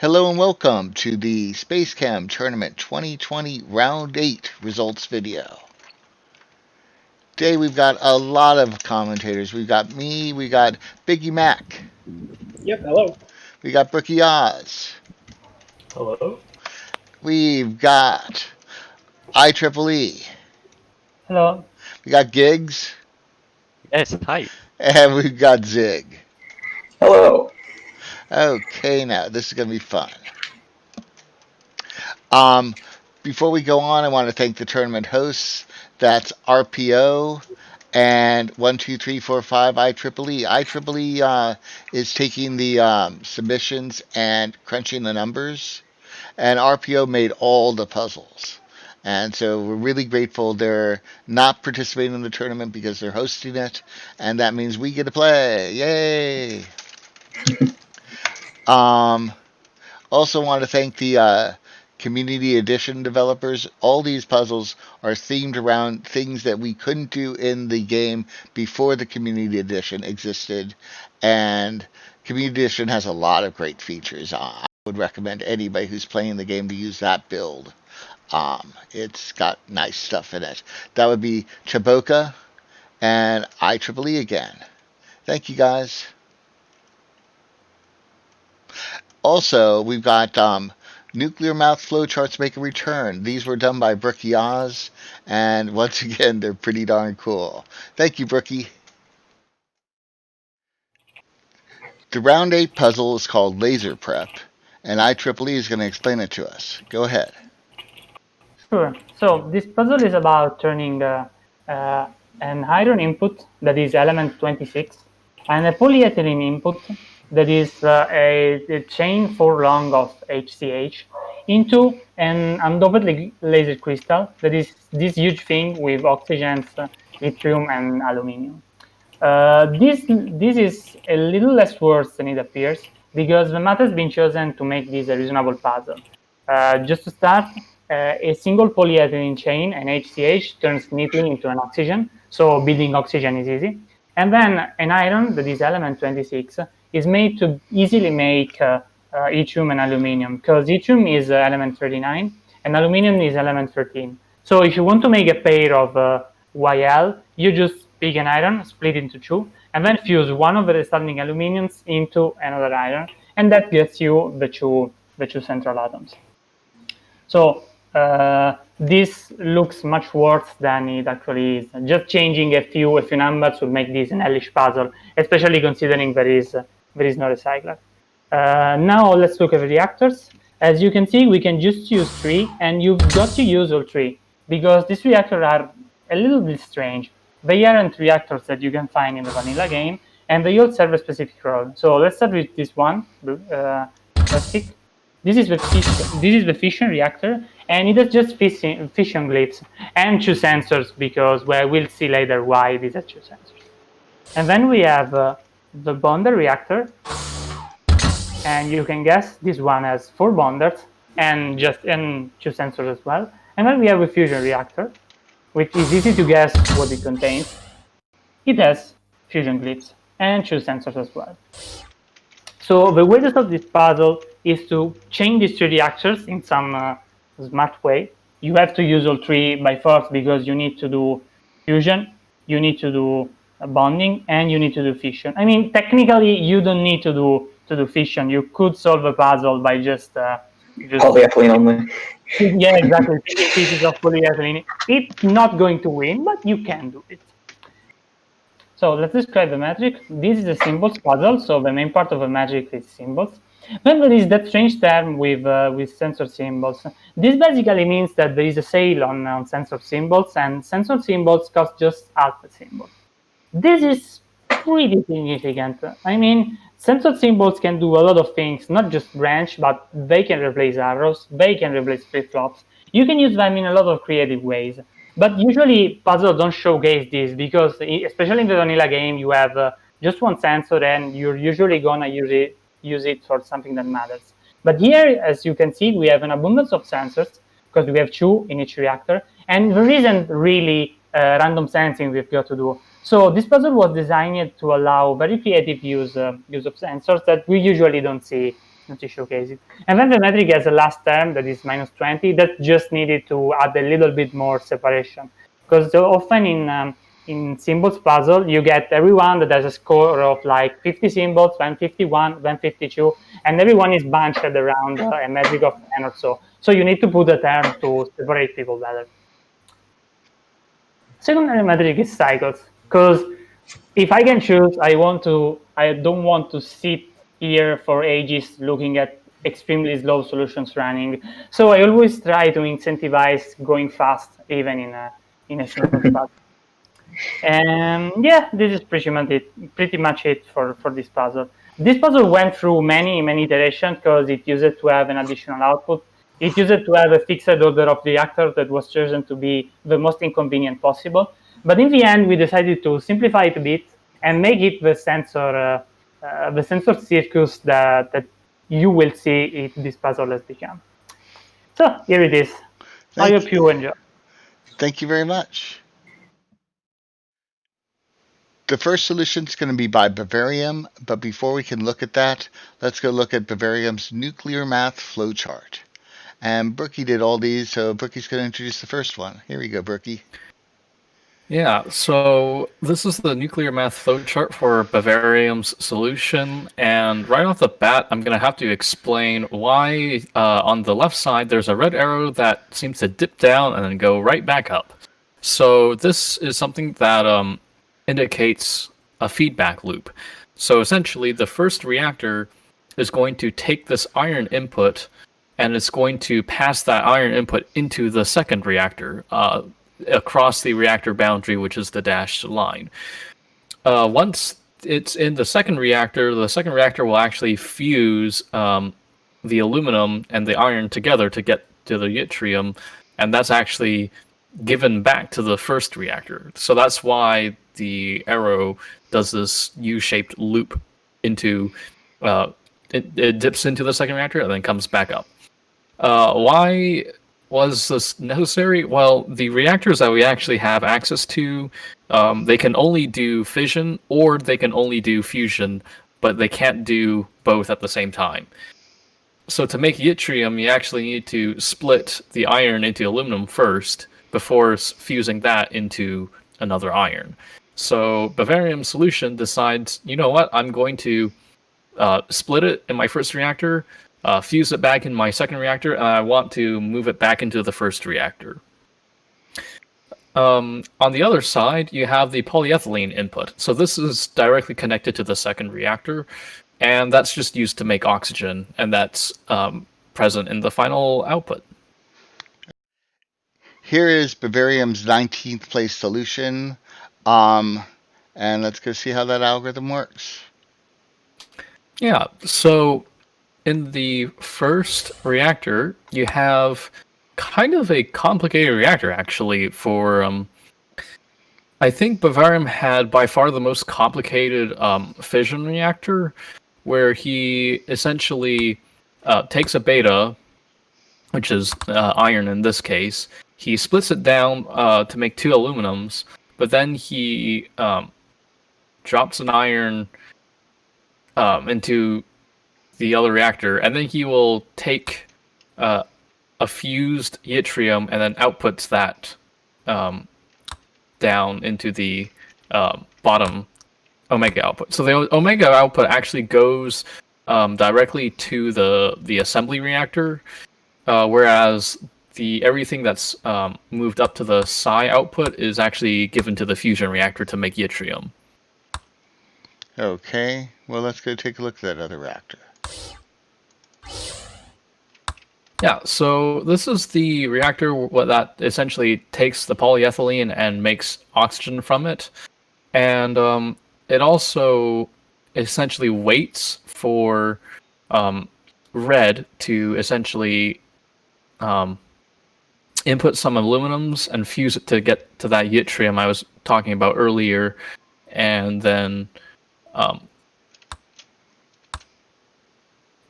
Hello and welcome to the SpaceChem Tournament 2020 Round 8 results video. Today we've got a lot of commentators. We've got me, we got Biggie Mac. Yep, hello. We got brookieoz. Hello. We've got IEEE. Hello. We got Gigs. Yes, hi. And we've got Zig. Hello. Okay, now this is going to be fun. Before we go on, I want to thank the tournament hosts. That's RPO and 12345 IEEE. IEEE is taking the submissions and crunching the numbers, and RPO made all the puzzles. And so we're really grateful. They're not participating in the tournament because they're hosting it, and that means we get to play. Yay! Also want to thank the Community Edition developers. All these puzzles are themed around things that we couldn't do in the game before the Community Edition existed, and Community Edition has a lot of great features. I would recommend anybody who's playing the game to use that build. It's got nice stuff in it. That would be Chaboka and IEEE again. Thank you, guys. Also, we've got Nuclear Math Flowcharts make a return. These were done by brookieoz, and once again, they're pretty darn cool. Thank you, Brookie. The round 8 puzzle is called Laser Prep, and IEEE is going to explain it to us. Go ahead. Sure. So this puzzle is about turning an iron input, that is element 26, and a polyethylene input, that is a chain 4 long of HCH, into an undoped laser crystal, that is this huge thing with oxygens, yttrium, and aluminium. This is a little less worse than it appears, because the math has been chosen to make this a reasonable puzzle. Just to start, a single polyethylene chain, an HCH, turns neatly into an oxygen, so building oxygen is easy. And then an iron, that is element 26, is made to easily make yttrium and aluminium, because yttrium is element 39 and aluminium is element 13. So if you want to make a pair of YL, you just pick an iron, split into two, and then fuse one of the resulting aluminiums into another iron, and that gets you the two central atoms. So this looks much worse than it actually is. Just changing a few numbers would make this an hellish puzzle, especially considering there is no recycler. Now let's look at the reactors. As you can see, we can just use 3, and you've got to use all 3, because these reactors are a little bit strange. They aren't reactors that you can find in the vanilla game, and they all serve a specific role. So let's start with this one, Rexkix. This is the fission reactor, and it has just fission glyphs and 2 sensors, because we'll see later why these are 2 sensors. And then we have the bonder reactor, and you can guess this one has 4 bonders and 2 sensors as well. And then we have a fusion reactor, which is easy to guess what it contains. It has fusion glyphs and 2 sensors as well. So the way to solve this puzzle is to chain these 3 reactors in some smart way. You have to use all 3 by force, because you need to do fusion, you need to do bonding, and you need to do fission. I mean, technically, you don't need to do fission. You could solve a puzzle by just polyethylene only. Yeah, exactly. Pieces of polyethylene. It's not going to win, but you can do it. So let's describe the magic. This is a symbols puzzle, so the main part of the magic is symbols. Then there is that strange term with sensor symbols. This basically means that there is a sale on sensor symbols, and sensor symbols cost just half a symbol. This is pretty significant. I mean, sensor symbols can do a lot of things, not just branch, but they can replace arrows, they can replace flip-flops. You can use them in a lot of creative ways. But usually puzzles don't showcase this, because especially in the vanilla game, you have just 1 sensor, and you're usually gonna use it for something that matters. But here, as you can see, we have an abundance of sensors, because we have 2 in each reactor, and there isn't really random sensing we've got to do. So this puzzle was designed to allow very creative use of sensors that we usually don't see efficiency showcased. And then the metric has a last term that is minus 20 that just needed to add a little bit more separation. Because often in symbols puzzle, you get everyone that has a score of like 50 symbols, then 51, then 52, and everyone is bunched around a metric of 10 or so. So you need to put a term to separate people better. Secondary metric is cycles, because if I can choose, I don't want to sit here for ages looking at extremely slow solutions running. So I always try to incentivize going fast, even in a simple puzzle. And yeah, this is pretty much it for this puzzle. This puzzle went through many iterations because it used to have an additional output. It used to have a fixed order of reactor that was chosen to be the most inconvenient possible. But in the end, we decided to simplify it a bit and make it the sensor circus that you will see if this puzzle has become. So here it is. I hope you enjoy. Thank you very much. The first solution is going to be by bavarium, but before we can look at that, let's go look at bavarium's nuclear math flowchart. And Brookie did all these, so Brookie's going to introduce the first one. Here we go, Brookie. Yeah, so this is the nuclear math flowchart for bavarium's solution, and right off the bat, I'm going to have to explain why on the left side there's a red arrow that seems to dip down and then go right back up. So this is something that indicates a feedback loop. So essentially, the first reactor is going to take this iron input, and it's going to pass that iron input into the second reactor, across the reactor boundary, which is the dashed line. Once it's in the second reactor will actually fuse the aluminum and the iron together to get to the yttrium, and that's actually given back to the first reactor. So that's why the arrow does this U-shaped loop into it dips into the second reactor and then comes back up. Why was this necessary? Well, the reactors that we actually have access to, they can only do fission or they can only do fusion, but they can't do both at the same time. So to make yttrium, you actually need to split the iron into aluminum first before fusing that into another iron. So bavarium's solution decides, you know what, I'm going to split it in my first reactor, fuse it back in my second reactor, and I want to move it back into the first reactor. On the other side, you have the polyethylene input. So this is directly connected to the second reactor, and that's just used to make oxygen, and that's present in the final output. Here is bavarium's 19th place solution, and let's go see how that algorithm works. Yeah, so in the first reactor, you have kind of a complicated reactor, actually, for... I think bavarium had by far the most complicated fission reactor, where he essentially takes a beta, which is iron in this case. He splits it down to make two aluminums, but then he drops an iron into the other reactor, and then he will take a fused yttrium and then outputs that down into the bottom omega output. So the omega output actually goes directly to the assembly reactor, whereas everything that's moved up to the psi output is actually given to the fusion reactor to make yttrium. Okay, well, let's go take a look at that other reactor. Yeah, so this is the reactor that essentially takes the polyethylene and makes oxygen from it. And it also essentially waits for red to essentially input some aluminums and fuse it to get to that yttrium I was talking about earlier. And then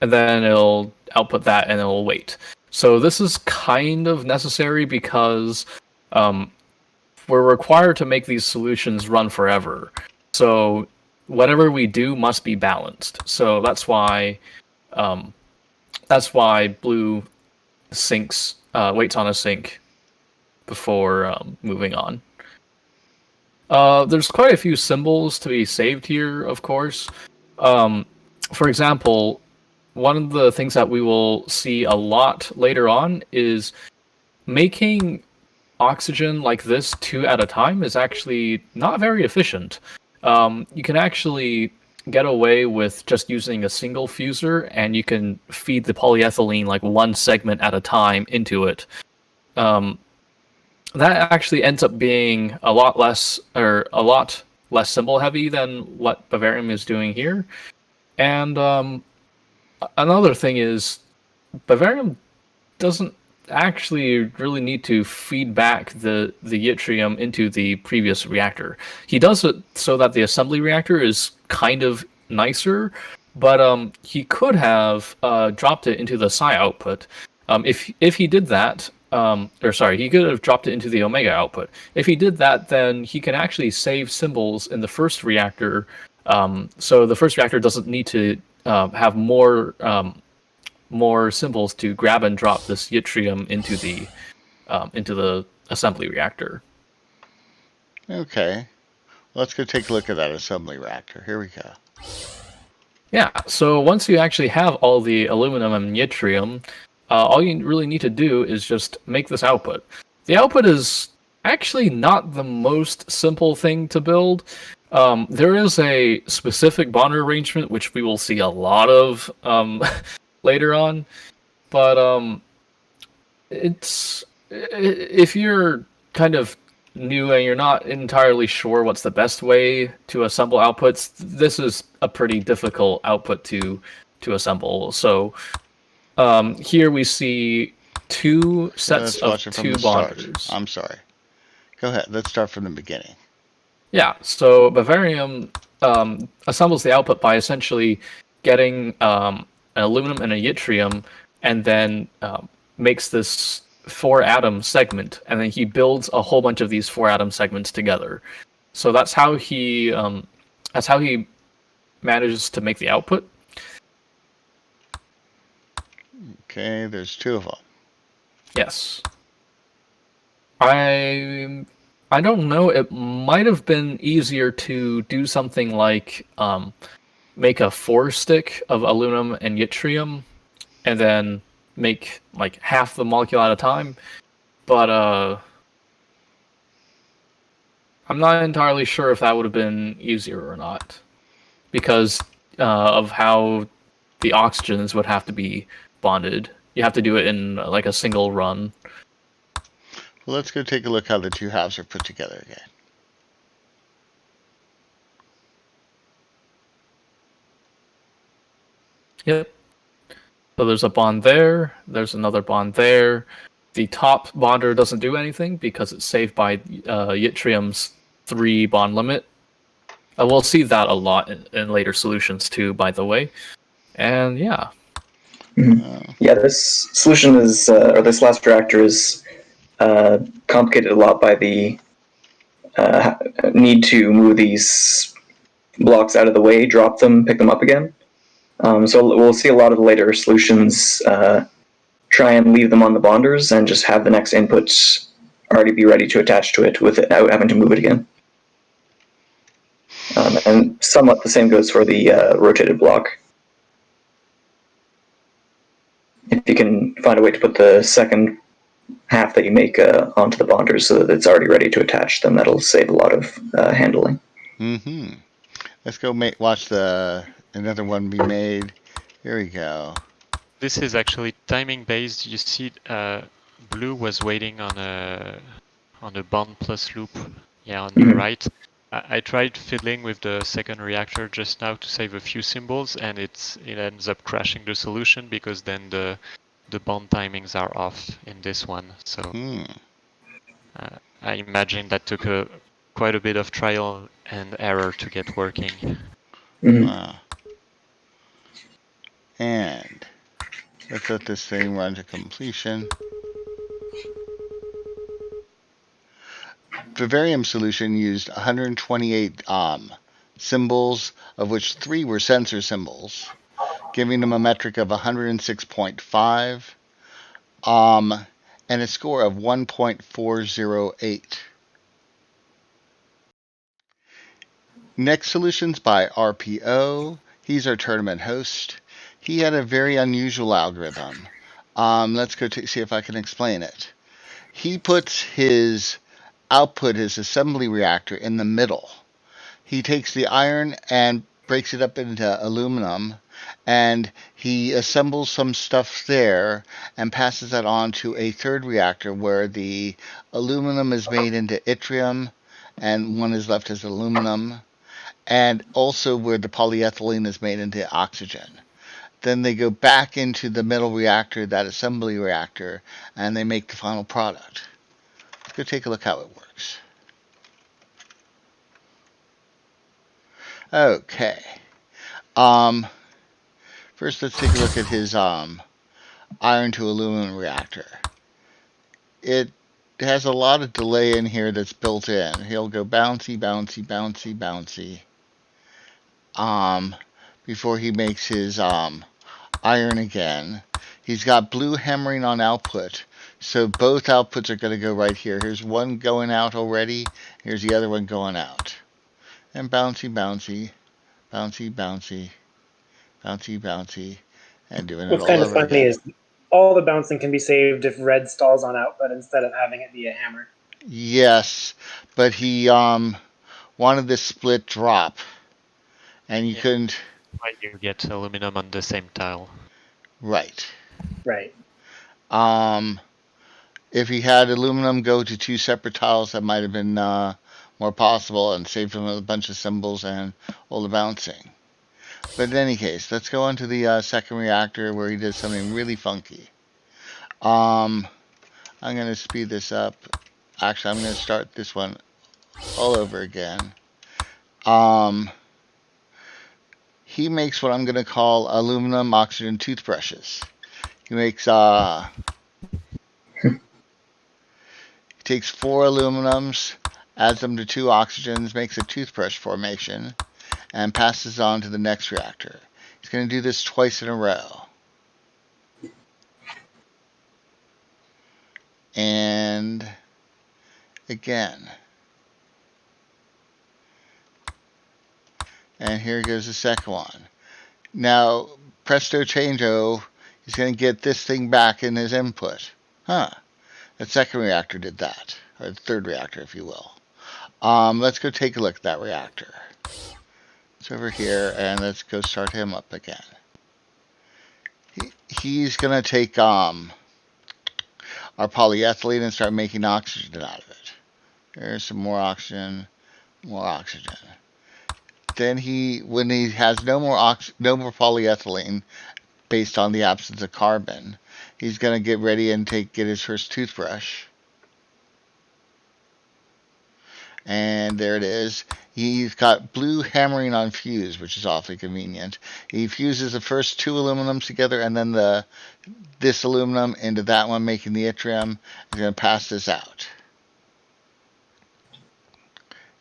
it'll output that and it'll wait. So this is kind of necessary because we're required to make these solutions run forever. So whatever we do must be balanced. So that's why that's why blue sinks waits on a sink before moving on. There's quite a few symbols to be saved here, of course. For example, one of the things that we will see a lot later on is making oxygen like this 2 at a time is actually not very efficient. You can actually get away with just using a single fuser, and you can feed the polyethylene like 1 segment at a time into it. That actually ends up being a lot less symbol heavy than what Bavarium is doing here. And another thing is Bavarium doesn't actually really need to feed back the yttrium into the previous reactor. He does it so that the assembly reactor is kind of nicer, but he could have dropped it into the psi output. If he did that, he could have dropped it into the omega output. If he did that, then he can actually save symbols in the first reactor, so the first reactor doesn't need to have more symbols to grab and drop this yttrium into the assembly reactor. Okay. Let's go take a look at that assembly reactor. Here we go. Yeah, so once you actually have all the aluminum and yttrium, all you really need to do is just make this output. The output is actually not the most simple thing to build. There is a specific bond arrangement, which we will see a lot of later on, but if you're kind of new and you're not entirely sure what's the best way to assemble outputs, this is a pretty difficult output to assemble. So here we see 2 sets of 2 bonders. I'm sorry. Go ahead. Let's start from the beginning. Yeah, so Bavarium assembles the output by essentially getting an aluminum and a yttrium, and then makes this 4-atom segment, and then he builds a whole bunch of these 4-atom segments together. So that's how he manages to make the output. Okay, there's 2 of them. Yes. I don't know. It might have been easier to do something like make a 4-stick of aluminum and yttrium, and then make like half the molecule at a time. But I'm not entirely sure if that would have been easier or not, because of how the oxygens would have to be bonded. You have to do it in like a single run. Well, let's go take a look how the 2 halves are put together again. Yep. So there's a bond there, there's another bond there. The top bonder doesn't do anything because it's saved by yttrium's 3 bond limit. We'll see that a lot in later solutions too, by the way. And yeah. Yeah, this solution is, or this last reactor is complicated a lot by the need to move these blocks out of the way, drop them, pick them up again. So we'll see a lot of the later solutions try and leave them on the bonders and just have the next inputs already be ready to attach to it without having to move it again. And somewhat the same goes for the rotated block. If you can find a way to put the second half that you make onto the bonders so that it's already ready to attach, then that'll save a lot of handling. Mm-hmm. Let's go watch another one be made. Here we go. This is actually timing based. You see, blue was waiting on a bond plus loop. Yeah, on the right. I tried fiddling with the second reactor just now to save a few symbols, and it ends up crashing the solution because then the bond timings are off in this one. So I imagine that took quite a bit of trial and error to get working. Wow. And let's let this thing run to completion. Bavarium solution used 128 symbols, of which 3 were sensor symbols. giving him a metric of 106.5, and a score of 1.408. Next solutions by RPO. He's our tournament host. He had a very unusual algorithm. Let's go see if I can explain it. He puts his output, his assembly reactor, in the middle. He takes the iron and breaks it up into aluminum, and he assembles some stuff there and passes that on to a third reactor where the aluminum is made into yttrium and one is left as aluminum, and also where the polyethylene is made into oxygen. Then they go back into the middle reactor, that assembly reactor, and they make the final product. Let's go take a look how it works. Okay. First, let's take a look at his iron to aluminum reactor. It has a lot of delay in here that's built in. He'll go bouncy, bouncy, bouncy, bouncy. Before he makes his iron again. He's got blue hammering on output, so both outputs are going to go right here. Here's one going out already. Here's the other one going out. And bouncy, bouncy, bouncy, bouncy, bouncy, bouncy, and doing it What's all kind of over funny again. is all the bouncing can be saved if red stalls on output instead of having it be a hammer. Yes, but he wanted this split drop, and you couldn't. Why you get aluminum on the same tile? Right. Right. If he had aluminum go to two separate tiles, that might have been more possible and saved him a bunch of symbols and all the bouncing. But in any case, let's go on to the second reactor where he did something really funky. I'm going to speed this up. Actually, I'm going to start this one all over again. He makes what I'm going to call aluminum oxygen toothbrushes. He makes he takes 4 aluminums, adds them to 2 oxygens, makes a toothbrush formation, and passes on to the next reactor. He's going to do this twice in a row. And again. And here goes the second one. Now, presto changeo, he's going to get this thing back in his input. Huh. The second reactor did that. Or the third reactor, if you will. Let's go take a look at that reactor. It's over here, and let's go start him up again. He's going to take our polyethylene and start making oxygen out of it. There's some more oxygen, more oxygen. Then when he has no more polyethylene based on the absence of carbon, he's going to get ready and get his first toothbrush. And there it is. He's got blue hammering on fuse, which is awfully convenient. He fuses the first 2 aluminums together and then this aluminum into that one, making the yttrium. He's going to pass this out.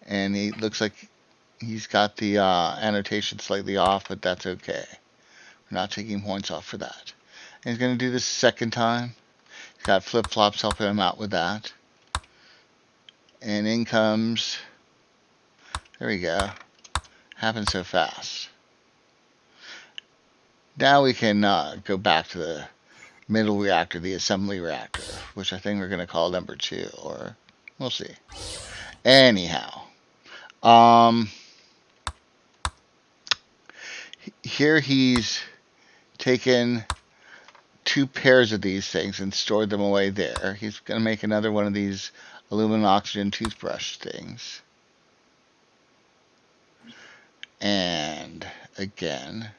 And he looks like he's got the annotation slightly off, but that's okay. We're not taking points off for that. And he's going to do this a second time. He's got flip-flops helping him out with that. And in comes, there we go. Happened so fast. Now we can go back to the middle reactor, the assembly reactor, which I think we're going to call number 2, or we'll see. Anyhow, here he's taken 2 pairs of these things and stored them away there. He's going to make another one of these aluminum oxygen toothbrush things. And again.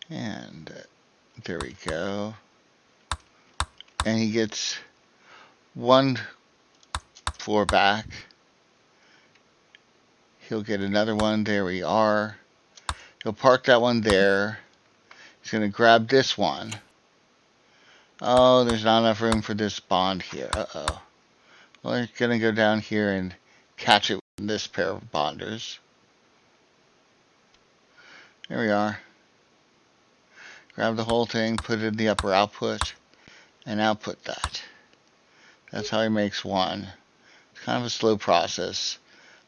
And there we go. And he gets 1 floor back. He'll get another one. There we are. He'll park that one there. He's going to grab this one. Oh, there's not enough room for this bond here. Uh-oh. Well, he's going to go down here and catch it in this pair of bonders. There we are. Grab the whole thing, put it in the upper output, and output that. That's how he makes one. It's kind of a slow process.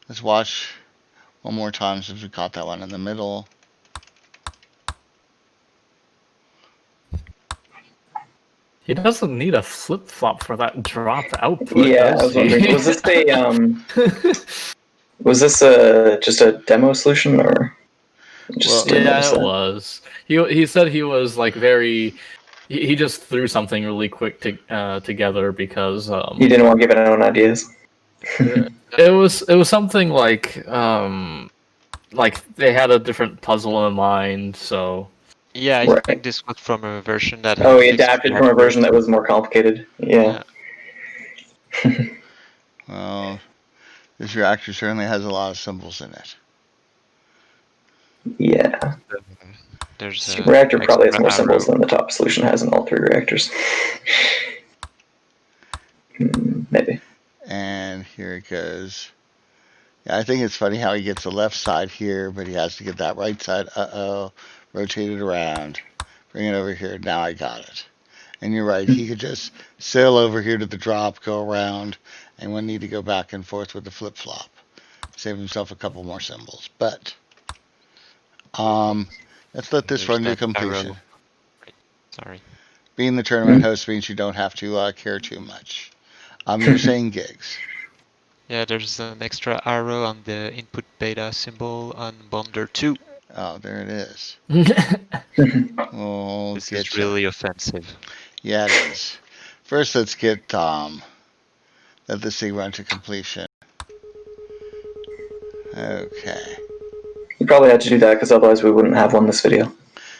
Let's watch one more time since we caught that one in the middle. He doesn't need a flip-flop for that drop output, Yeah, I was wondering, was this just a demo solution, or just Well, yeah, it was. He said he was like very. He just threw something really quick together because he didn't want to give anyone ideas. it was something like they had a different puzzle in mind, so. Yeah, I Right. think this was from a version that. Oh, he adapted from a version that was more complicated. Yeah. Well, this reactor certainly has a lot of symbols in it. Yeah. There's Reactor probably has more arrow. symbols than the top solution has in all 3 reactors. Maybe. And here it goes. Yeah, I think it's funny how he gets the left side here, but he has to get that right side. Uh-oh. Rotate it around. Bring it over here. Now I got it. And you're right. He could just sail over here to the drop, go around, and wouldn't need to go back and forth with the flip-flop. Save himself a couple more symbols. But let's let this run to completion. Sorry. Being the tournament host means you don't have to care too much. You're saying gigs. Yeah, there's an extra arrow on the input beta symbol on bonder 2. Oh, there it is. Oh, this is really offensive. Yeah, it is. First, let's get let this thing run to completion. Okay. You probably had to do that because otherwise we wouldn't have one this video.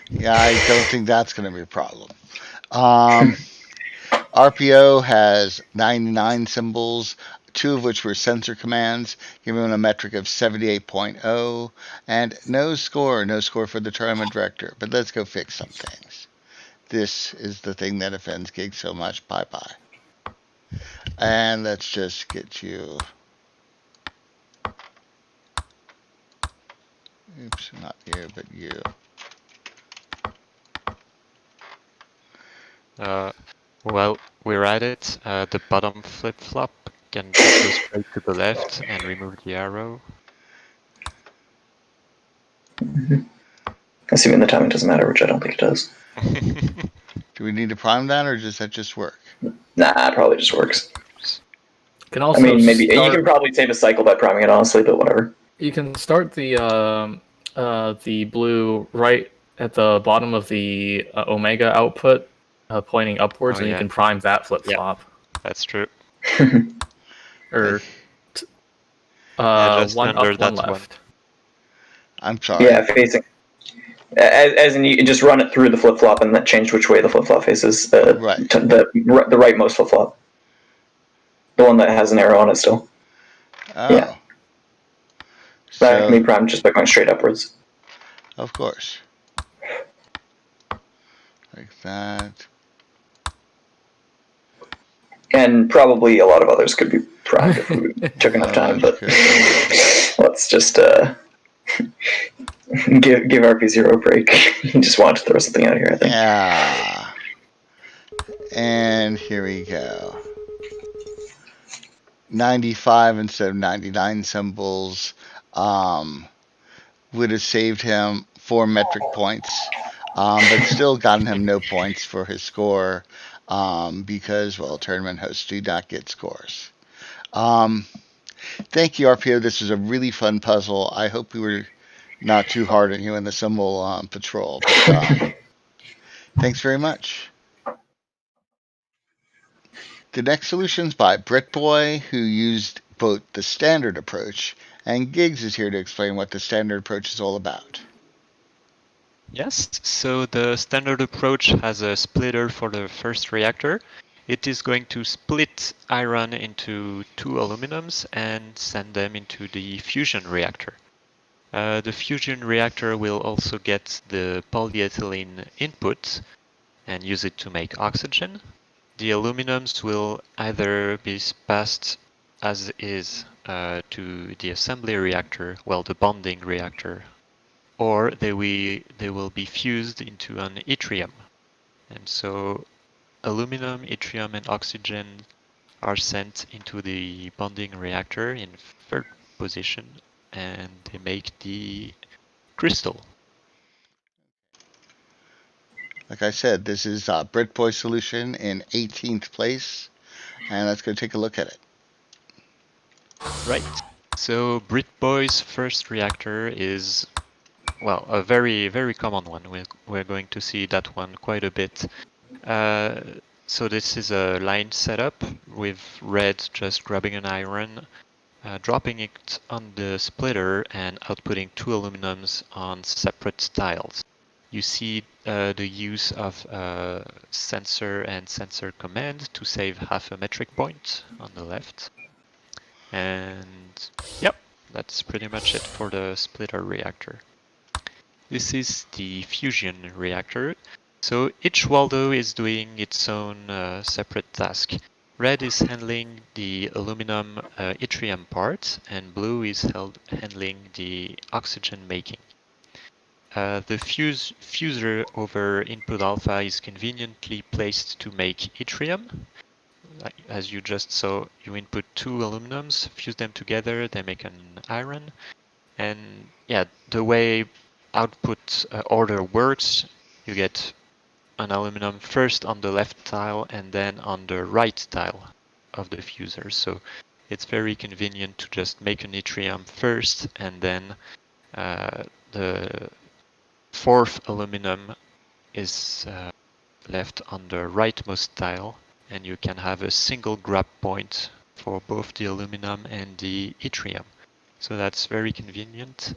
Yeah, I don't think that's going to be a problem. RPO has 99 symbols, 2 of which were sensor commands, giving him a metric of 78.0, and no score for the tournament director. But let's go fix some things. This is the thing that offends Gig so much. Bye-bye. And let's just get you... Oops, not you, but you. Well, we're at it. The bottom flip-flop can just go straight to the left and remove the arrow. Assuming the timing doesn't matter, which I don't think it does. Do we need to prime that, or does that just work? Nah, it probably just works. Can also maybe you can probably save a cycle by priming it, honestly, but whatever. You can start the blue right at the bottom of the omega output, pointing upwards, and you can prime that flip-flop. Yeah, that's true. Or just one under up, that one left. I'm sorry. Yeah, facing. As in, you just run it through the flip-flop and then change which way the flip-flop faces. Right. The rightmost flip-flop. The one that has an arrow on it still. Oh. Yeah. That can be primed just by going straight upwards. Of course. Like that. And probably a lot of others could be primed if we took enough time, but let's just give RP0 a break. He just wanted to throw something out here, I think. Yeah. And here we go. 95 instead of 99 symbols would have saved him 4 metric points, but still gotten him no points for his score because, well, tournament hosts do not get scores. Thank you, RPO. This was a really fun puzzle. I hope we were not too hard on you in the symbol patrol. But, thanks very much. The next solution's by Britboy, who used both the standard approach, and Gigs is here to explain what the standard approach is all about. Yes, so the standard approach has a splitter for the first reactor. It is going to split iron into 2 aluminums and send them into the fusion reactor. The fusion reactor will also get the polyethylene input and use it to make oxygen. The aluminums will either be passed as is to the assembly reactor, well, the bonding reactor, or they will be fused into an yttrium. And so aluminum, yttrium, and oxygen are sent into the bonding reactor in third position, and they make the crystal. Like I said, this is Britboy's solution in 18th place, and let's go take a look at it. Right. So Britboy's first reactor is, well, a very, very common one. We're going to see that one quite a bit. So this is a line setup with red just grabbing an iron, dropping it on the splitter and outputting 2 aluminums on separate tiles. You see the use of sensor and sensor command to save half a metric point on the left. And yep, that's pretty much it for the splitter reactor. This is the fusion reactor. So each Waldo is doing its own separate task. Red is handling the aluminum yttrium part, and blue is handling the oxygen making. The fuser over input alpha is conveniently placed to make yttrium. As you just saw, you input 2 aluminums, fuse them together, they make an iron. And yeah, the way output order works, you get an aluminum first on the left tile and then on the right tile of the fuser. So it's very convenient to just make an yttrium first, and then the 4th aluminum is left on the rightmost tile, and you can have a single grab point for both the aluminum and the yttrium. So that's very convenient.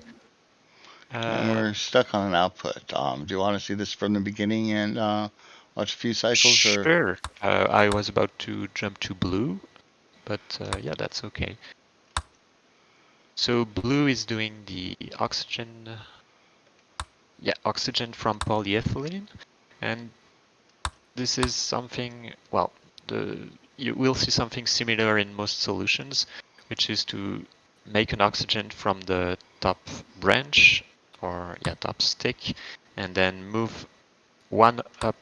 And we're stuck on an output. Do you want to see this from the beginning and watch a few cycles? Sure. I was about to jump to blue, but yeah, that's okay. So blue is doing the oxygen. Yeah, oxygen from polyethylene, and this is something. Well, you will see something similar in most solutions, which is to make an oxygen from the top branch, or yeah, top stick, and then move one up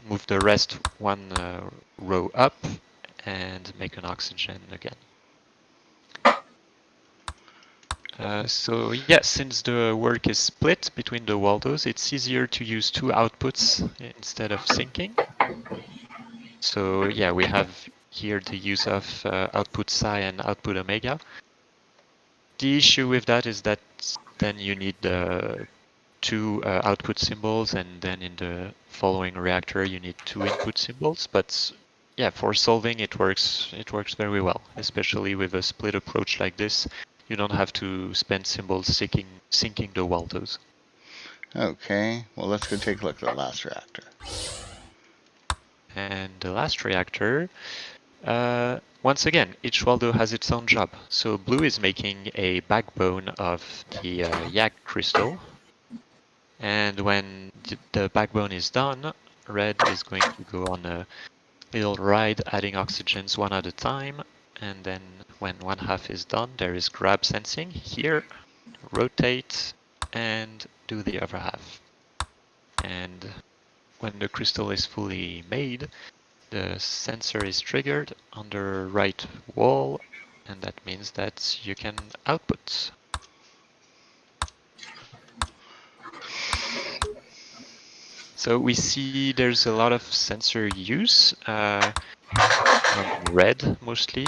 move the rest one row up and make an oxygen again. So yeah, since the work is split between the Waldos, it's easier to use 2 outputs instead of syncing. So yeah, we have here the use of output psi and output omega. The issue with that is that then you need the 2 output symbols, and then in the following reactor you need 2 input symbols. But yeah, for solving it works very well, especially with a split approach like this. You don't have to spend symbols syncing the Waldos. Okay, well let's go take a look at the last reactor. And the last reactor, once again, each Waldo has its own job. So blue is making a backbone of the YAG crystal. And when the backbone is done, red is going to go on a little ride adding oxygens one at a time. And then when one half is done, there is grab sensing here, rotate, and do the other half. And when the crystal is fully made, the sensor is triggered on the right wall, and that means that you can output. So we see there's a lot of sensor use on red mostly.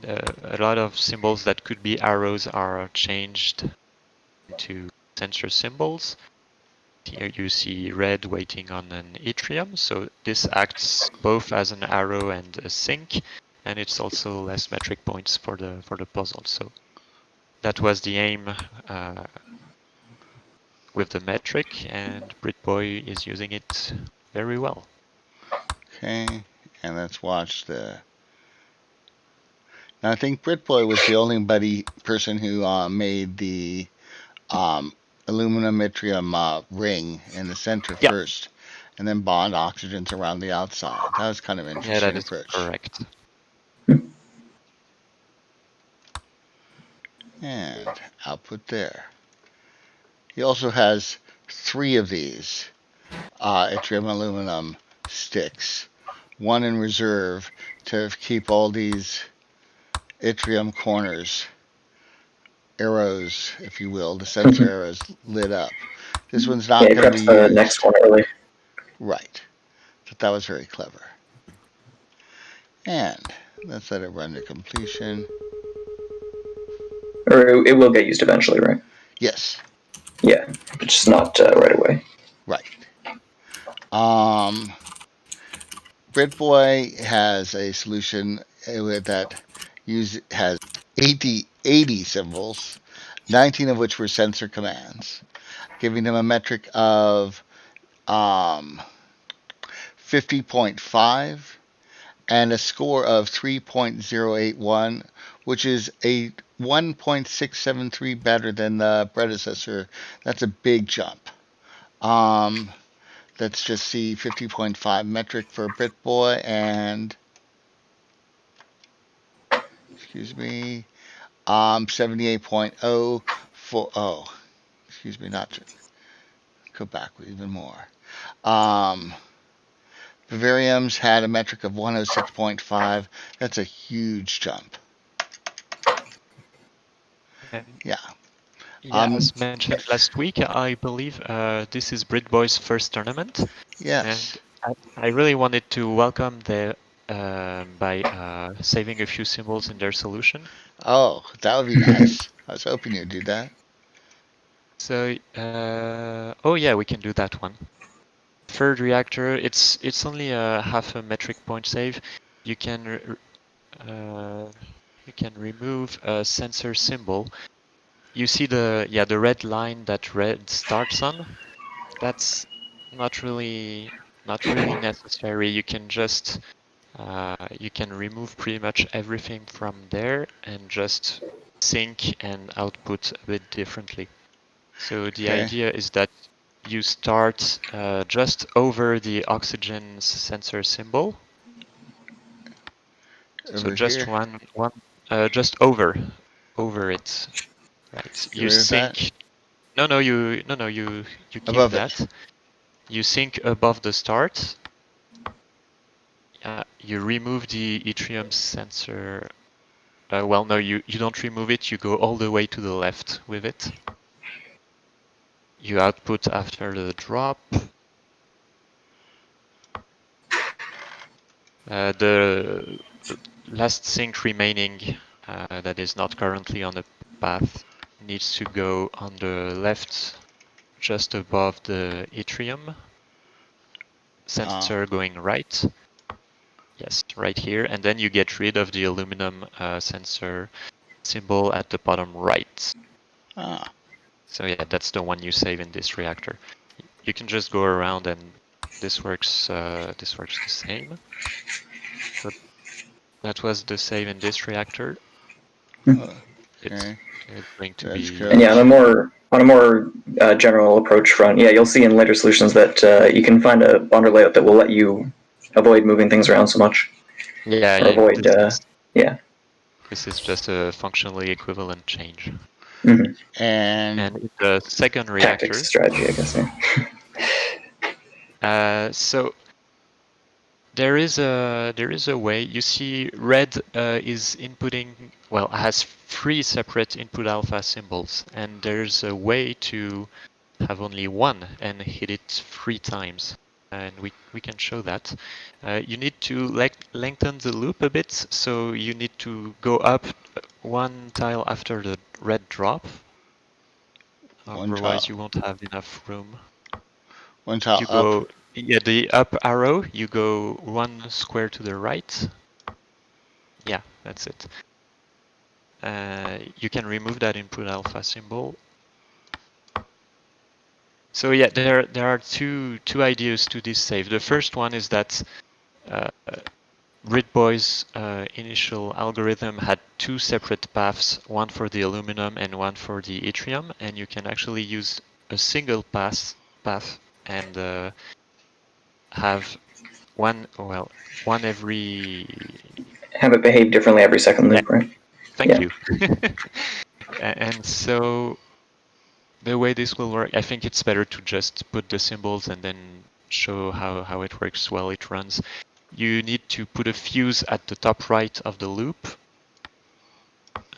A lot of symbols that could be arrows are changed into sensor symbols. Here you see red waiting on an yttrium, so this acts both as an arrow and a sync, and it's also less metric points for the puzzle. So that was the aim with the metric, and Britboy is using it very well. Okay, and let's watch the. Now I think Britboy was the only person who made the aluminum yttrium ring in the center first, and then bond oxygens around the outside. That was kind of interesting Yeah, that is approach. correct. And output there. He also has 3 of these yttrium aluminum sticks, one in reserve to keep all these yttrium corners, arrows, if you will, the sensor arrows lit up. This one's not Yeah, going to be preps the used. next one early. Right. But that was very clever. And let's let it run to completion. Or it will get used eventually, right? Yes. Yeah, but just not right away. Right. BritBoy has a solution that has 80 symbols, 19 of which were sensor commands, giving him a metric of 50.5 and a score of 3.081, which is a 1.673 better than the predecessor. That's a big jump. Let's just see 50.5 metric for BritBoy and 78.0 for not go back even more. Bavarium's had a metric of 106.5. That's a huge jump. Yeah. As mentioned last week, I believe this is BritBoy's first tournament. Yes. And I really wanted to welcome them by saving a few symbols in their solution. Oh, that would be nice. I was hoping you'd do that. So, oh yeah, we can do that one. Third reactor, it's only a half a metric point save. You can remove a sensor symbol. You see the red line that red starts on. That's not really necessary. You can just you can remove pretty much everything from there and just sync and output a bit differently. So the idea is that you start just over the oxygen sensor symbol. So just here? one just over it, right? Get You rid of that? sync. No, you keep Above that. it. You sync above the start. You remove the yttrium sensor. Well, no, you don't remove it. You go all the way to the left with it. You output after the drop. The last sync remaining that is not currently on the path needs to go on the left, just above the yttrium sensor going right. Yes, right here, and then you get rid of the aluminum sensor symbol at the bottom right. So yeah, that's the one you save in this reactor. You can just go around and this works the same. So that was the save in this reactor. It's going to be. And yeah, on a more general approach front, yeah, you'll see in later solutions that you can find a bonder layout that will let you avoid moving things around so much. Yeah, or avoid. This is just a functionally equivalent change. Mm-hmm. And the second reactor. Tactics strategy, I guess. Yeah. So there is a way. You see, red is inputting. Well, has 3 separate input alpha symbols, and there's a way to have only one and hit it 3 times. And we can show that. You need to lengthen the loop a bit, so you need to go up 1 tile after the red drop. Otherwise, you won't have enough room. 1 tile you up. Go, yeah, the up arrow, you go 1 square to the right. Yeah, that's it. You can remove that input alpha symbol. So yeah, there are two ideas to this save. The first one is that BritBoy's initial algorithm had 2 separate paths, one for the aluminum and one for the yttrium, and you can actually use a single path and have one every. Have it behave differently every second loop, right? Thank you. And so the way this will work, I think it's better to just put the symbols and then show how it works while it runs. You need to put a fuse at the top right of the loop,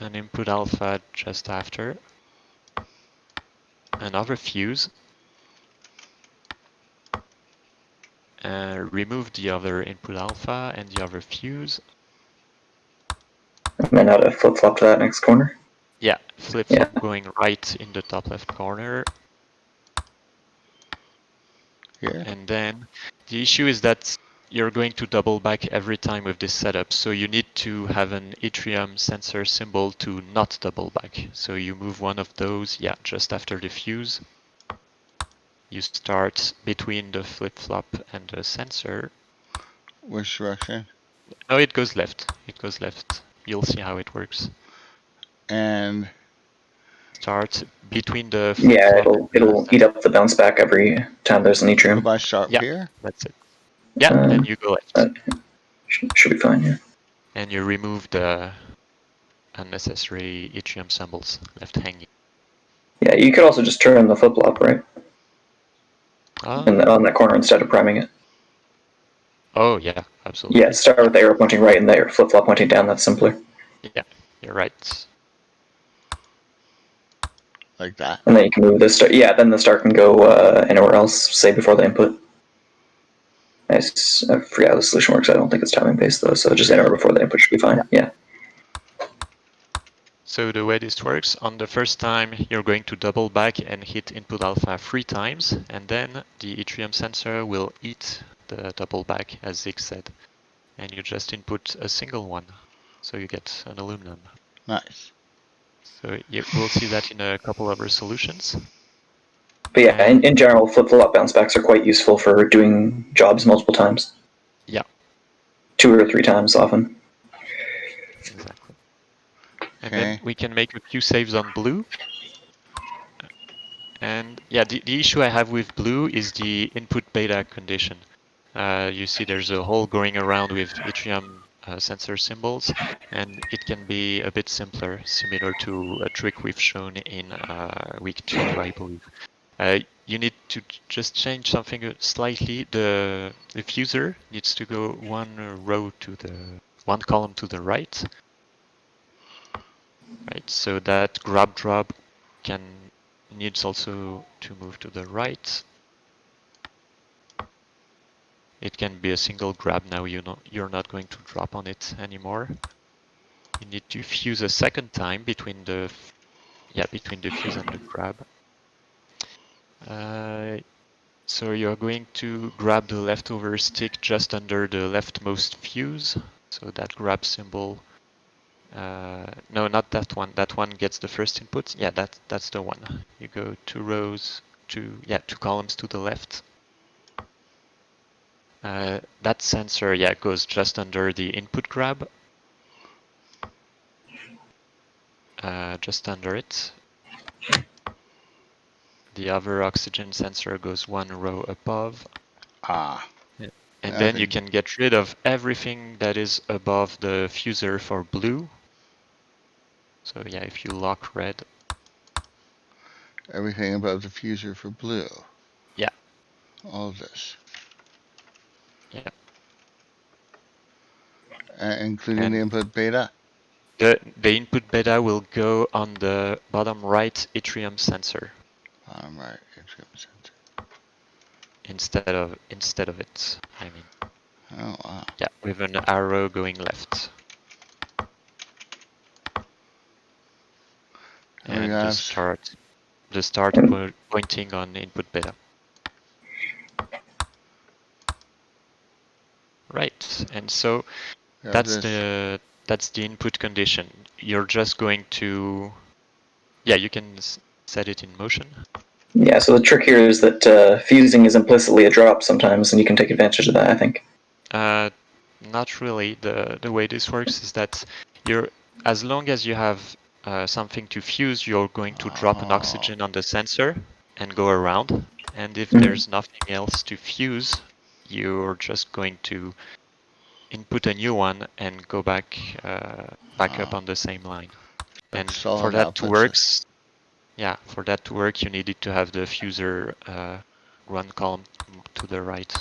an input alpha just after, another fuse, remove the other input alpha and the other fuse. And then how to flip-flop to that next corner. Yeah, flip-flop going right in the top left corner. Here. And then the issue is that you're going to double back every time with this setup, so you need to have an yttrium sensor symbol to not double back. So you move one of those, yeah, just after the fuse. You start between the flip-flop and the sensor. Which direction? No, it goes left. It goes left. You'll see how it works. And Start between the Yeah, flip-flop. it'll eat up the bounce back every time there's an so yttrium. if I start Yeah, here, that's it. Yeah, then you go left. Should be fine, yeah. And you remove the unnecessary yttrium symbols left hanging. Yeah, you could also just turn the flip-flop, right? On that corner instead of priming it. Oh, yeah, absolutely. Yeah, start with the arrow pointing right and the flip-flop pointing down. That's simpler. Yeah, you're right. like that. And then you can move the star. Yeah, then the star can go anywhere else, say before the input. I forget how the solution works. I don't think it's timing based though, so just anywhere before the input should be fine. Yeah. So the way this works, on the first time you're going to double back and hit input alpha 3 times, and then the yttrium sensor will eat the double back, as Zig said. And you just input a single one, so you get an aluminum. Nice. So we'll see that in a couple other solutions. But yeah, in general, flip-flop bounce backs are quite useful for doing jobs multiple times. Yeah. 2 or 3 times often. Exactly. And then we can make a few saves on blue. And yeah, the issue I have with blue is the input beta condition. You see there's a hole going around with yttrium sensor symbols, and it can be a bit simpler, similar to a trick we've shown in week 2, I believe. You need to just change something slightly. The fuser needs to go one column to the right. Right, so that grab drop needs also to move to the right. It can be a single grab now. You're not going to drop on it anymore. You need to fuse a second time between the fuse and the grab. So you're going to grab the leftover stick just under the leftmost fuse. So that grab symbol. No, not that one. That one gets the first input. Yeah, that's the one. You go 2 columns to the left. That sensor, goes just under the input grab. Just under it. The other oxygen sensor goes 1 row above. And then you can get rid of everything that is above the fuser for blue. So yeah, if you lock red. Everything above the fuser for blue. Yeah. All of this. Yeah. Including the input beta? The input beta will go on the bottom right yttrium sensor. Bottom right yttrium sensor. Instead of it, I mean. Oh wow. Yeah, with an arrow going left. And the start pointing on input beta. Right, and so that's the input condition. You're just going to, you can set it in motion. Yeah, so the trick here is that fusing is implicitly a drop sometimes, and you can take advantage of that, I think. Not really. The way this works is that as long as you have something to fuse, you're going to drop an oxygen on the sensor and go around. And if there's nothing else to fuse, you're just going to input a new one and go back up on the same line. And Solid for that to outputs. work, for that to work, you needed to have the fuser run column to the right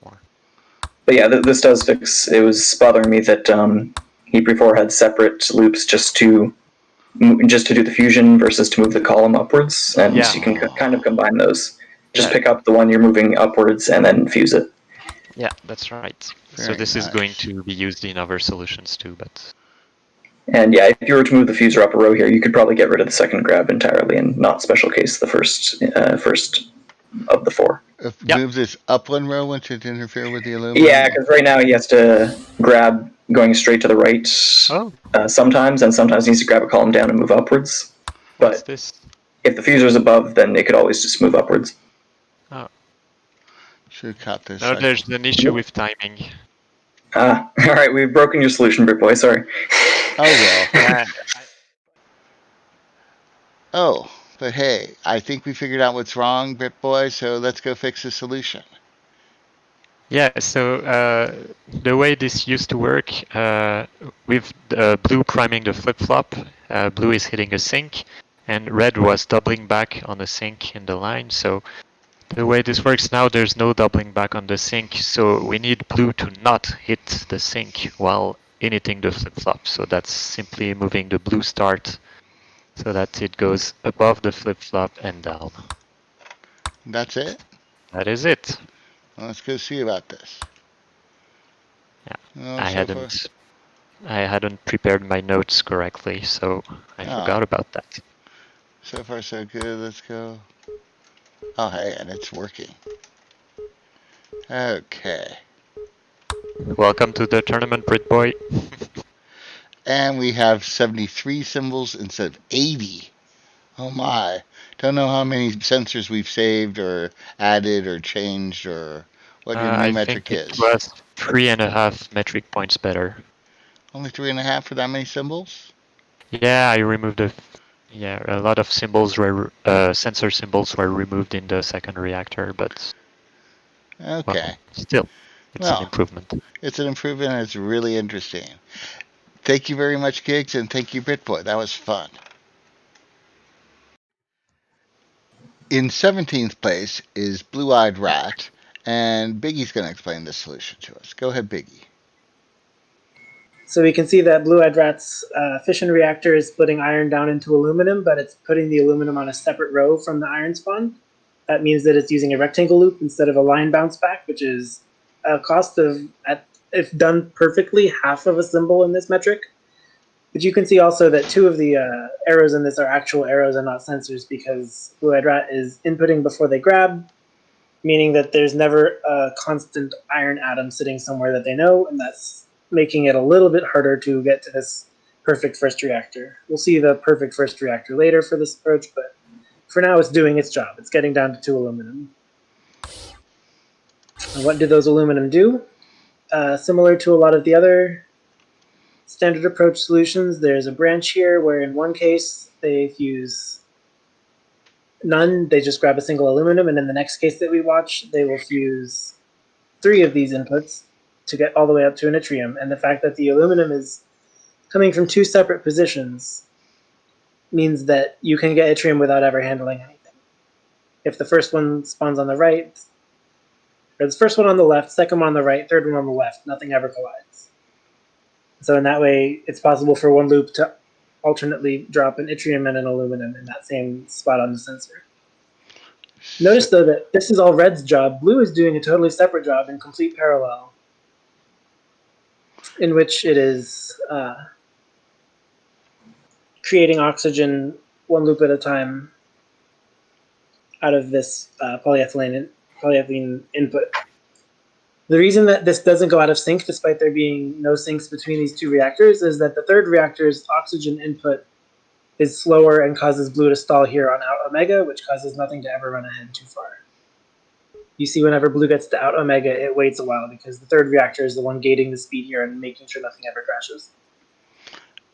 more. But yeah, this does fix. It was bothering me that he before had separate loops just to do the fusion versus to move the column upwards, and Yeah. you can kind of combine those. Just Yeah. pick up the one you're moving upwards and then fuse it. Yeah, that's right. So Very this is going nice. to be used in other solutions too, but And yeah, if you were to move the fuser up a row here, you could probably get rid of the second grab entirely and not special case the first of the four. If Yep. move this up one row once it interfere with the aluminum. Yeah, because right now he has to grab going straight to the right sometimes, and sometimes he needs to grab a column down and move upwards. What's But this? if the fuser is above, then it could always just move upwards. Oh. Should cut this. No, there's an issue with timing. All right, we've broken your solution, Brick Boy. Sorry. Oh well. Yeah. Oh, but hey, I think we figured out what's wrong, Brit Boy. So let's go fix the solution. Yeah, so the way this used to work, with blue priming the flip-flop, blue is hitting a sink, and red was doubling back on the sink in the line. So the way this works now, there's no doubling back on the sink, so we need blue to not hit the sink while initting the flip-flop. So that's simply moving the blue start so that it goes above the flip-flop and down. That's it. That is it. Well, let's go see about this. Yeah, Oh, I hadn't prepared my notes correctly, so I forgot about that. So far, so good. Let's go. Oh, hey, and it's working. Okay. Welcome to the tournament, Brit Boy. And we have 73 symbols instead of 80. Oh my. Don't know how many sensors we've saved or added or changed or what your new metric I think is. it was 3.5 metric points better. Only 3.5 for that many symbols? Yeah, I removed a lot of symbols were sensor symbols were removed in the second reactor, but Okay. well, still, it's an improvement. It's an improvement and it's really interesting. Thank you very much, Gigs, and thank you, Britboy. That was fun. In 17th place is Blueeyedrat, and Biggie's going to explain this solution to us. Go ahead, Biggie. So we can see that Blueeyedrat's fission reactor is splitting iron down into aluminum, but it's putting the aluminum on a separate row from the iron spawn. That means that it's using a rectangle loop instead of a line bounce back, which is a cost of, if done perfectly, half of a symbol in this metric. But you can see also that two of the arrows in this are actual arrows and not sensors, because Blueeyedrat is inputting before they grab, meaning that there's never a constant iron atom sitting somewhere that they know, and that's making it a little bit harder to get to this perfect first reactor. We'll see the perfect first reactor later for this approach, but for now it's doing its job. It's getting down to 2 aluminum. And what do those aluminum do? Similar to a lot of the other standard approach solutions, there's a branch here where in one case they fuse none, they just grab a single aluminum, and in the next case that we watch, they will fuse 3 of these inputs to get all the way up to an yttrium. And the fact that the aluminum is coming from 2 separate positions means that you can get yttrium without ever handling anything. If the first one spawns on the right, or the first one on the left, second one on the right, third one on the left, nothing ever collides. So in that way, it's possible for one loop to alternately drop an yttrium and an aluminum in that same spot on the sensor. Notice though that this is all red's job. Blue is doing a totally separate job in complete parallel, in which it is creating oxygen one loop at a time out of this polyethylene input. The reason that this doesn't go out of sync, despite there being no syncs between these 2 reactors, is that the third reactor's oxygen input is slower and causes blue to stall here on out omega, which causes nothing to ever run ahead too far. You see whenever blue gets to out omega, it waits a while because the third reactor is the one gating the speed here and making sure nothing ever crashes.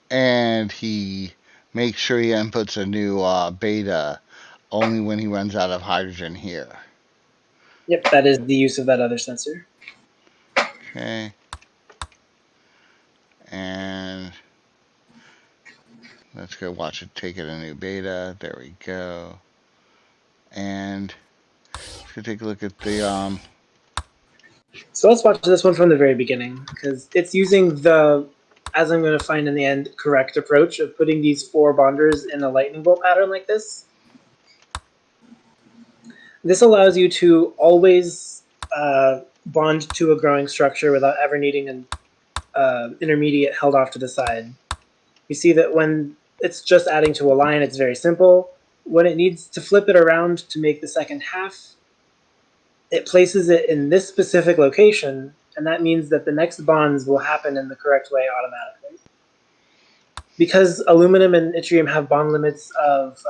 And he makes sure he inputs a new beta only when he runs out of hydrogen here. Yep, that is the use of that other sensor. Okay. And Let's go watch it take it a new beta. There we go. And let's go take a look at the So let's watch this one from the very beginning, because it's using the, as I'm going to find in the end, correct approach of putting these 4 bonders in a lightning bolt pattern like this. This allows you to always bond to a growing structure without ever needing an intermediate held off to the side. You see that when it's just adding to a line, it's very simple. When it needs to flip it around to make the second half, it places it in this specific location, and that means that the next bonds will happen in the correct way automatically. Because aluminum and yttrium have bond limits of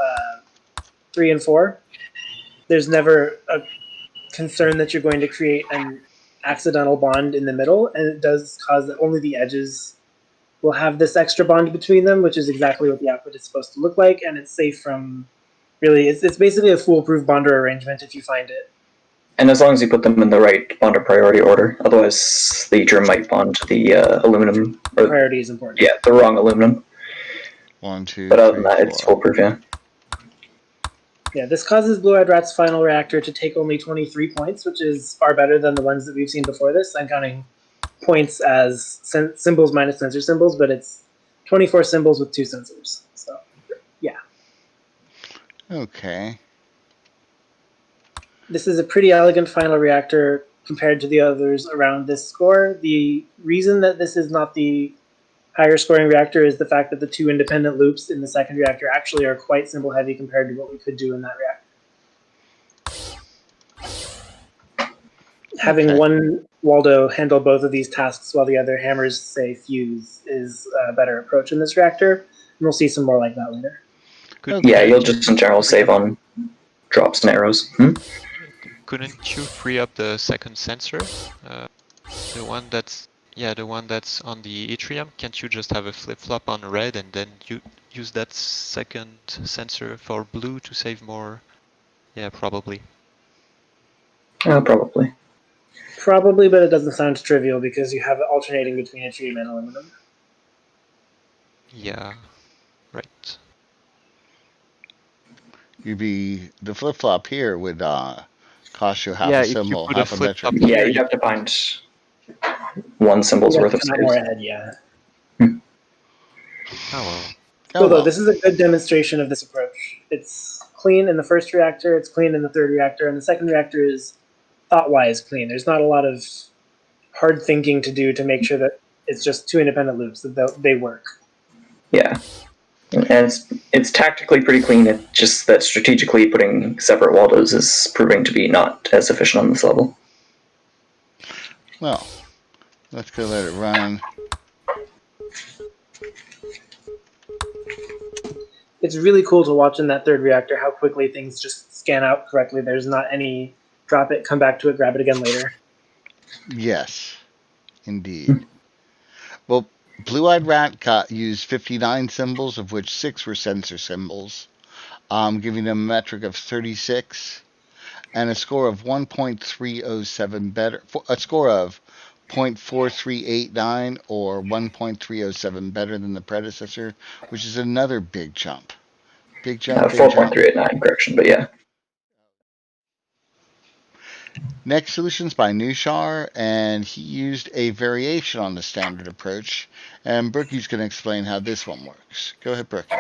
3 and 4, there's never a concern that you're going to create an accidental bond in the middle, and it does cause that only the edges will have this extra bond between them, which is exactly what the output is supposed to look like, and it's safe from, really, it's basically a foolproof bonder arrangement if you find it. And as long as you put them in the right bonder priority order, otherwise the yttrium might bond to the aluminum. Or, priority is important. Yeah, the wrong aluminum. 1, 2, But other 3, than that, 4. it's foolproof, yeah. Yeah, this causes Blueeyedrat's final reactor to take only 23 points, which is far better than the ones that we've seen before this. I'm counting points as symbols minus sensor symbols, but it's 24 symbols with 2 sensors. So, yeah. Okay. This is a pretty elegant final reactor compared to the others around this score. The reason that this is not the higher scoring reactor is the fact that the 2 independent loops in the second reactor actually are quite symbol heavy compared to what we could do in that reactor. Having one Waldo handle both of these tasks while the other hammers, say, fuse is a better approach in this reactor. And we'll see some more like that later. Okay. Yeah, you'll just in general save on drops and arrows. Couldn't you free up the second sensor? The one that's on the yttrium. Can't you just have a flip-flop on red and then you use that second sensor for blue to save more? Yeah, probably. Probably. Probably, but it doesn't sound trivial because you have it alternating between yttrium and aluminum. Yeah, right. The flip flop here would cost you half Yeah, a if you symbol, put a half a metric. flip-flop Yeah, you'd have to find 1 symbol's worth of Come out more saves. ahead, yeah. Oh well. Although this is a good demonstration of this approach. It's clean in the first reactor, it's clean in the third reactor, and the second reactor is thought-wise clean. There's not a lot of hard thinking to do to make sure that it's just 2 independent loops, that they work. Yeah. And it's tactically pretty clean, it's just that strategically putting separate Waldos is proving to be not as efficient on this level. Well, let's go let it run. It's really cool to watch in that third reactor how quickly things just scan out correctly. There's not any drop it, come back to it, grab it again later. Yes, indeed. Well, Blueeyedrat used 59 symbols, of which 6 were sensor symbols, giving them a metric of 36 and a score of 1.307 better. A score of 0.4389 or 1.307 better than the predecessor, which is another big jump. Big jump, big jump. 4.389 correction, but yeah. Next solution's by Noeuchar, and he used a variation on the standard approach. And Brookie's going to explain how this one works. Go ahead, Brookie.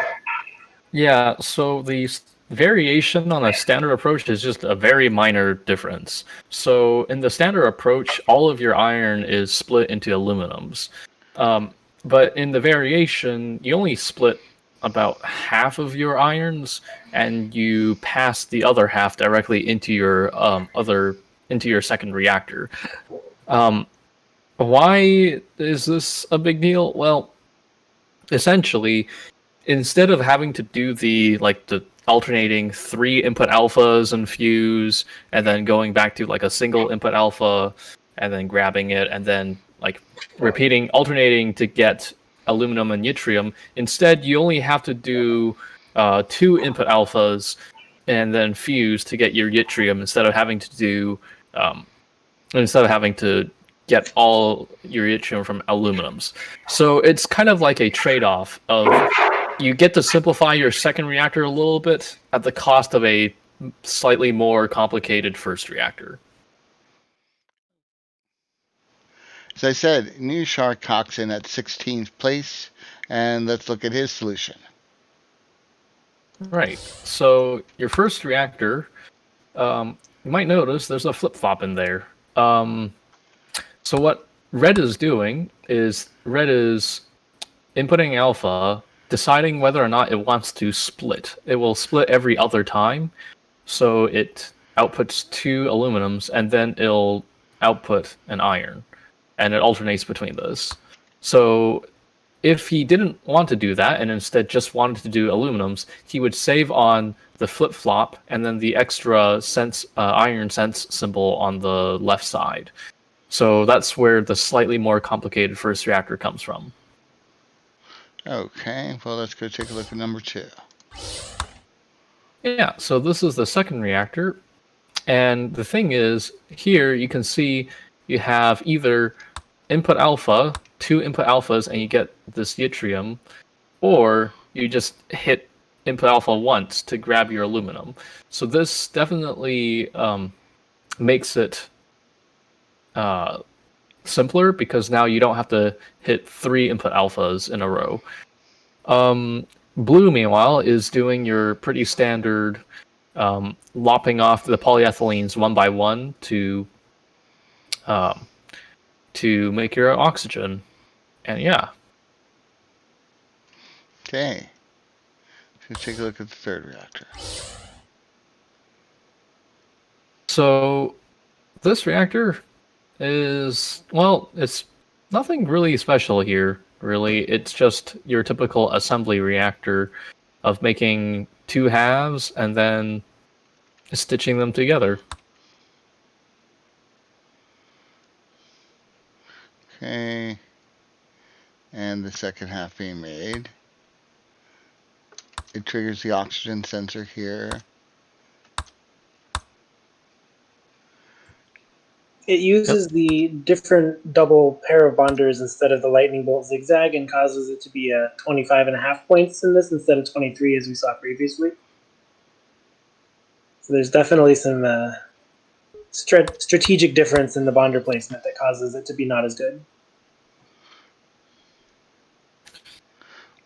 Yeah, so the variation on a standard approach is just a very minor difference. So in the standard approach, all of your iron is split into aluminums. But in the variation, you only split about half of your irons, and you pass the other half directly into your into your second reactor. Why is this a big deal? Well, essentially, instead of having to do the alternating 3 input alphas and fuse, and then going back to like a single input alpha, and then grabbing it, and then like alternating to get aluminum and yttrium, instead you only have to do 2 input alphas and then fuse to get your yttrium instead of having to get all your yttrium from aluminums. So it's kind of like a trade-off of you get to simplify your second reactor a little bit at the cost of a slightly more complicated first reactor. As I said, Noeuchar clocks in at 16th place, and let's look at his solution. Right. So your first reactor, you might notice there's a flip-flop in there. So what red is doing is red is inputting alpha, deciding whether or not it wants to split. It will split every other time, so it outputs 2 aluminums, and then it'll output an iron, and it alternates between those. So if he didn't want to do that and instead just wanted to do aluminums, he would save on the flip-flop and then the extra sense iron sense symbol on the left side. So that's where the slightly more complicated first reactor comes from. Okay, well, let's go take a look at number 2. Yeah, so this is the second reactor. And the thing is, here you can see you have either input alpha, 2 input alphas, and you get this yttrium, or you just hit input alpha once to grab your aluminum. So this definitely makes it simpler, because now you don't have to hit 3 input alphas in a row. Blue, meanwhile, is doing your pretty standard lopping off the polyethylenes one by one to make your oxygen. And yeah. Okay. Let's take a look at the third reactor. So this reactor is, well, it's nothing really special here, really. It's just your typical assembly reactor of making 2 halves and then stitching them together. Okay. And the second half being made. It triggers the oxygen sensor here. It uses the different double pair of bonders instead of the lightning bolt zigzag and causes it to be a 25.5 points in this instead of 23 as we saw previously. So there's definitely some strategic difference in the bonder placement that causes it to be not as good.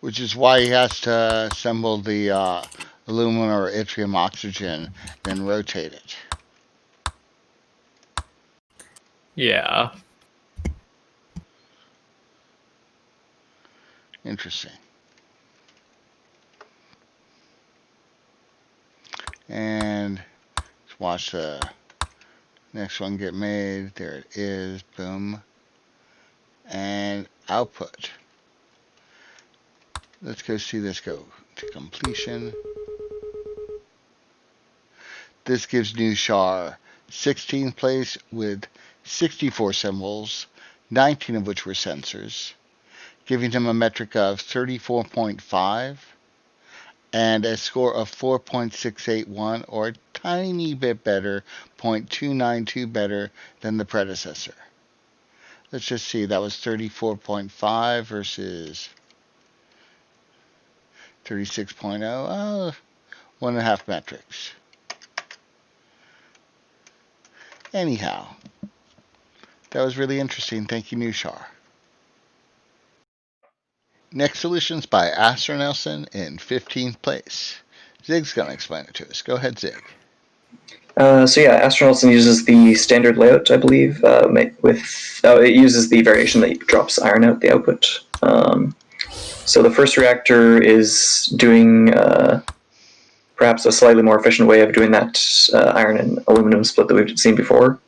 Which is why he has to assemble the aluminum or yttrium oxygen, then rotate it. Yeah. Interesting. And let's watch the next one get made. There it is. Boom. And output. Let's go see this go to completion. This gives Noeuchar 16th place with 64 symbols, 19 of which were sensors, giving him a metric of 34.5 and a score of 4.681, or a tiny bit better, 0.292 better than the predecessor. Let's just see, that was 34.5 versus 36.0, 1.5 metrics. Anyhow, that was really interesting. Thank you, Noeuchar. Next solution's by Astronelson in 15th place. Zig's going to explain it to us. Go ahead, Zig. So yeah, Astronelson uses the standard layout, I believe, it uses the variation that drops iron out the output. So the first reactor is doing perhaps a slightly more efficient way of doing that iron and aluminum split that we've seen before.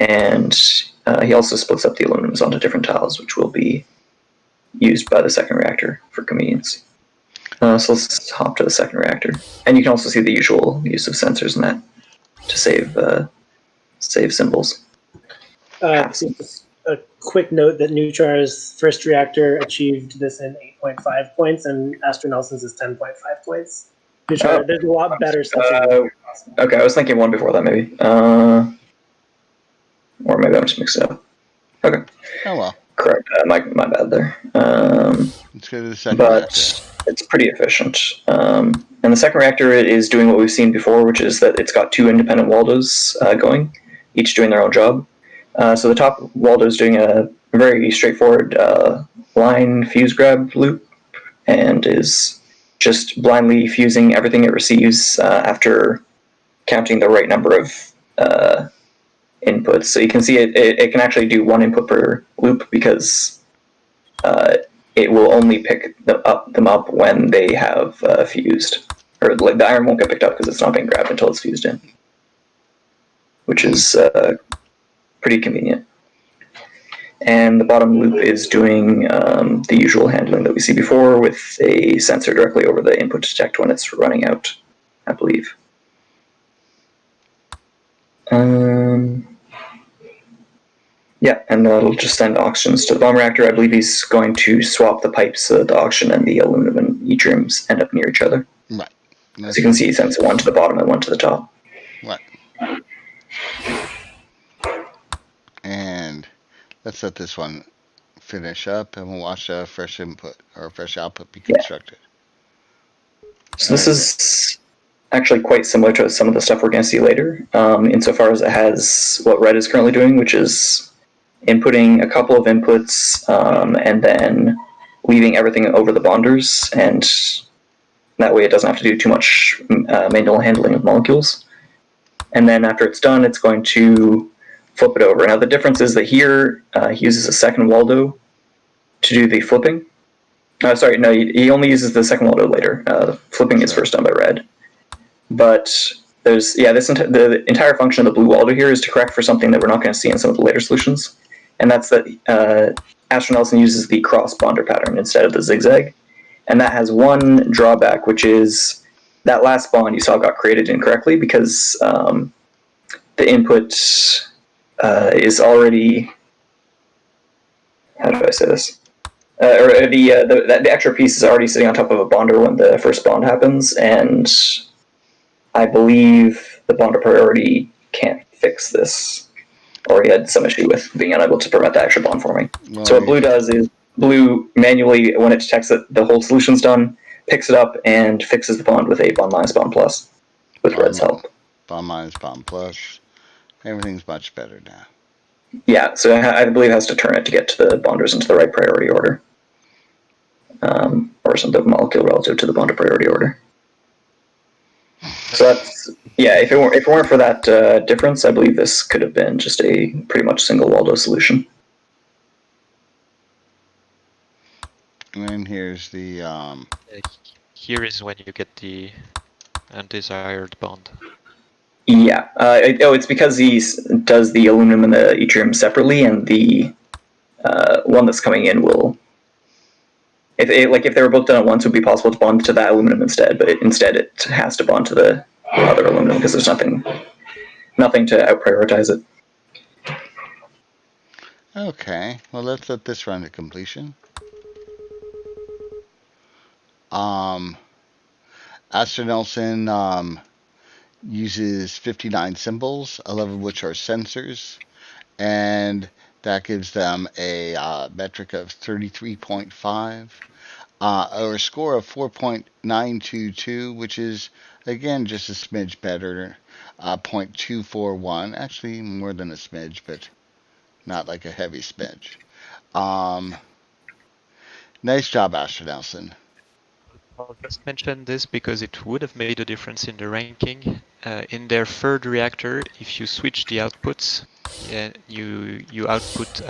And he also splits up the aluminums onto different tiles, which will be used by the second reactor for convenience. So let's hop to the second reactor. And you can also see the usual use of sensors in that to save symbols. A quick note that Noeuchar's first reactor achieved this in 8.5 points, and Astronelson's is 10.5 points. Noeuchar, there's a lot better sensors. Okay, I was thinking one before that, maybe. Or maybe I'm just mixed up. Okay. Oh well. Correct. My bad there. Let's go to the second reactor. it's pretty efficient. And the second reactor is doing what we've seen before, which is that it's got two independent Waldos going, each doing their own job. So the top Waldo is doing a very straightforward line fuse grab loop, and is just blindly fusing everything it receives after counting the right number of inputs. So you can see it can actually do one input per loop, because it will only pick them up when they have fused. Or like the iron won't get picked up because it's not being grabbed until it's fused in, which is pretty convenient. And the bottom loop is doing the usual handling that we see before, with a sensor directly over the input to detect when it's running out, I believe. Yeah, and that'll just send oxygens to the bomb reactor. I believe he's going to swap the pipes so that the oxygen and the aluminum and yttriums end up near each other. Right. As you can see, he sends one to the bottom and one to the top. Right. And let's let this one finish up, and we'll watch a fresh input or a fresh output be constructed. So this is actually quite similar to some of the stuff we're going to see later, insofar as it has what red is currently doing, which is inputting a couple of inputs and then leaving everything over the bonders, and that way it doesn't have to do too much manual handling of molecules. And then after it's done, it's going to flip it over. Now the difference is that here he uses a second Waldo to do the flipping. Sorry, no, he only uses the second Waldo later. Flipping is first done by red. But there's, the entire function of the blue Waldo here is to correct for something that we're not going to see in some of the later solutions. And that's that Astronelson uses the cross bonder pattern instead of the zigzag. And that has one drawback, which is that last bond you saw got created incorrectly, because the input is already, how do I say this? The extra piece is already sitting on top of a bonder when the first bond happens, and I believe the bonder priority can't fix this, or he had some issue with being unable to prevent the extra bond forming. So what blue does is, blue manually, when it detects that the whole solution's done, picks it up and fixes the bond with a bond minus bond plus, with red's help. Bond minus bond plus. Everything's much better now. Yeah, so I believe it has to turn it to get to the bonders into the right priority order. Or some molecule relative to the bonder priority order. So that's, yeah, if it weren't for that difference, I believe this could have been just a pretty much single Waldo solution. And then here's the... Here is when you get the undesired bond. Yeah, it's because he does the aluminum and the yttrium separately, and the one that's coming in will... If they were both done at once, it would be possible to bond to that aluminum instead, but instead it has to bond to the other aluminum, because there's nothing to out-prioritize it. Okay, well, let's let this run to completion. Astronelson uses 59 symbols, 11 of which are sensors, and that gives them a metric of 33.5, or a score of 4.922, which is, again, just a smidge better, 0.241, actually more than a smidge, but not like a heavy smidge. Nice job, Astronelson. I'll just mention this because it would have made a difference in the ranking. In their third reactor, if you switch the outputs, you output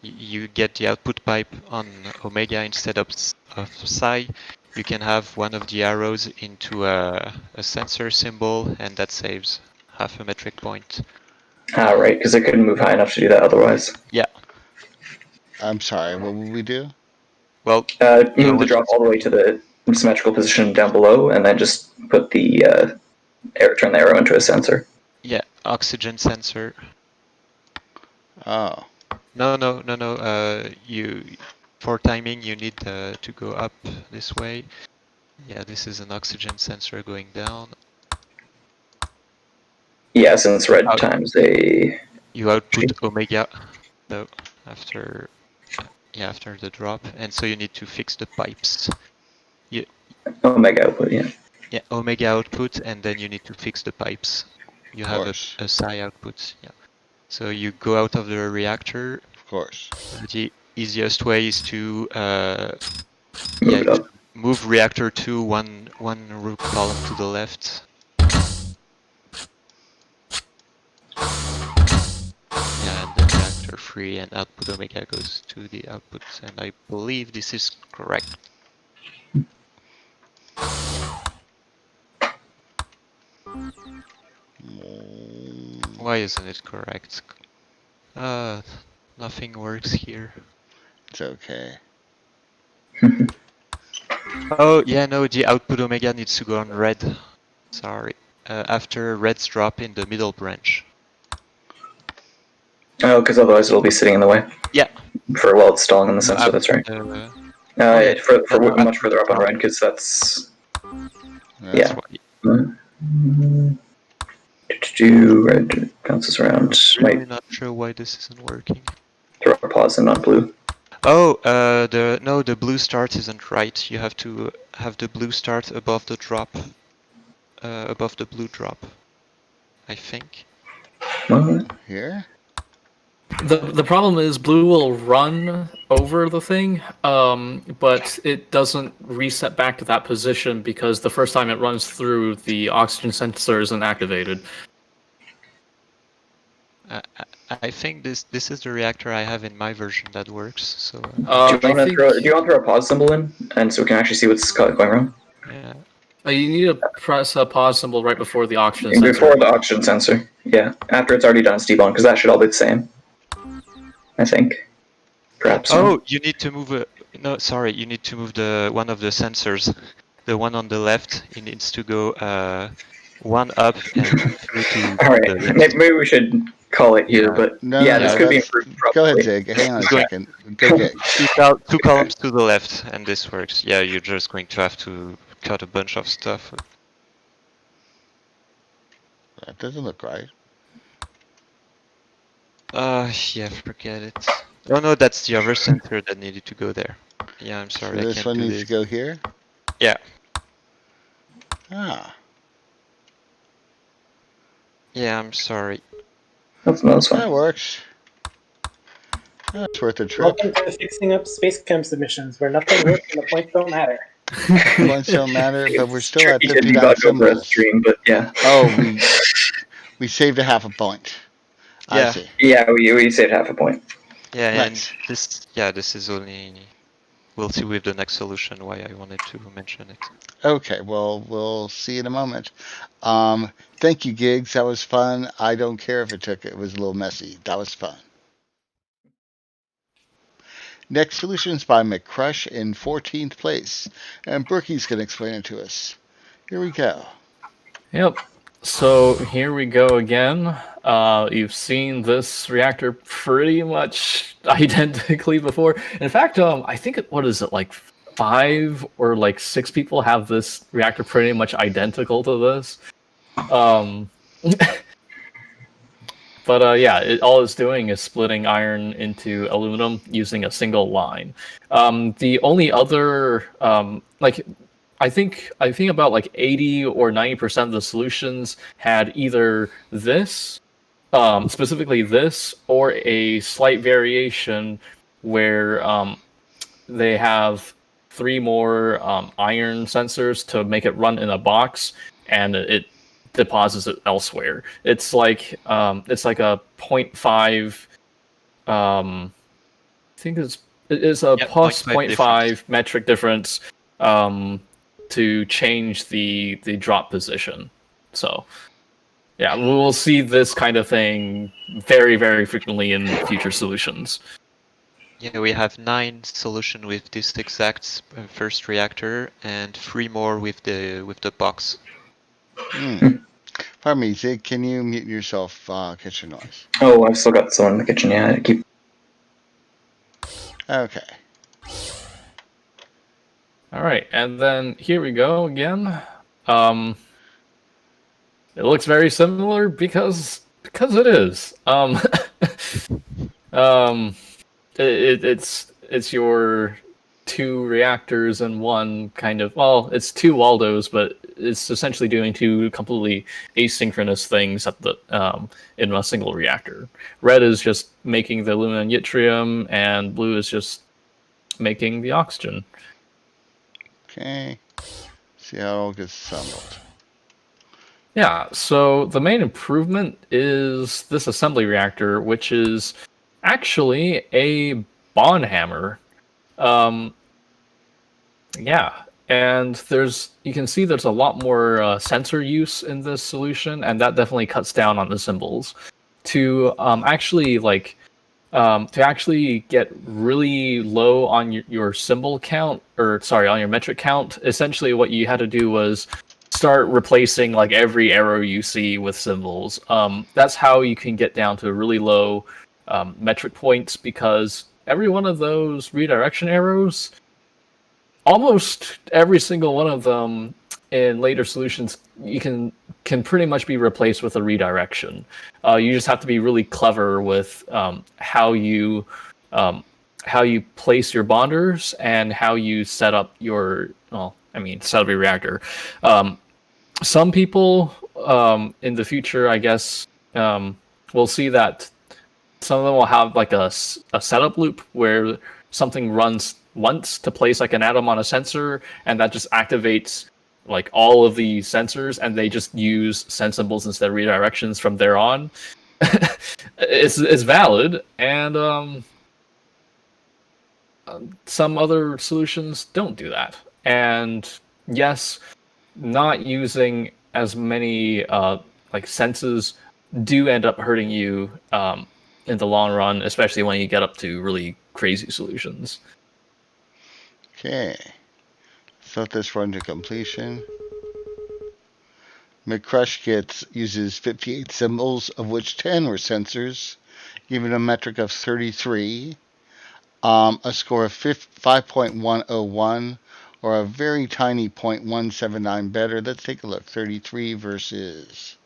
you get the output pipe on omega instead of psi. You can have one of the arrows into a sensor symbol, and that saves half a metric point. Ah, right, because it couldn't move high enough to do that otherwise. Yeah. I'm sorry, what would we do? Well, move the drop all the way to the symmetrical position down below, and then just put the turn the arrow into a sensor. Yeah, oxygen sensor. Oh. No. You, for timing, you need to go up this way. Yeah, this is an oxygen sensor going down. Yeah, since red times a... You output omega, though, after the drop, and so you need to fix the pipes. Omega output, yeah. Yeah, omega output, and then you need to fix the pipes. You have course. a psi output. Yeah. So you go out of the reactor. Of course. The easiest way is to Move it up. move reactor 2 one root column to the left. Yeah, and then reactor 3 and output omega goes to the output, and I believe this is correct. Why isn't it correct? Nothing works here. It's okay. Oh, yeah, no, the output omega needs to go on red. Sorry. After red's drop in the middle branch. Oh, because otherwise it'll be sitting in the way. Yeah. For while it's stalling in the sensor, that's right. For much further up on red, because that's... That's Red bounces around. I'm really not sure why this isn't working. Throw a pause in on blue. Oh, the blue start isn't right. You have to have the blue start above the drop. Above the blue drop, I think. Here? The problem is blue will run over the thing, but it doesn't reset back to that position because the first time it runs through, the oxygen sensor isn't activated. I think this is the reactor I have in my version that works. So. Do you want to throw a pause symbol in, and so we can actually see what's going wrong? Yeah. You need to press a pause symbol right before the oxygen sensor. Before the oxygen sensor, yeah. After it's already done its debone, because that should all be the same. I think. Perhaps. Oh, you need to move no, sorry, you need to move one of the sensors. The one on the left, it needs to go one up and through to Alright, maybe we should call it here, but this could be improved. Go ahead, Zig. Hang on a second. Go get two columns to the left, and this works. Yeah, you're just going to have to cut a bunch of stuff. That doesn't look right. Yeah, forget it. Oh no, that's the other sensor that needed to go there. Yeah, I'm sorry. So this one needs to go here? Yeah. Ah. Yeah, I'm sorry. That's fine. That works. That's worth a trip. Welcome to fixing up SpaceChem submissions, where nothing works and the points don't matter. Points don't matter, but we're still at You 59 symbols. stream, but yeah. Oh, we saved a half a point. Yeah. I see. Yeah, we saved half a point. Yeah, Nice. and this is only. We'll see with the next solution why I wanted to mention it. Okay, well, we'll see in a moment. Thank you, Gigs. That was fun. I don't care if it was a little messy. That was fun. Next solution is by McCrush in 14th place. And Brookie's going to explain it to us. Here we go. Yep. So here we go again. You've seen this reactor pretty much identically before. In fact, I think what is it, like 5 or like 6 people have this reactor pretty much identical to this. But yeah, all it's doing is splitting iron into aluminum using a single line. The only other I think about like 80 or 90% of the solutions had either this, specifically this, or a slight variation where they have 3 more iron sensors to make it run in a box, and it deposits it elsewhere. It's like a 0.5. I think it's a plus 0.5 metric difference. To change the drop position. So yeah, we'll see this kind of thing very, very frequently in future solutions. Yeah, we have 9 solutions with this exact first reactor and 3 more with the box. Pardon me, Zig, can you mute yourself, kitchen noise? Oh, I've still got someone in the kitchen, yeah. Okay. All right, and then here we go again. It looks very similar because it is. It's your 2 reactors and one kind of, well, it's 2 Waldos, but it's essentially doing 2 completely asynchronous things at the in a single reactor. Red is just making the aluminum and yttrium, and blue is just making the oxygen. Okay. See how it all gets assembled. Yeah, so the main improvement is this assembly reactor, which is actually a bond hammer. Yeah, and you can see there's a lot more sensor use in this solution, and that definitely cuts down on the symbols. To actually get really low on your symbol count, or sorry, on your metric count, essentially what you had to do was start replacing like every arrow you see with symbols. That's how you can get down to really low metric points, because every one of those redirection arrows, almost every single one of them in later solutions, you can pretty much be replaced with a redirection. You just have to be really clever with how you place your bonders and how you set up your set up your reactor. Some people in the future, I guess, will see that some of them will have like a setup loop where something runs once to place like an atom on a sensor, and that just activates like all of the sensors, and they just use sense symbols instead of redirections from there on. It's valid, and some other solutions don't do that. And yes, not using as many senses do end up hurting you in the long run, especially when you get up to really crazy solutions. Okay. Let this run to completion. McCrush uses 58 symbols, of which 10 were sensors, giving a metric of 33, a score of 5.101, or a very tiny 0.179 better. Let's take a look. 33 versus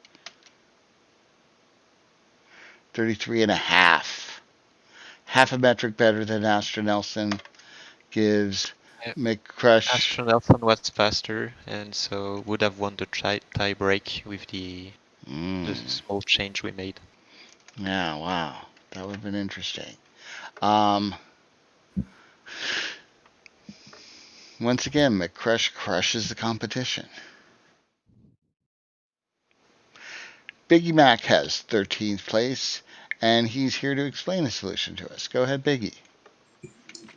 33 and a half. Half a metric better than Astronelson gives McCrush. Astronelson was faster, and so would have won the tie break with the small change we made. Yeah, wow. That would have been interesting. Once again, McCrush crushes the competition. Biggie Mac has 13th place, and he's here to explain the solution to us. Go ahead, Biggie.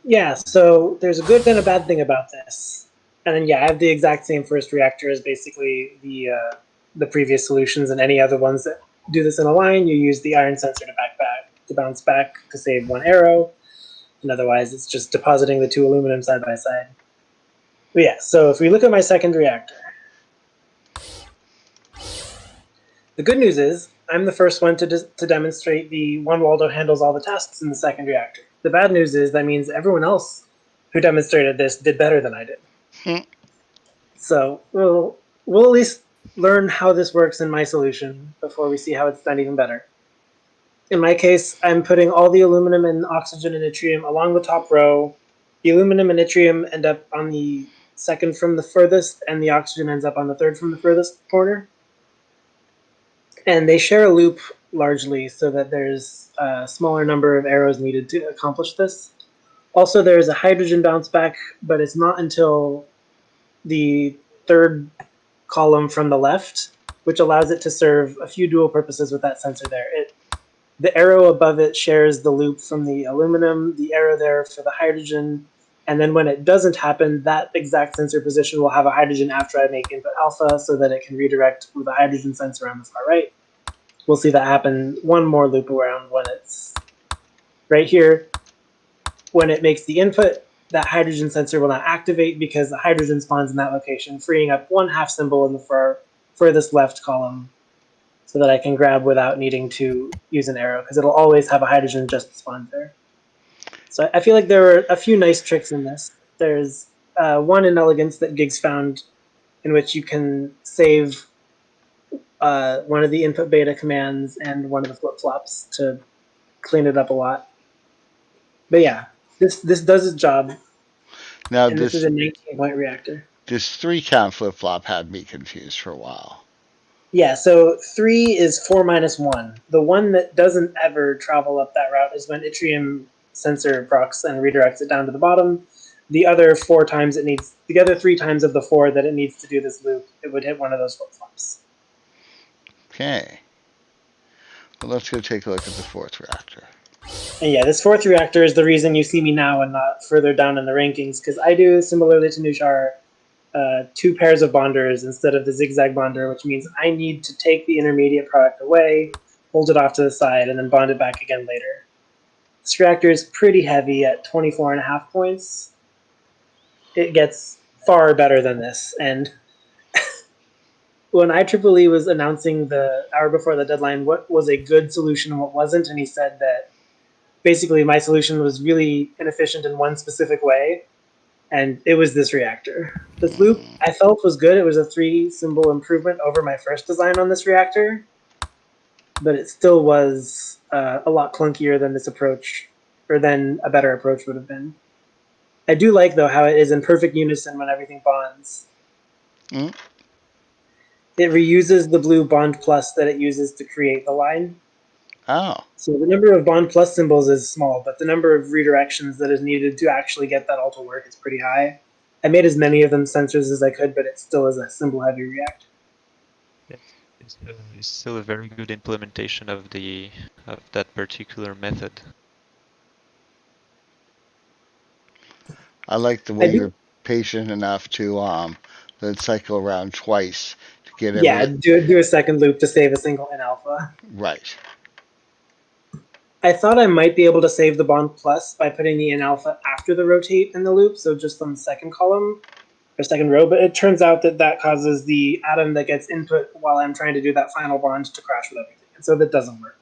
Yeah, so there's a good and a bad thing about this. And then, yeah, I have the exact same first reactor as basically the previous solutions, and any other ones that do this in a line. You use the iron sensor to bounce back to save 1 arrow, and otherwise it's just depositing the 2 aluminum side by side. But yeah, so if we look at my second reactor, the good news is I'm the first one to demonstrate the 1 Waldo handles all the tasks in the second reactor. The bad news is that means everyone else who demonstrated this did better than I did. So we'll at least learn how this works in my solution before we see how it's done even better. In my case, I'm putting all the aluminum and oxygen and yttrium along the top row. The aluminum and yttrium end up on the second from the furthest, and the oxygen ends up on the third from the furthest corner. And they share a loop largely so that there's a smaller number of arrows needed to accomplish this. Also, there is a hydrogen bounce back, but it's not until the third column from the left, which allows it to serve a few dual purposes with that sensor there. The arrow above it shares the loop from the aluminum, the arrow there for the hydrogen, and then when it doesn't happen, that exact sensor position will have a hydrogen after I make input alpha so that it can redirect with a hydrogen sensor on the far right. We'll see that happen one more loop around when it's right here. When it makes the input, that hydrogen sensor will not activate because the hydrogen spawns in that location, freeing up 1/2 symbol in the furthest left column so that I can grab without needing to use an arrow, because it'll always have a hydrogen just spawned there. So I feel like there are a few nice tricks in this. There's one in Elegance that Gigs found in which you can save one of the input beta commands and one of the flip-flops to clean it up a lot. But yeah, this does its job. Now And this is a 19-point reactor. this 3-count flip-flop had me confused for a while. Yeah, so 3 is 4 minus 1. The one that doesn't ever travel up that route is when yttrium sensor procs and redirects it down to the bottom. The other 3 times of the 4 that it needs to do this loop, it would hit one of those flip-flops. Okay. Well, let's go take a look at the 4th reactor. And yeah, this 4th reactor is the reason you see me now and not further down in the rankings, because I do, similarly to Noeuchar, 2 pairs of bonders instead of the zigzag bonder, which means I need to take the intermediate product away, hold it off to the side, and then bond it back again later. This reactor is pretty heavy at 24.5 points. It gets far better than this, and when IEEE was announcing the hour before the deadline what was a good solution and what wasn't, and he said that basically my solution was really inefficient in one specific way, and it was this reactor. This loop I felt was good. It was a 3-symbol improvement over my first design on this reactor, but it still was a lot clunkier than this approach, or than a better approach would have been. I do like, though, how it is in perfect unison when everything bonds. Mm. It reuses the blue bond plus that it uses to create the line. Oh. So the number of bond plus symbols is small, but the number of redirections that is needed to actually get that all to work is pretty high. I made as many of them sensors as I could, but it still is a symbol heavy reactor. It's still a very good implementation of that particular method. I like the way you're patient enough to let it cycle around twice to get Yeah, do a second loop to save a single in alpha. Right. I thought I might be able to save the bond plus by putting the in alpha after the rotate in the loop, so just on the second column or second row, but it turns out that causes the atom that gets input while I'm trying to do that final bond to crash with everything, and so that doesn't work.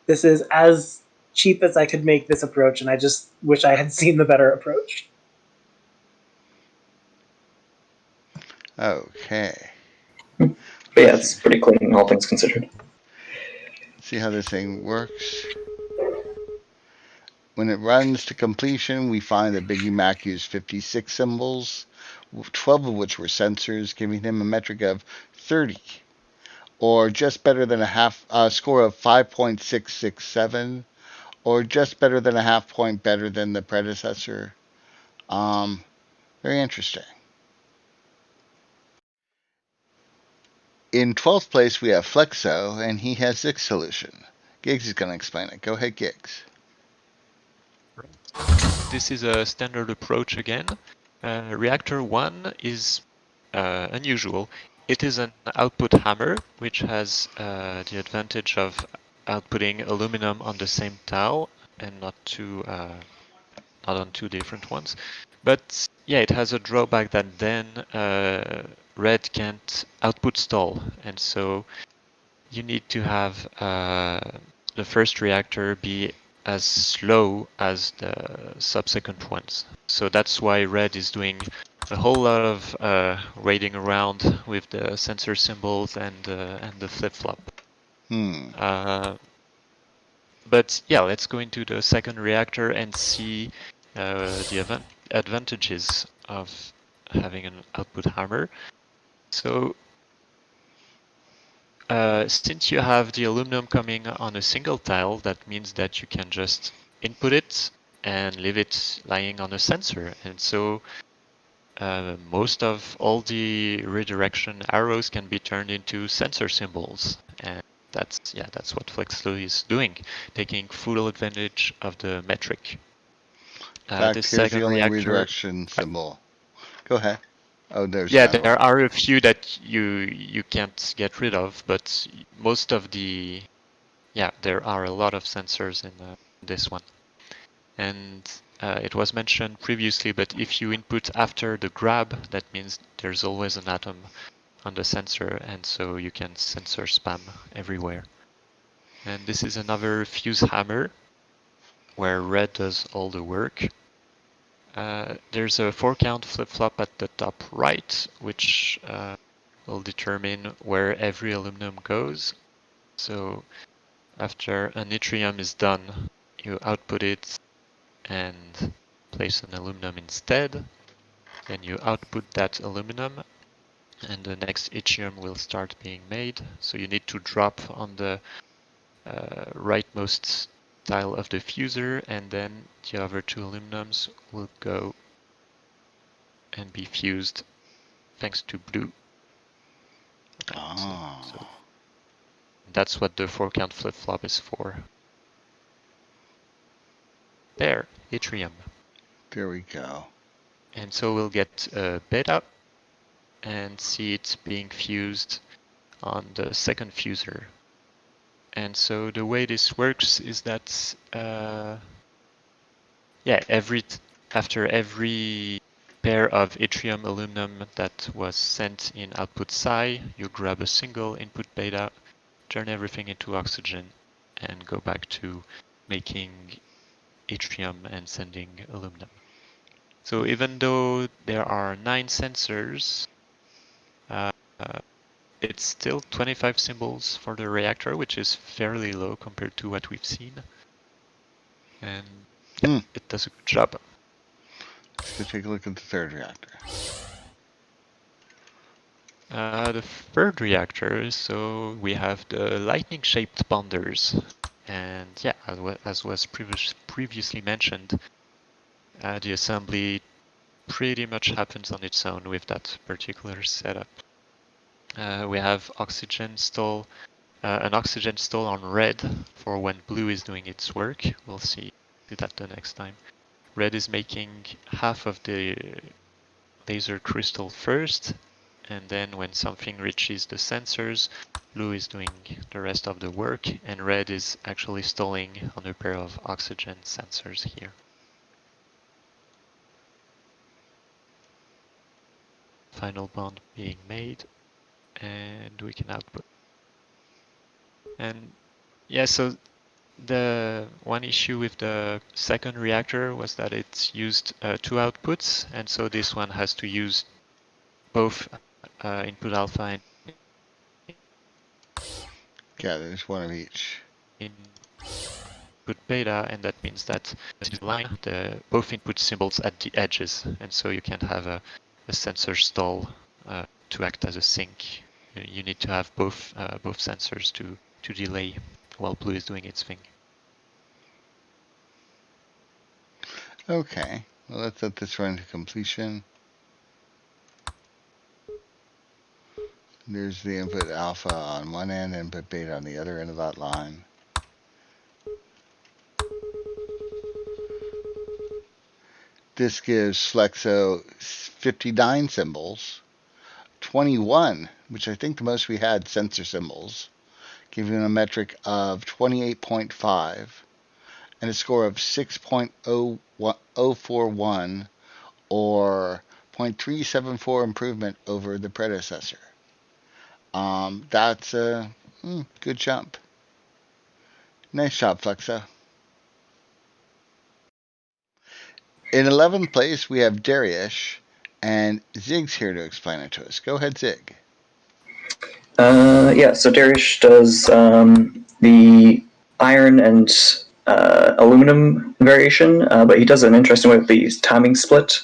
This is as cheap as I could make this approach, and I just wish I had seen the better approach. Okay. But yeah, it's pretty clean, all things considered. See how this thing works. When it runs to completion, we find that Biggie Mac used 56 symbols, 12 of which were sensors, giving him a metric of 30, or just better than a score of 5.667, or just better than a half point better than the predecessor. Very interesting. In 12th place, we have Flexo, and he has this solution. Giggs is going to explain it. Go ahead, Giggs. This is a standard approach again. Reactor 1 is unusual. It is an output hammer, which has the advantage of outputting aluminum on the same tile and not on 2 different ones. But yeah, it has a drawback that then red can't output stall, and so you need to have the first reactor be as slow as the subsequent ones. So that's why red is doing a whole lot of waiting around with the sensor symbols and the flip-flop. But yeah, let's go into the second reactor and see the advantages of having an output hammer. So since you have the aluminum coming on a single tile, that means that you can just input it and leave it lying on a sensor. And so most of all the redirection arrows can be turned into sensor symbols. And that's what Flexo is doing, taking full advantage of the metric. In fact, This here's the second only reactor, redirection symbol. Go ahead. Oh, there's there are a few that you can't get rid of, but most of the there are a lot of sensors in this one. And it was mentioned previously, but if you input after the grab, that means there's always an atom on the sensor, and so you can sensor spam everywhere. And this is another fuse hammer, where red does all the work. There's a 4-count flip-flop at the top right, which will determine where every aluminum goes. So after an yttrium is done, you output it, and place an aluminum instead. Then you output that aluminum, and the next yttrium will start being made. So you need to drop on the rightmost tile of the fuser, and then the other two aluminums will go and be fused thanks to blue. So that's what the 4-count flip-flop is for. There, yttrium. There we go. And so we'll get beta and see it being fused on the second fuser. And so the way this works is that after every pair of yttrium aluminum that was sent in output psi, you grab a single input beta, turn everything into oxygen, and go back to making yttrium and sending aluminum. So even though there are 9 sensors, it's still 25 symbols for the reactor, which is fairly low compared to what we've seen. And it does a good job. Let's go take a look at the third reactor. The third reactor, so we have the lightning-shaped bonders. And yeah, as was previously mentioned, the assembly pretty much happens on its own with that particular setup. We have oxygen stall, an oxygen stall on red for when blue is doing its work. We'll see that the next time. Red is making half of the laser crystal first, and then when something reaches the sensors, blue is doing the rest of the work, and red is actually stalling on a pair of oxygen sensors here. Final bond being made, and we can output. And yeah, so the one issue with the second reactor was that it used 2 outputs, and so this one has to use both input alpha and there's one of each. Input beta, and that means that the line both input symbols at the edges, and so you can't have a sensor stall to act as a sink. You need to have both sensors to delay while blue is doing its thing. Okay, well, let's let this run to completion. There's the input alpha on one end, input beta on the other end of that line. This gives Flexo 59 symbols, 21, which I think the most we had, sensor symbols, giving a metric of 28.5 and a score of 6.041 or 0.374 improvement over the predecessor. That's a good jump. Nice job, Flexo. In 11th place, we have Dariush, and Zig's here to explain it to us. Go ahead, Zig. Yeah, so Dariush does the iron and aluminum variation, but he does an interesting way with the timing split.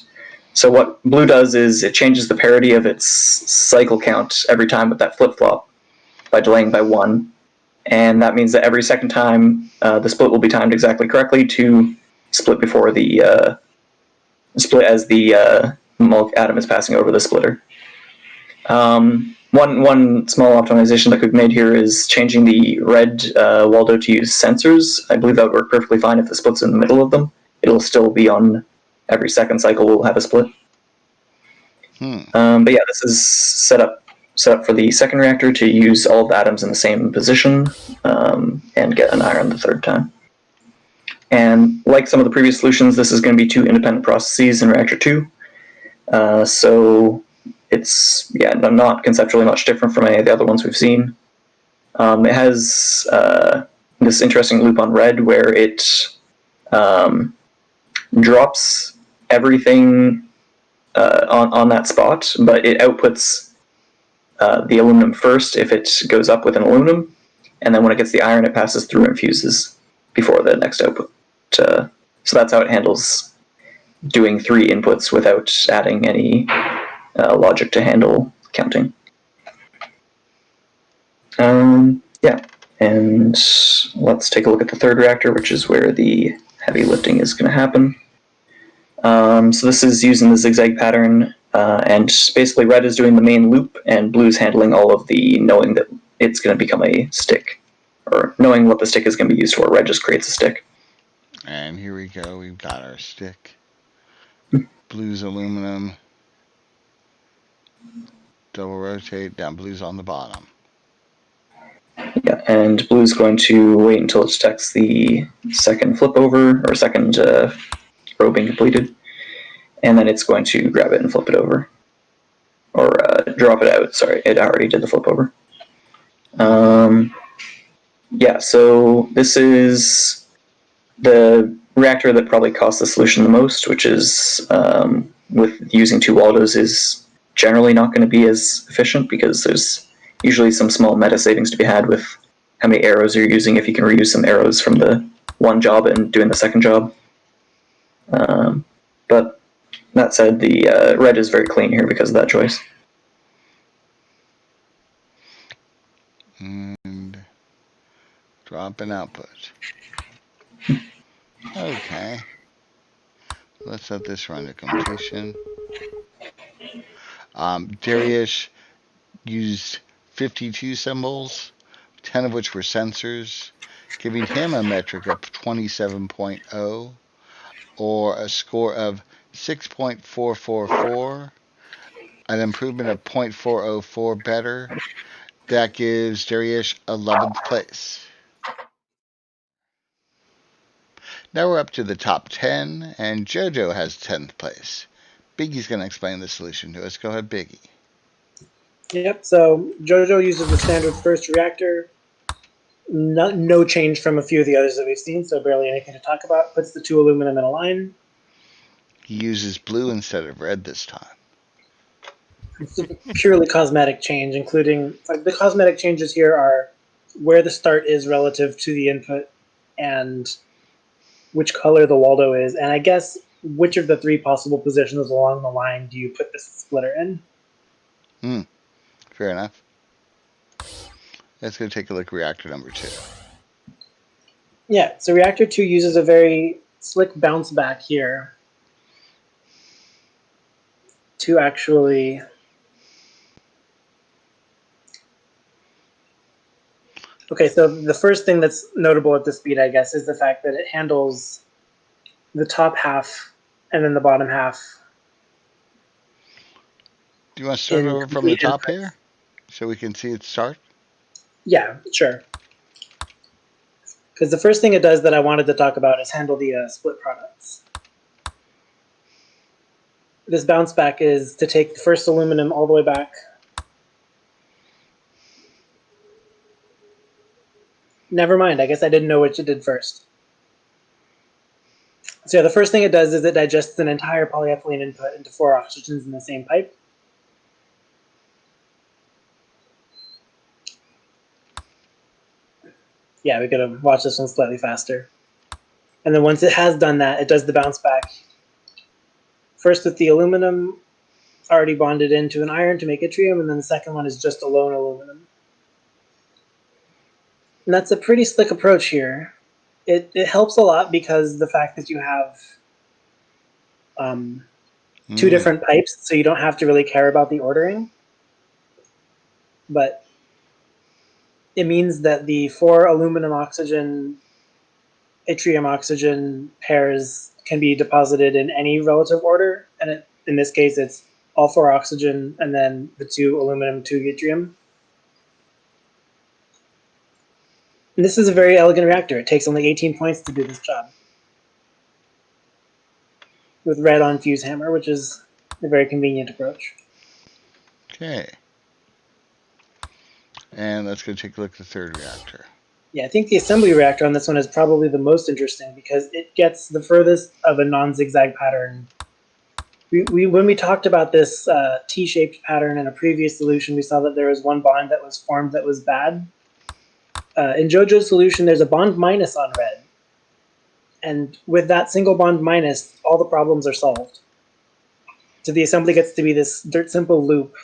So what blue does is it changes the parity of its cycle count every time with that flip-flop by delaying by 1. And that means that every second time the split will be timed exactly correctly to split before the split as the atom is passing over the splitter. One small optimization that could be made here is changing the red Waldo to use sensors. I believe that would work perfectly fine if the split's in the middle of them. It'll still be on every second cycle. We'll have a split. But yeah, this is set up for the second reactor to use all of the atoms in the same position and get an iron the third time. And like some of the previous solutions, this is going to be 2 independent processes in reactor 2. So it's not conceptually much different from any of the other ones we've seen. It has this interesting loop on red where it drops everything on that spot, but it outputs the aluminum first if it goes up with an aluminum, and then when it gets the iron, it passes through and fuses before the next output. So that's how it handles doing 3 inputs without adding any logic to handle counting. Yeah, and let's take a look at the third reactor, which is where the heavy lifting is going to happen. So this is using the zigzag pattern, and basically red is doing the main loop, and blue is handling all of the knowing that it's going to become a stick, or knowing what the stick is going to be used for. Red just creates a stick. And here we go. We've got our stick. Blue's aluminum. Double rotate. Down blue's on the bottom. Yeah, and blue's going to wait until it detects the second flip over, or second row being completed, and then it's going to grab it and flip it over. Or drop it out, sorry, it already did the flip over. Yeah, so this is the reactor that probably costs the solution the most, which is, with using 2 Waldos, is generally not going to be as efficient because there's usually some small meta savings to be had with how many arrows you're using if you can reuse some arrows from the one job and doing the second job. But that said, the red is very clean here because of that choice. And drop an output. Okay. Let's let this run to completion. Dariush used 52 symbols, 10 of which were sensors, giving him a metric of 27.0, or a score of 6.444, an improvement of 0.404 better. That gives Dariush 11th place. Now we're up to the top 10, and JoJo has 10th place. Biggie's going to explain the solution to us. Go ahead, Biggie. Yep, so JoJo uses the standard first reactor. No change from a few of the others that we've seen, so barely anything to talk about. Puts the 2 aluminum in a line. He uses blue instead of red this time. It's a purely cosmetic change, including, like, the cosmetic changes here are where the start is relative to the input and which color the Waldo is, and I guess which of the 3 possible positions along the line do you put this splitter in? Fair enough. Let's go take a look at reactor number 2. Yeah, so reactor 2 uses a very slick bounce back here to actually okay, so the first thing that's notable at this speed, I guess, is the fact that it handles the top half and then the bottom half. Do you want to start over from the top here so we can see it start? Yeah, sure. Because the first thing it does that I wanted to talk about is handle the split products. This bounce back is to take the first aluminum all the way back. Never mind, I guess I didn't know which it did first. So yeah, the first thing it does is it digests an entire polyethylene input into 4 oxygens in the same pipe. Yeah, we could have watched this one slightly faster. And then once it has done that, it does the bounce back. First with the aluminum already bonded into an iron to make yttrium, and then the second one is just a lone aluminum. And that's a pretty slick approach here. It helps a lot because the fact that you have 2 different pipes, so you don't have to really care about the ordering. But it means that the 4 aluminum oxygen yttrium oxygen pairs can be deposited in any relative order, and in this case it's all 4 oxygen and then the 2 aluminum, 2 yttrium. And this is a very elegant reactor. It takes only 18 points to do this job. With red on fuse hammer, which is a very convenient approach. Okay. And let's go take a look at the third reactor. Yeah, I think the assembly reactor on this one is probably the most interesting because it gets the furthest of a non-zigzag pattern. When we talked about this T-shaped pattern in a previous solution, we saw that there was one bond that was formed that was bad. In JoJo's solution, there's a bond minus on red. And with that single bond minus, all the problems are solved. So the assembly gets to be this dirt simple loop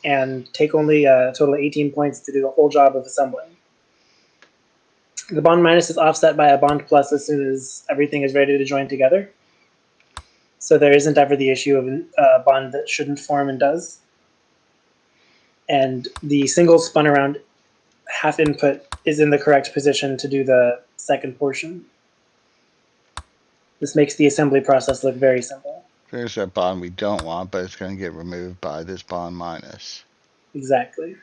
and take only a total of 18 points to do the whole job of assembling. The bond minus is offset by a bond plus as soon as everything is ready to join together. So there isn't ever the issue of a bond that shouldn't form and does. And the single spun around half input is in the correct position to do the second portion. This makes the assembly process look very simple. There's that bond we don't want, but it's going to get removed by this bond minus. Exactly.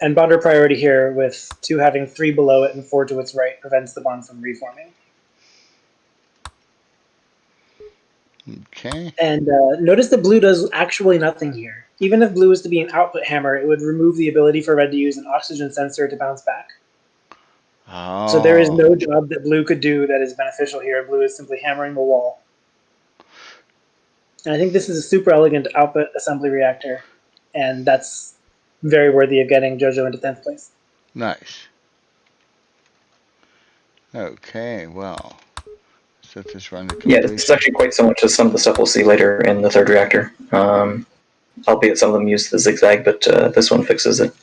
And bonder priority here with 2 having 3 below it and 4 to its right prevents the bond from reforming. Okay. And notice that blue does actually nothing here. Even if blue is to be an output hammer, it would remove the ability for red to use an oxygen sensor to bounce back. Oh. So there is no job that blue could do that is beneficial here. Blue is simply hammering the wall. And I think this is a super elegant output assembly reactor, and that's very worthy of getting JoJo into 10th place. Nice. Okay, well, so this run to Yeah, this is actually quite similar to some of the stuff we'll see later in the third reactor. Albeit some of them use the zigzag, but this one fixes it.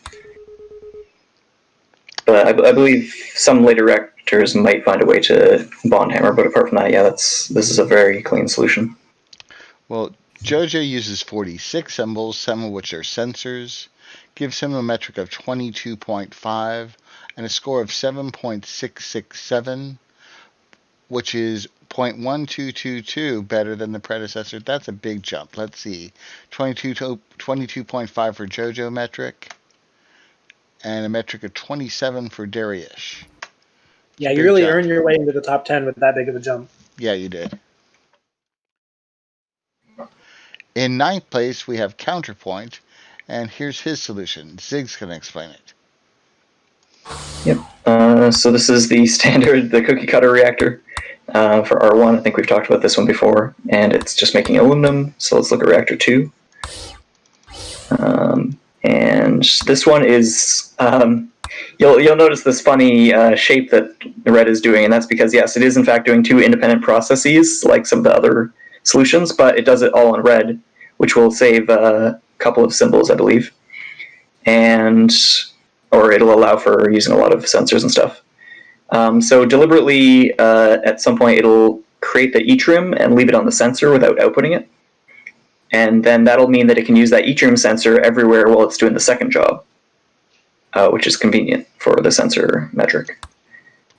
But I believe some later reactors might find a way to bond hammer, but apart from that, yeah, this is a very clean solution. Well, JoJo uses 46 symbols, some of which are sensors, gives him a metric of 22.5 and a score of 7.667, which is 0.1222 better than the predecessor. That's a big jump. Let's see. 22.5 for JoJo metric, and a metric of 27 for Dariush. Yeah, you really earned your way into the top 10 with that big of a jump. Yeah, you did. In 9th place, we have Counterpoint, and here's his solution. Zig's going to explain it. Yep. So this is the standard, the cookie cutter reactor for R1. I think we've talked about this one before, and it's just making aluminum. So let's look at reactor 2. And this one is, you'll notice this funny shape that red is doing, and that's because, yes, it is in fact doing 2 independent processes, like some of the other solutions, but it does it all in red, which will save a couple of symbols, I believe. Or it'll allow for using a lot of sensors and stuff. So deliberately, at some point, it'll create the yttrium and leave it on the sensor without outputting it. And then that'll mean that it can use that yttrium sensor everywhere while it's doing the second job, which is convenient for the sensor metric.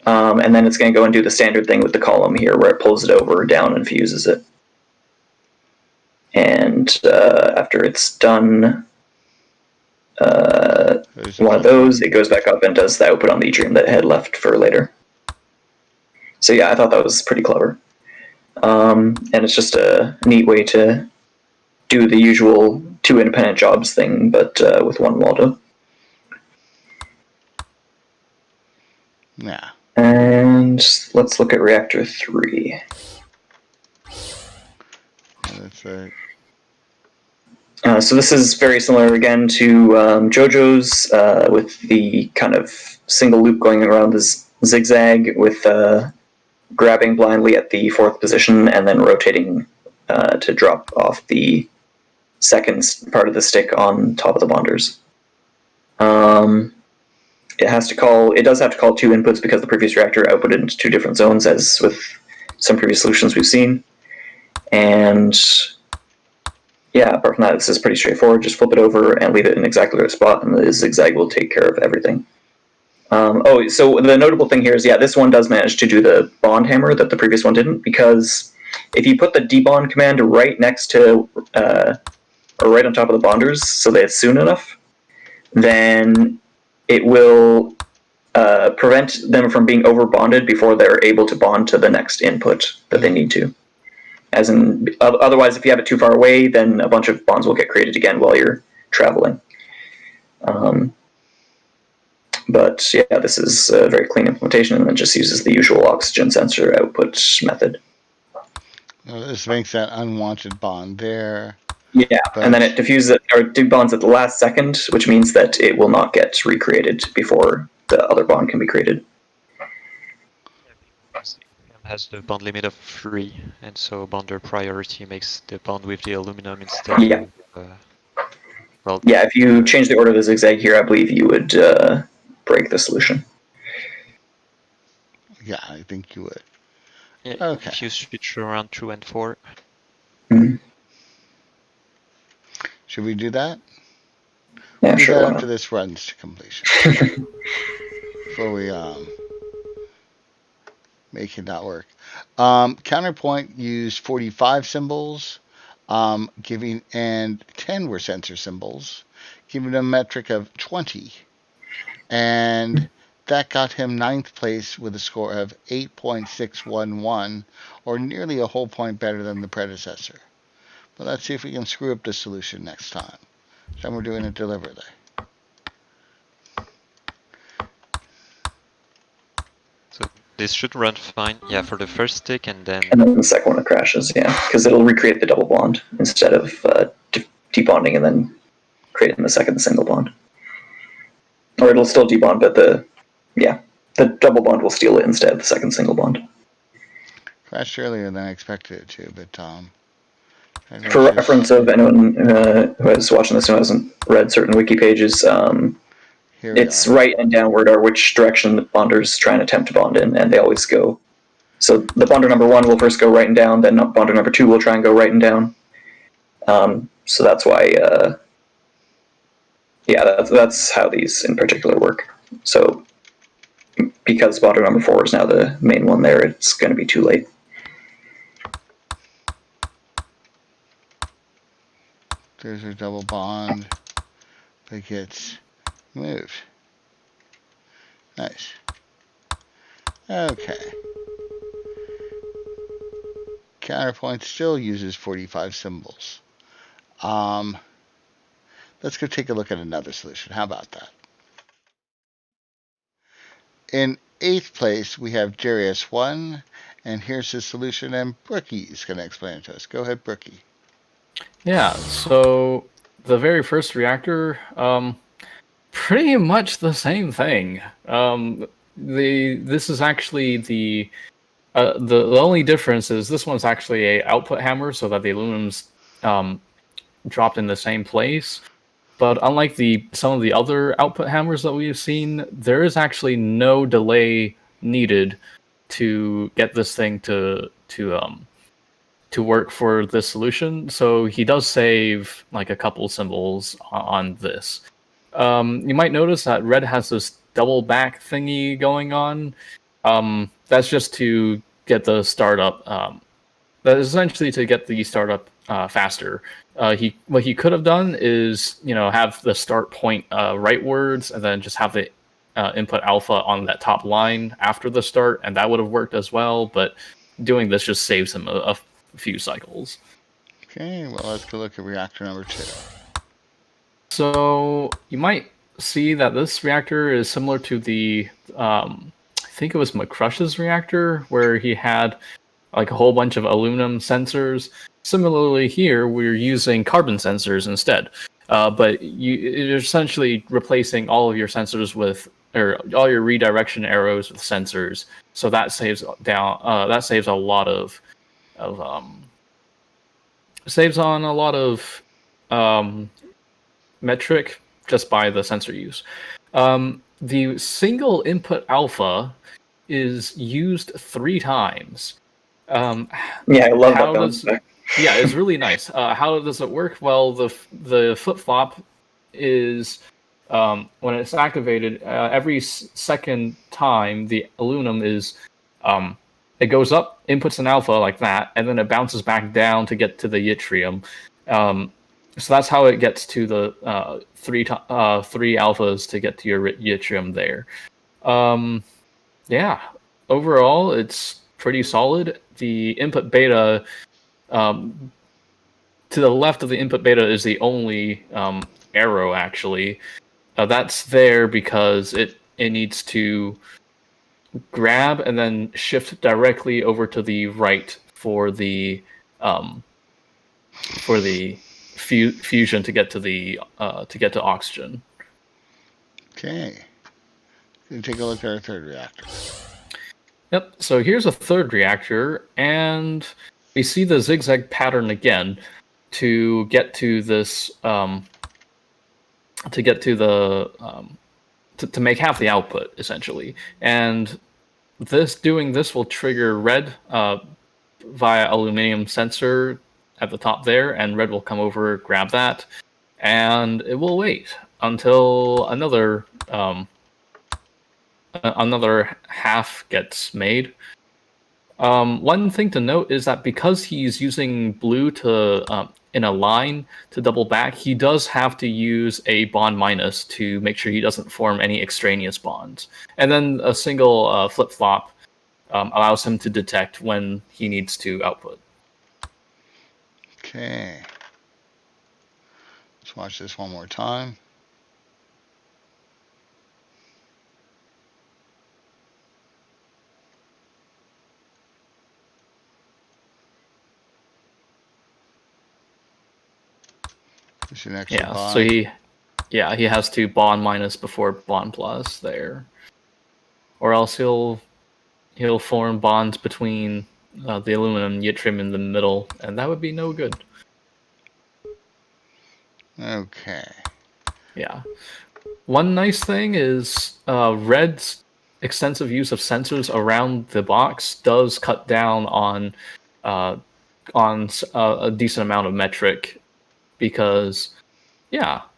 And then it's going to go and do the standard thing with the column here, where it pulls it over, down, and fuses it. And after it's done one of those, it goes back up and does the output on the yttrium that it had left for later. So yeah, I thought that was pretty clever. And it's just a neat way to do the usual 2 independent jobs thing, but with one Waldo. Yeah. And let's look at reactor 3. That's right. So this is very similar again to JoJo's, with the kind of single loop going around this zigzag with grabbing blindly at the 4th position and then rotating to drop off the second part of the stick on top of the bonders. It does have to call 2 inputs because the previous reactor outputted into 2 different zones, as with some previous solutions we've seen. And yeah, apart from that, this is pretty straightforward. Just flip it over and leave it in exactly the right spot, and the zigzag will take care of everything. So the notable thing here is, yeah, this one does manage to do the bond hammer that the previous one didn't, because if you put the debond command right next to, or right on top of the bonders so that it's soon enough, then it will prevent them from being over bonded before they're able to bond to the next input that they need to. As in, otherwise, if you have it too far away, then a bunch of bonds will get created again while you're traveling. But yeah, this is a very clean implementation, and it just uses the usual oxygen sensor output method. Well, this makes that unwanted bond there. Yeah, and then it diffuses it, or debonds at the last second, which means that it will not get recreated before the other bond can be created. Has the bond limit of 3, and so bonder priority makes the bond with the aluminum instead Yeah. of... well, Yeah, if you change the order of the zigzag here, I believe you would break the solution. Yeah, I think you would. yeah, Okay. if you switch around 2 and 4. Mhm. Should we do that? Yeah, We'll do sure. that Why after not? this runs to completion. Before we make it not work. Counterpoint used 45 symbols, giving and 10 were sensor symbols, giving a metric of 20. And that got him 9th place with a score of 8.611, or nearly a whole point better than the predecessor. But let's see if we can screw up the solution next time. So we're doing it deliberately. So this should run fine, yeah, for the first tick, and then the second one it crashes, yeah, because it'll recreate the double bond instead of debonding and then creating the second single bond. Or it'll still debond, but the double bond will steal it instead of the second single bond. Crashed earlier than I expected it to, but for reference of anyone who is watching this who hasn't read certain wiki pages, it's right and downward are which direction the bonders try and attempt to bond in, and they always go. So the bonder number 1 will first go right and down, then bonder number 2 will try and go right and down. So that's why, that's how these in particular work. So because bonder number 4 is now the main one there, it's going to be too late. There's a double bond that gets moved. Nice. Okay. Counterpoint still uses 45 symbols. Let's go take a look at another solution. How about that? In 8th place, we have DariusOne, and here's his solution, and Brookie is going to explain it to us. Go ahead, Brookie. Yeah, so the very first reactor, pretty much the same thing. This is actually the only difference is this one's actually a output hammer, so that the aluminum's dropped in the same place. But unlike some of the other output hammers that we've seen, there is actually no delay needed to get this thing to work for this solution. So he does save like a couple symbols on this. You might notice that red has this double back thingy going on. That's just to get the startup. That is essentially to get the startup faster. What he could have done is, have the start point rightwards, and then just have the input alpha on that top line after the start, and that would have worked as well. But doing this just saves him a few cycles. Okay, well, let's go look at reactor number 2. So you might see that this reactor is similar to the, I think it was McCrush's reactor, where he had like a whole bunch of aluminum sensors. Similarly here, we're using carbon sensors instead. But you're essentially replacing all of your sensors with, or all your redirection arrows with sensors. So that saves a lot of saves on a lot of metric just by the sensor use. The single input alpha is used 3 times. Yeah, I love that bounce back. Yeah, it's really nice. How does it work? Well, the flip-flop is when it's activated, every second time the aluminum is it goes up, inputs an alpha like that, and then it bounces back down to get to the yttrium. So that's how it gets to the 3 alphas to get to your yttrium there. Yeah, overall it's pretty solid. The input beta, to the left of the input beta is the only arrow actually. That's there because it needs to grab and then shift directly over to the right for the fusion to get to the to get to oxygen. Okay. take a look at our third reactor. Yep, so here's a third reactor, and we see the zigzag pattern again to get to this, to make half the output, essentially. And doing this will trigger red via aluminum sensor at the top there, and red will come over, grab that, and it will wait until another half gets made. One thing to note is that because he's using blue to in a line to double back, he does have to use a bond minus to make sure he doesn't form any extraneous bonds. And then a single flip-flop allows him to detect when he needs to output. Okay. Let's watch this one more time. Yeah, bond. So he has to bond minus before bond plus there, or else he'll form bonds between the aluminum and yttrium in the middle, and that would be no good. Okay. Yeah. One nice thing is Red's extensive use of sensors around the box does cut down on a decent amount of metric, because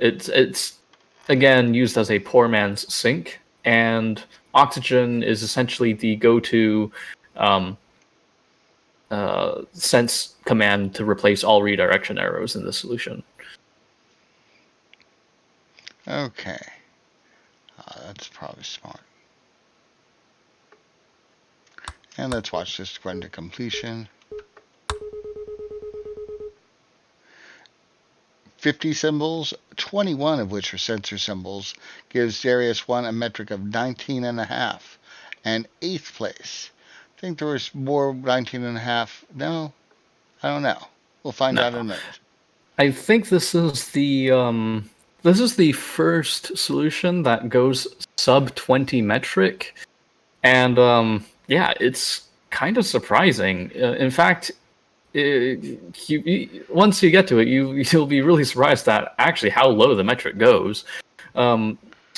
it's again used as a poor man's sink, and oxygen is essentially the go-to sense command to replace all redirection arrows in the solution. Okay. That's probably smart. And let's watch this run to completion. 50 symbols, 21 of which are sensor symbols, gives DariusOne a metric of 19.5 and 8th place. I think there was more 19.5. No, I don't know. We'll find out in a minute. I think this is the first solution that goes sub 20 metric, and it's kind of surprising. In fact, once you get to it, you'll be really surprised at actually how low the metric goes,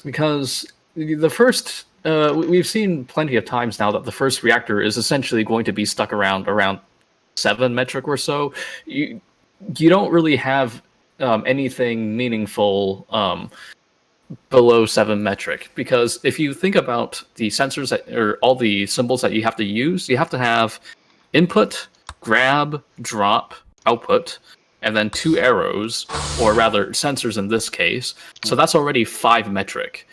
because the first we've seen plenty of times now that the first reactor is essentially going to be stuck around 7 metric or so. You don't really have anything meaningful below 7 metric, because if you think about the sensors or all the symbols that you have to use, you have to have input, grab, drop, output, and then 2 arrows, or rather sensors in this case. So that's already 5 metric.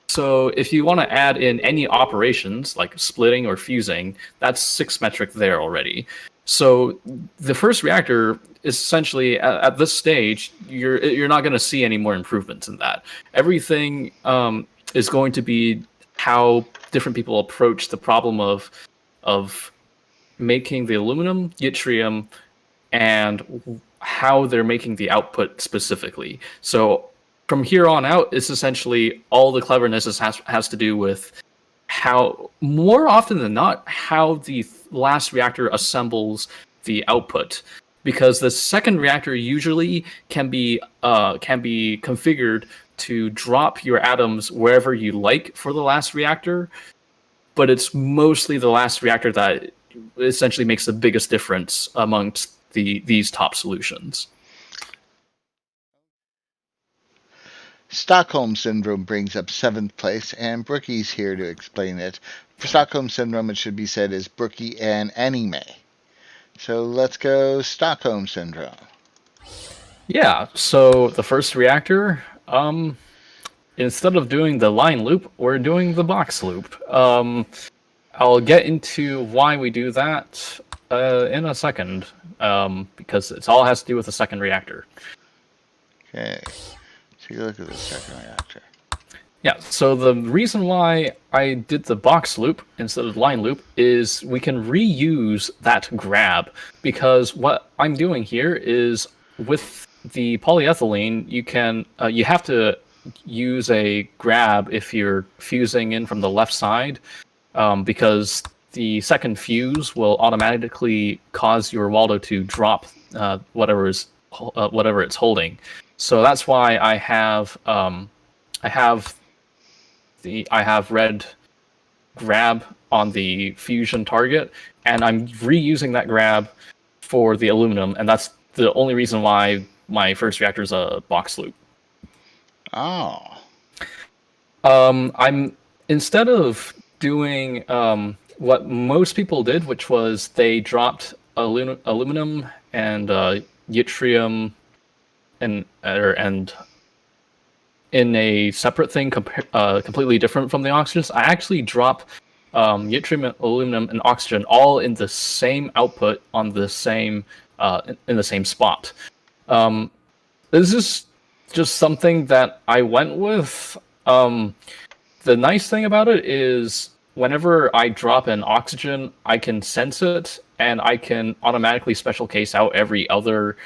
So if you want to add in any operations like splitting or fusing, that's 6 metric there already. So the first reactor is essentially at this stage, you're not going to see any more improvements in that. Everything is going to be how different people approach the problem of making the aluminum, yttrium, and how they're making the output specifically. So from here on out, it's essentially all the cleverness has to do with how, more often than not, how the last reactor assembles the output. Because the second reactor usually can be configured to drop your atoms wherever you like for the last reactor, but it's mostly the last reactor that essentially makes the biggest difference amongst these top solutions. Stockholm Syndrome brings up 7th place, and Brookie's here to explain it. For Stockholm Syndrome, it should be said as Brookie and Anime. So let's go Stockholm Syndrome. Yeah, so the first reactor, instead of doing the line loop, we're doing the box loop. I'll get into why we do that in a second, because it all has to do with the second reactor. Okay. Take a look at the second reactor. Yeah, so the reason why I did the box loop instead of line loop is we can reuse that grab, because what I'm doing here is with the polyethylene, you have to use a grab if you're fusing in from the left side, because the second fuse will automatically cause your Waldo to drop whatever it's holding. So that's why I have red grab on the fusion target, and I'm reusing that grab for the aluminum, and that's the only reason why my first reactor is a box loop. Oh. I'm instead of doing what most people did, which was they dropped aluminum and yttrium and in a separate thing completely different from the oxygens. I actually drop yttrium, aluminum, and oxygen all in the same output on the same in the same spot. This is just something that I went with. The nice thing about it is whenever I drop an oxygen, I can sense it, and I can automatically special case out every other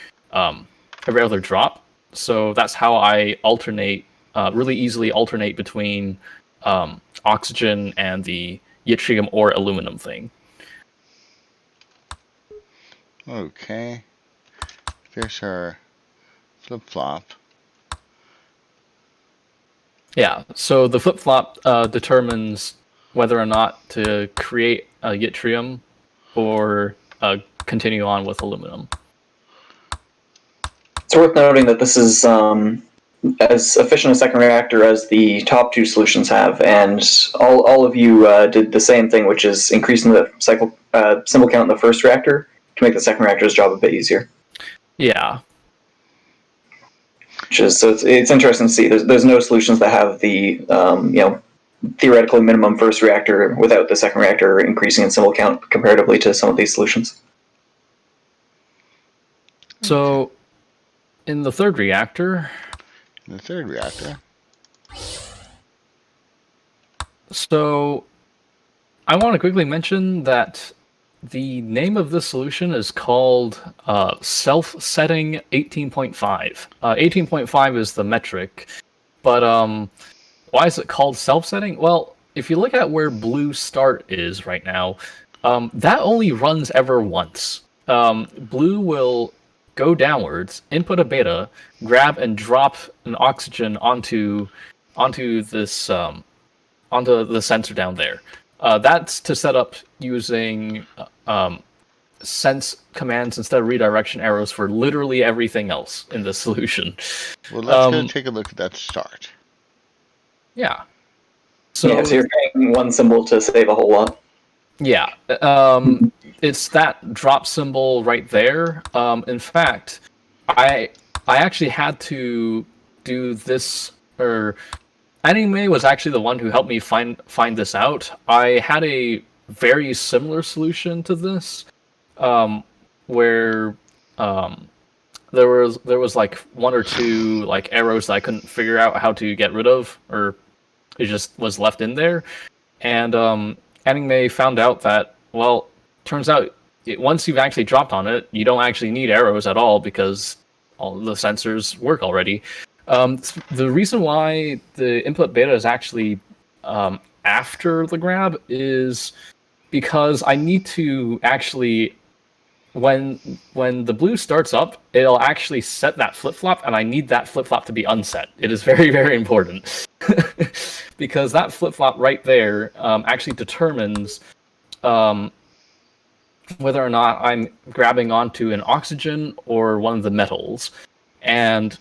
drop. So that's how I alternate, really easily alternate between oxygen and the yttrium or aluminum thing. Okay. There's our flip-flop. Yeah, so the flip-flop determines whether or not to create a yttrium or continue on with aluminum. It's worth noting that this is as efficient a second reactor as the top two solutions have, and all of you did the same thing, which is increasing the symbol count in the first reactor to make the second reactor's job a bit easier. Yeah. So it's interesting to see. There's no solutions that have the theoretically minimum first reactor without the second reactor increasing in symbol count comparatively to some of these solutions. So, in the third reactor. So, I want to quickly mention that the name of this solution is called self-setting 18.5. 18.5 is the metric, but why is it called self-setting? Well, if you look at where blue start is right now, that only runs ever once. Blue will go downwards, input a beta, grab and drop an oxygen onto this onto the sensor down there. That's to set up using sense commands instead of redirection arrows for literally everything else in the solution. Well, let's go take a look at that start. Yeah. So you're paying one symbol to save a whole lot. Yeah. It's that drop symbol right there. In fact, I actually had to do this, or Anime was actually the one who helped me find this out. I had a very similar solution to this, where there was like one or two like arrows that I couldn't figure out how to get rid of, or it just was left in there. And Anime found out that, well, turns out once you've actually dropped on it, you don't actually need arrows at all because all the sensors work already. The reason why the input beta is actually after the grab is because I need to actually, when the blue starts up, it'll actually set that flip-flop, and I need that flip-flop to be unset. It is very, very important. Because that flip-flop right there actually determines whether or not I'm grabbing onto an oxygen or one of the metals. And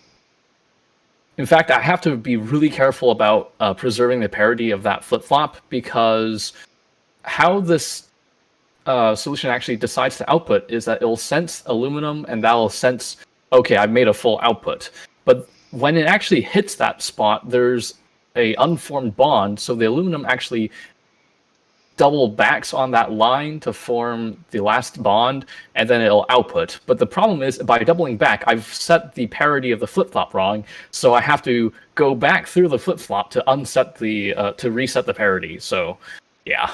in fact, I have to be really careful about preserving the parity of that flip-flop, because how this solution actually decides to output is that it'll sense aluminum, and that'll sense, okay, I've made a full output. But when it actually hits that spot, there's a unformed bond, so the aluminum actually double backs on that line to form the last bond, and then it'll output. But the problem is, by doubling back, I've set the parity of the flip-flop wrong, so I have to go back through the flip-flop to unset the to reset the parity. So, yeah.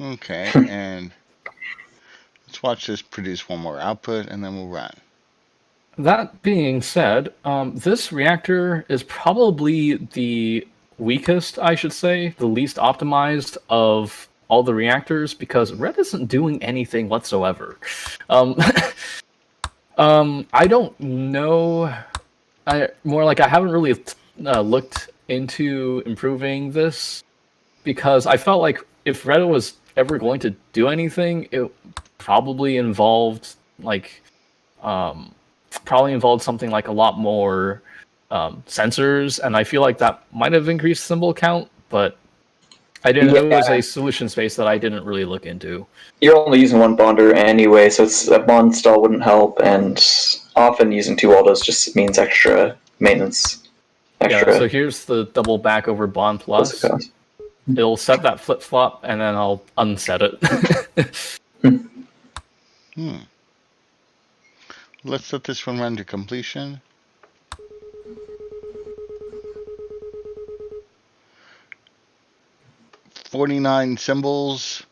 Okay, and let's watch this produce one more output, and then we'll run. That being said, this reactor is probably the weakest, I should say, the least optimized of all the reactors because red isn't doing anything whatsoever. Um, I don't know. I haven't really looked into improving this because I felt like if red was ever going to do anything, it probably involved something like a lot more sensors, and I feel like that might have increased symbol count, but it was a solution space that I didn't really look into. You're only using one bonder anyway, so a bond stall wouldn't help, and often using 2 aldos just means extra maintenance. Yeah, so here's the double back over bond plus. It'll set that flip-flop, and then I'll unset it. Let's let this one run to completion. $49 symbols,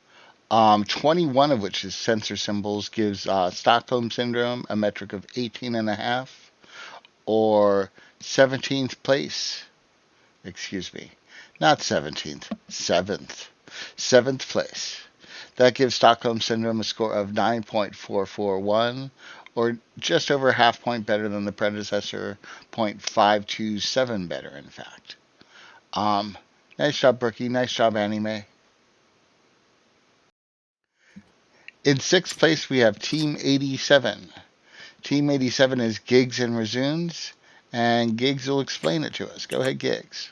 21 of which is sensor symbols, gives Stockholm Syndrome a metric of 18.5, or 17th place. Excuse me, not 17th, 7th. 7th place. That gives Stockholm Syndrome a score of 9.441, or just over a half point better than the predecessor, 0.527 better, in fact. Nice job, Brookie. Nice job, Anime. In 6th place, we have Team 87. Team 87 is Gigs and Resunes, and Gigs will explain it to us. Go ahead, Gigs.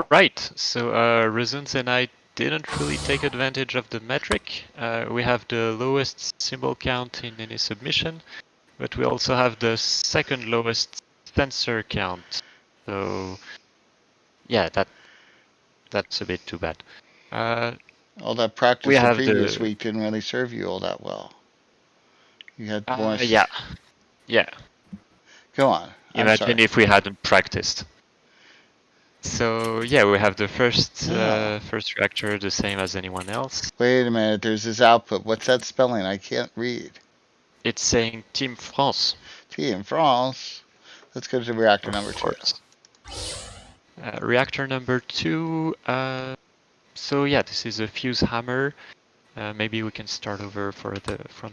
Right, so Resunes and I didn't really take advantage of the metric. We have the lowest symbol count in any submission, but we also have the second lowest sensor count. So yeah, that's a bit too bad. All that practice the previous week didn't really serve you all that well. You had more. Yeah. Go on. Imagine if we hadn't practiced. So yeah, we have the first reactor the same as anyone else. Wait a minute, there's this output. What's that spelling? I can't read. It's saying Team France. Team France. Let's go to reactor number 2. Reactor number 2. So yeah, this is a fuse hammer. Maybe we can start over from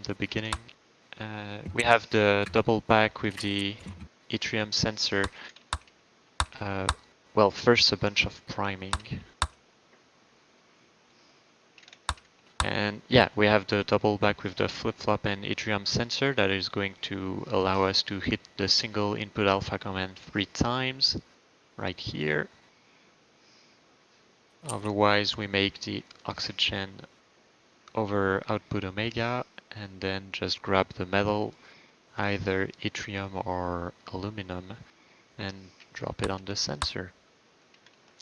the beginning. We have the double back with the yttrium sensor. Well, first a bunch of priming. And yeah, we have the double back with the flip-flop and yttrium sensor that is going to allow us to hit the single input alpha command 3 times, right here. Otherwise, we make the oxygen over output omega, and then just grab the metal, either yttrium or aluminum, and drop it on the sensor.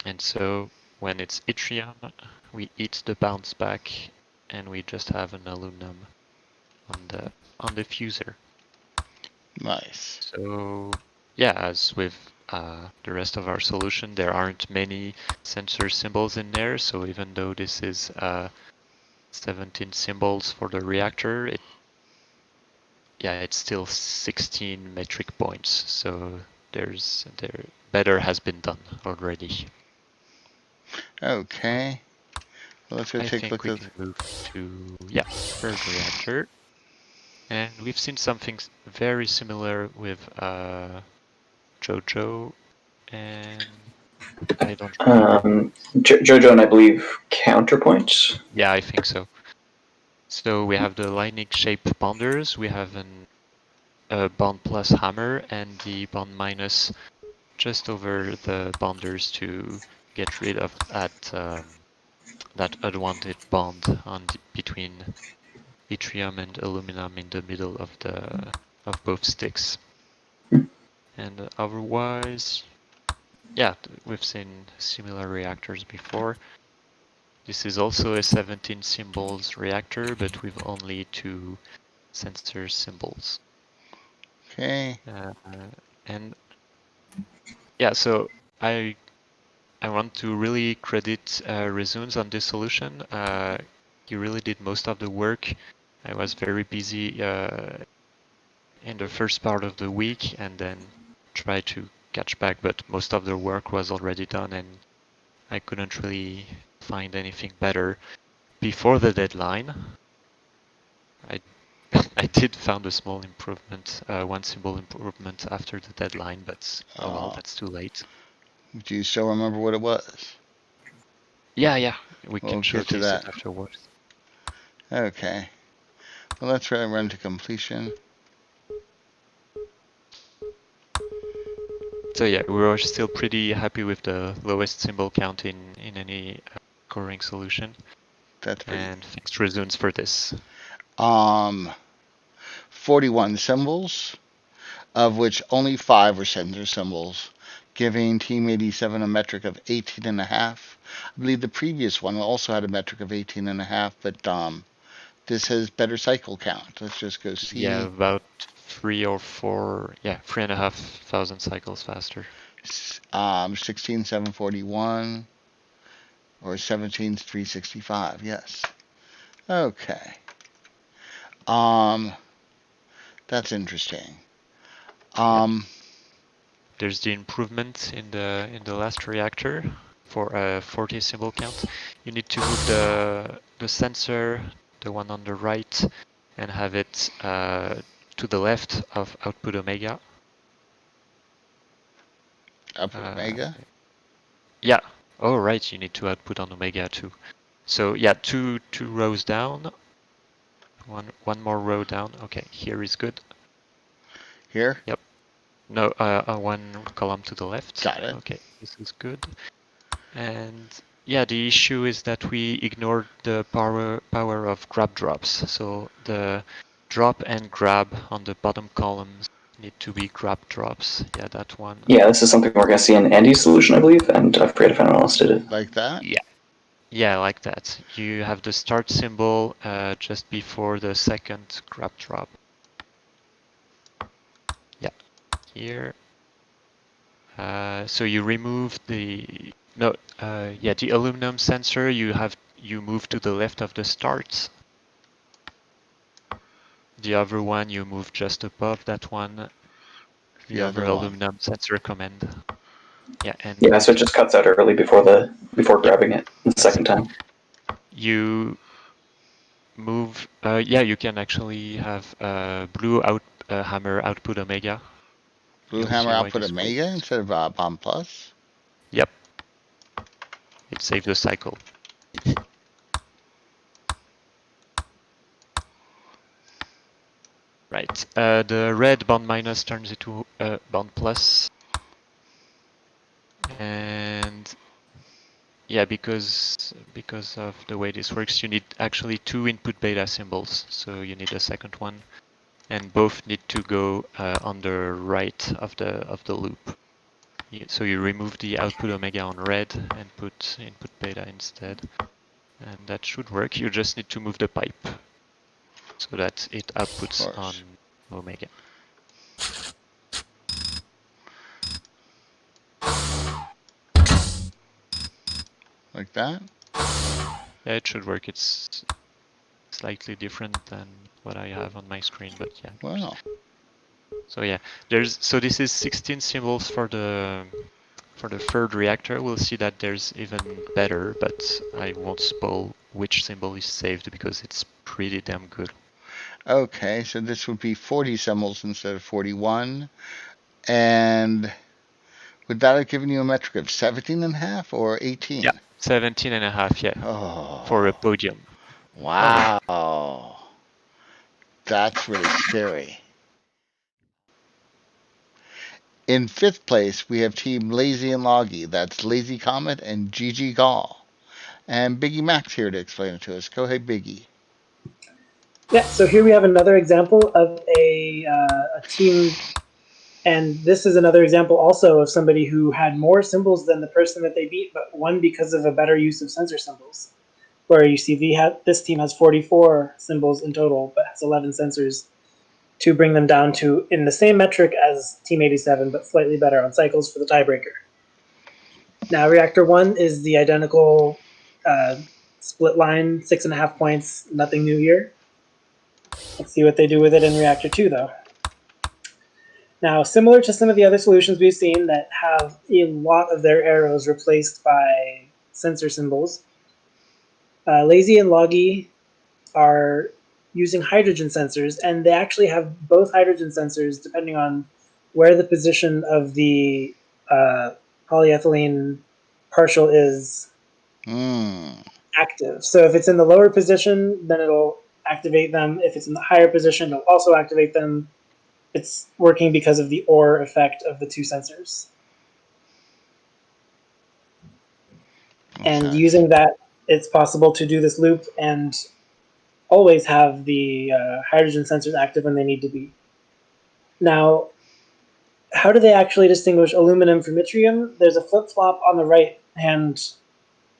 And so when it's yttrium, we eat the bounce back, and we just have an aluminum on the fuser. Nice. So yeah, as with the rest of our solution, there aren't many sensor symbols in there. So even though this is 17 symbols for the reactor, it's still 16 metric points. So better has been done already. Okay. Well, let's go take a look at move to third reactor. And we've seen something very similar with JoJo, and I don't remember. JoJo and I believe Counterpoint. Yeah, I think so. So we have the lightning shaped bonders. We have a bond plus hammer and the bond minus just over the bonders to get rid of that unwanted bond between yttrium and aluminum in the middle of both sticks. And otherwise, yeah, we've seen similar reactors before. This is also a 17 symbols reactor, but with only 2 sensor symbols. Okay. And yeah, so I want to really credit Resunes on this solution. He really did most of the work. I was very busy in the first part of the week and then try to catch back, but most of the work was already done and I couldn't really find anything better before the deadline. I did found a small improvement, one symbol improvement after the deadline, but oh well, that's too late. Do you still remember what it was? Yeah, we We'll can get to showcase that. it afterwards. Okay. Well, let's run to completion. So yeah, we were still pretty happy with the lowest symbol count in any scoring solution. That's pretty. And thanks to Rezunes for this. 41 symbols, of which only 5 were sensor symbols, giving Team 87 a metric of 18.5. I believe the previous one also had a metric of 18.5, but this has better cycle count. Let's just go see. Yeah, about 3 or 4, 3,500 cycles faster. 16,741 or 17,365. Yes. Okay. That's interesting. There's the improvement in the last reactor for a 40 symbol count. You need to move the sensor, the one on the right, and have it to the left of output omega. Output omega? Yeah. Oh, right. You need to output on omega too. So yeah, two rows down. One more row down. Okay, here is good. Here? Yep. No, one column to the left. Got it. Okay, this is good. And yeah, the issue is that we ignored the power of grab drops. So the drop and grab on the bottom columns need to be grab drops. Yeah, that one. Yeah, this is something we're going to see in Andy's solution, I believe, and I forget if anyone else did it. Like that? Yeah, like that. You have the start symbol just before the second grab drop. Yeah, here. So you remove the the aluminum sensor. You move to the left of the start. The other one you move just above that one. The other aluminum sensor command. Yeah, so it just cuts out early before grabbing it the second time. You move. You can actually have blue hammer output omega. Blue hammer output omega instead of bomb plus? Yep. It saves the cycle. Right. The red bond minus turns into bond plus. And yeah, because of the way this works, you need actually 2 input beta symbols. So you need a second one, and both need to go on the right of the loop. So you remove the output omega on red and put input beta instead, and that should work. You just need to move the pipe so that it outputs on omega. Like that? Yeah, it should work. It's slightly different than what I have on my screen, but yeah. Wow. So yeah, this is 16 symbols for the third reactor. We'll see that there's even better, but I won't spoil which symbol is saved because it's pretty damn good. Okay, so this would be 40 symbols instead of 41. And would that have given you a metric of 17.5 or 18? Yeah, 17.5, yeah. Oh. For a podium. Wow. Oh. That's really scary. In 5th place, we have Team Lazy and Logggy. That's Lazy Comet and GG Gall. And Biggie Mac's here to explain it to us. Go ahead, Biggie. Yeah, so here we have another example of a team, and this is another example also of somebody who had more symbols than the person that they beat, but won because of a better use of sensor symbols. Where you see this team has 44 symbols in total, but has 11 sensors to bring them down to in the same metric as Team 87, but slightly better on cycles for the tiebreaker. Now, Reactor 1 is the identical split line, 6.5 points, nothing new here. Let's see what they do with it in Reactor 2, though. Now, similar to some of the other solutions we've seen that have a lot of their arrows replaced by sensor symbols, Lazy and Logggy are using hydrogen sensors, and they actually have both hydrogen sensors depending on where the position of the polyethylene partial is active. So if it's in the lower position, then it'll activate them. If it's in the higher position, it'll also activate them. It's working because of the OR effect of the two sensors. Okay. And using that, it's possible to do this loop and always have the hydrogen sensors active when they need to be. Now, how do they actually distinguish aluminum from yttrium? There's a flip-flop on the right-hand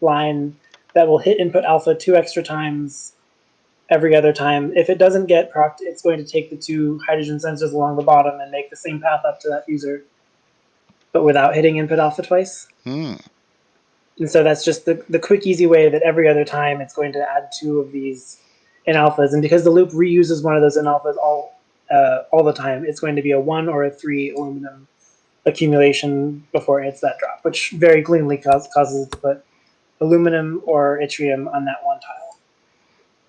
line that will hit input alpha 2 extra times every other time. If it doesn't get procced, it's going to take the two hydrogen sensors along the bottom and make the same path up to that user, but without hitting input alpha twice. And so that's just the quick, easy way that every other time it's going to add two of these in alphas. And because the loop reuses one of those in alphas all the time, it's going to be a 1 or a 3 aluminum accumulation before it hits that drop, which very cleanly causes it to put aluminum or yttrium on that one tile.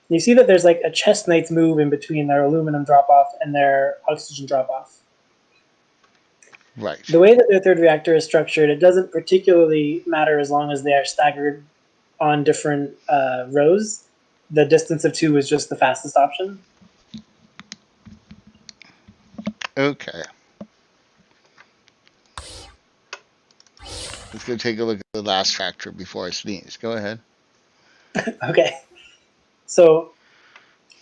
And you see that there's like a chess knight's move in between their aluminum drop-off and their oxygen drop-off. Right. The way that their third reactor is structured, it doesn't particularly matter as long as they are staggered on different rows. The distance of 2 is just the fastest option. Okay. Let's go take a look at the last reactor before I sneeze. Go ahead. Okay. So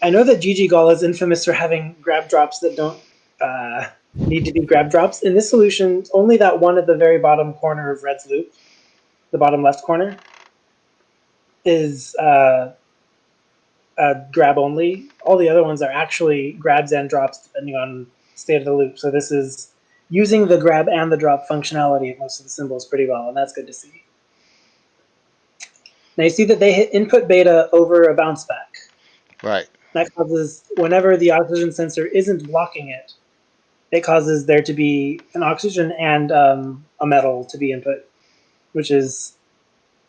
I know that Gigi Gall is infamous for having grab drops that don't need to be grab drops. In this solution, only that one at the very bottom corner of Red's loop, the bottom left corner, is grab only. All the other ones are actually grabs and drops depending on state of the loop. So this is using the grab and the drop functionality of most of the symbols pretty well, and that's good to see. Now you see that they hit input beta over a bounce back. Right. That causes, whenever the oxygen sensor isn't blocking it, it causes there to be an oxygen and a metal to be input, which is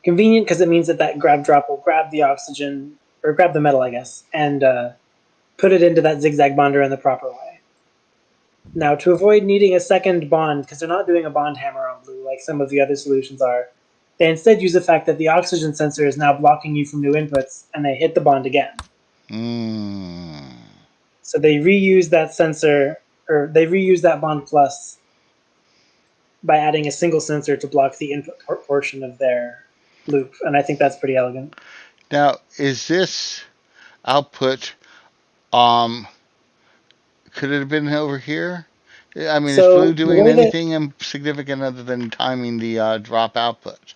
convenient because it means that that grab drop will grab the oxygen, or grab the metal, I guess, and put it into that zigzag bonder in the proper way. Now, to avoid needing a second bond, because they're not doing a bond hammer on blue like some of the other solutions are, they instead use the fact that the oxygen sensor is now blocking you from new inputs, and they hit the bond again. So they reuse that sensor, or they reuse that bond plus by adding a single sensor to block the input portion of their loop, and I think that's pretty elegant. Now, is this output, could it have been over here? I mean, is Blue doing anything significant other than timing the drop output?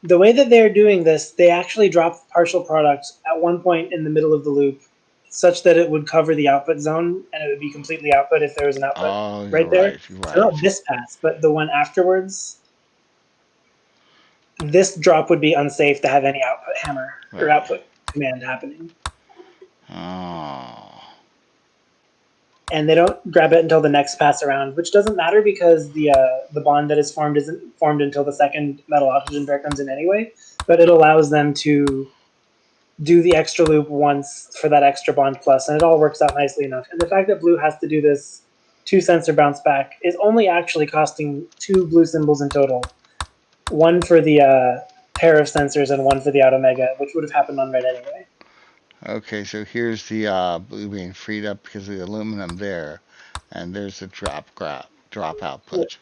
The way that they're doing this, they actually drop the partial product at one point in the middle of the loop, such that it would cover the output zone, and it would be completely output if there was an output right there. So not this pass, but the one afterwards. This drop would be unsafe to have any output hammer or output command happening. Oh. And they don't grab it until the next pass around, which doesn't matter because the bond that is formed isn't formed until the second metal oxygen pair comes in anyway. But it allows them to do the extra loop once for that extra bond plus, and it all works out nicely enough. And the fact that Blue has to do this 2 sensor bounce back is only actually costing 2 blue symbols in total. One for the pair of sensors and one for the out omega, which would have happened on red anyway. Okay, so here's the blue being freed up because of the aluminum there, and there's the drop output.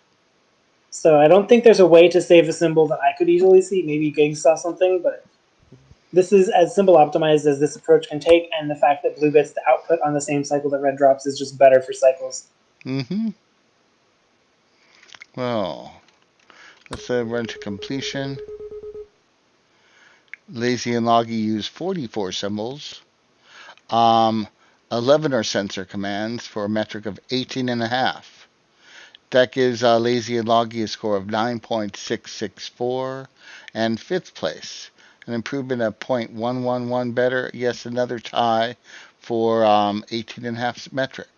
So I don't think there's a way to save a symbol that I could easily see. Maybe Giggs saw something, but this is as symbol optimized as this approach can take, and the fact that blue gets the output on the same cycle that red drops is just better for cycles. Well, let's run to completion. Lazy and Logggy use 44 symbols. 11 are sensor commands for a metric of 18.5. That gives Lazy and Logggy a score of 9.664 and 5th place. An improvement of 0.111 better. Yes, another tie for 18.5 metric.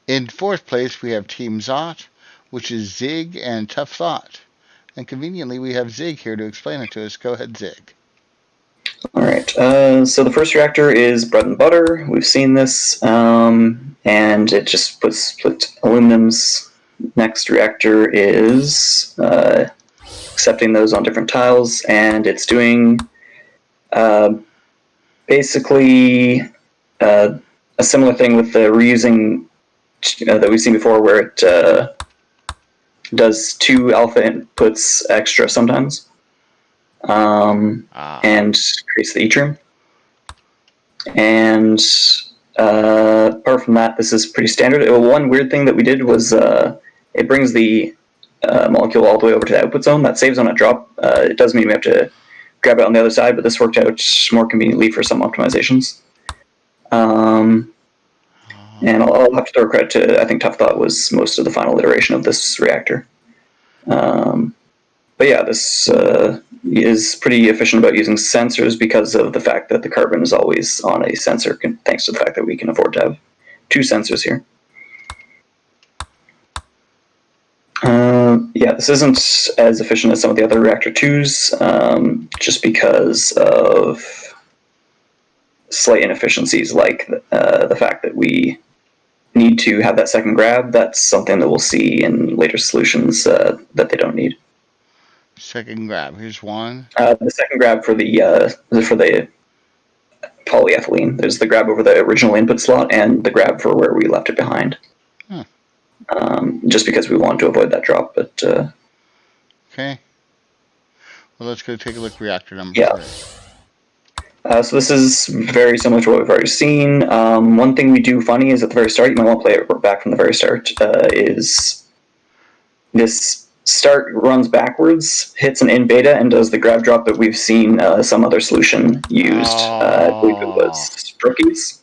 In fourth place, we have Team Zought, which is Zig and Tough Thought. And conveniently, we have Zig here to explain it to us. Go ahead, Zig. All right. So the first reactor is bread and butter. We've seen this, and it just puts split aluminums. Next reactor is accepting those on different tiles, and it's doing basically a similar thing with the reusing that we've seen before, where it does 2 alpha inputs extra sometimes, and creates the yttrium. And apart from that, this is pretty standard. One weird thing that we did was it brings the molecule all the way over to the output zone. That saves on a drop. It does mean we have to grab it on the other side, but this worked out more conveniently for some optimizations. And I'll have to throw credit to, I think Tough Thought was most of the final iteration of this reactor. But yeah, this is pretty efficient about using sensors because of the fact that the carbon is always on a sensor, thanks to the fact that we can afford to have 2 sensors here. Yeah, this isn't as efficient as some of the other reactor 2s, just because of slight inefficiencies, like the fact that we need to have that second grab. That's something that we'll see in later solutions that they don't need. Second grab. Here's one. The second grab for the polyethylene. There's the grab over the original input slot and the grab for where we left it behind. Just because we wanted to avoid that drop, but okay. Well, let's go take a look at reactor number 3. So this is very similar to what we've already seen. One thing we do funny is at the very start, you might want to play it back from the very start, is this start runs backwards, hits an in beta, and does the grab drop that we've seen some other solution used. I believe it was brookieoz.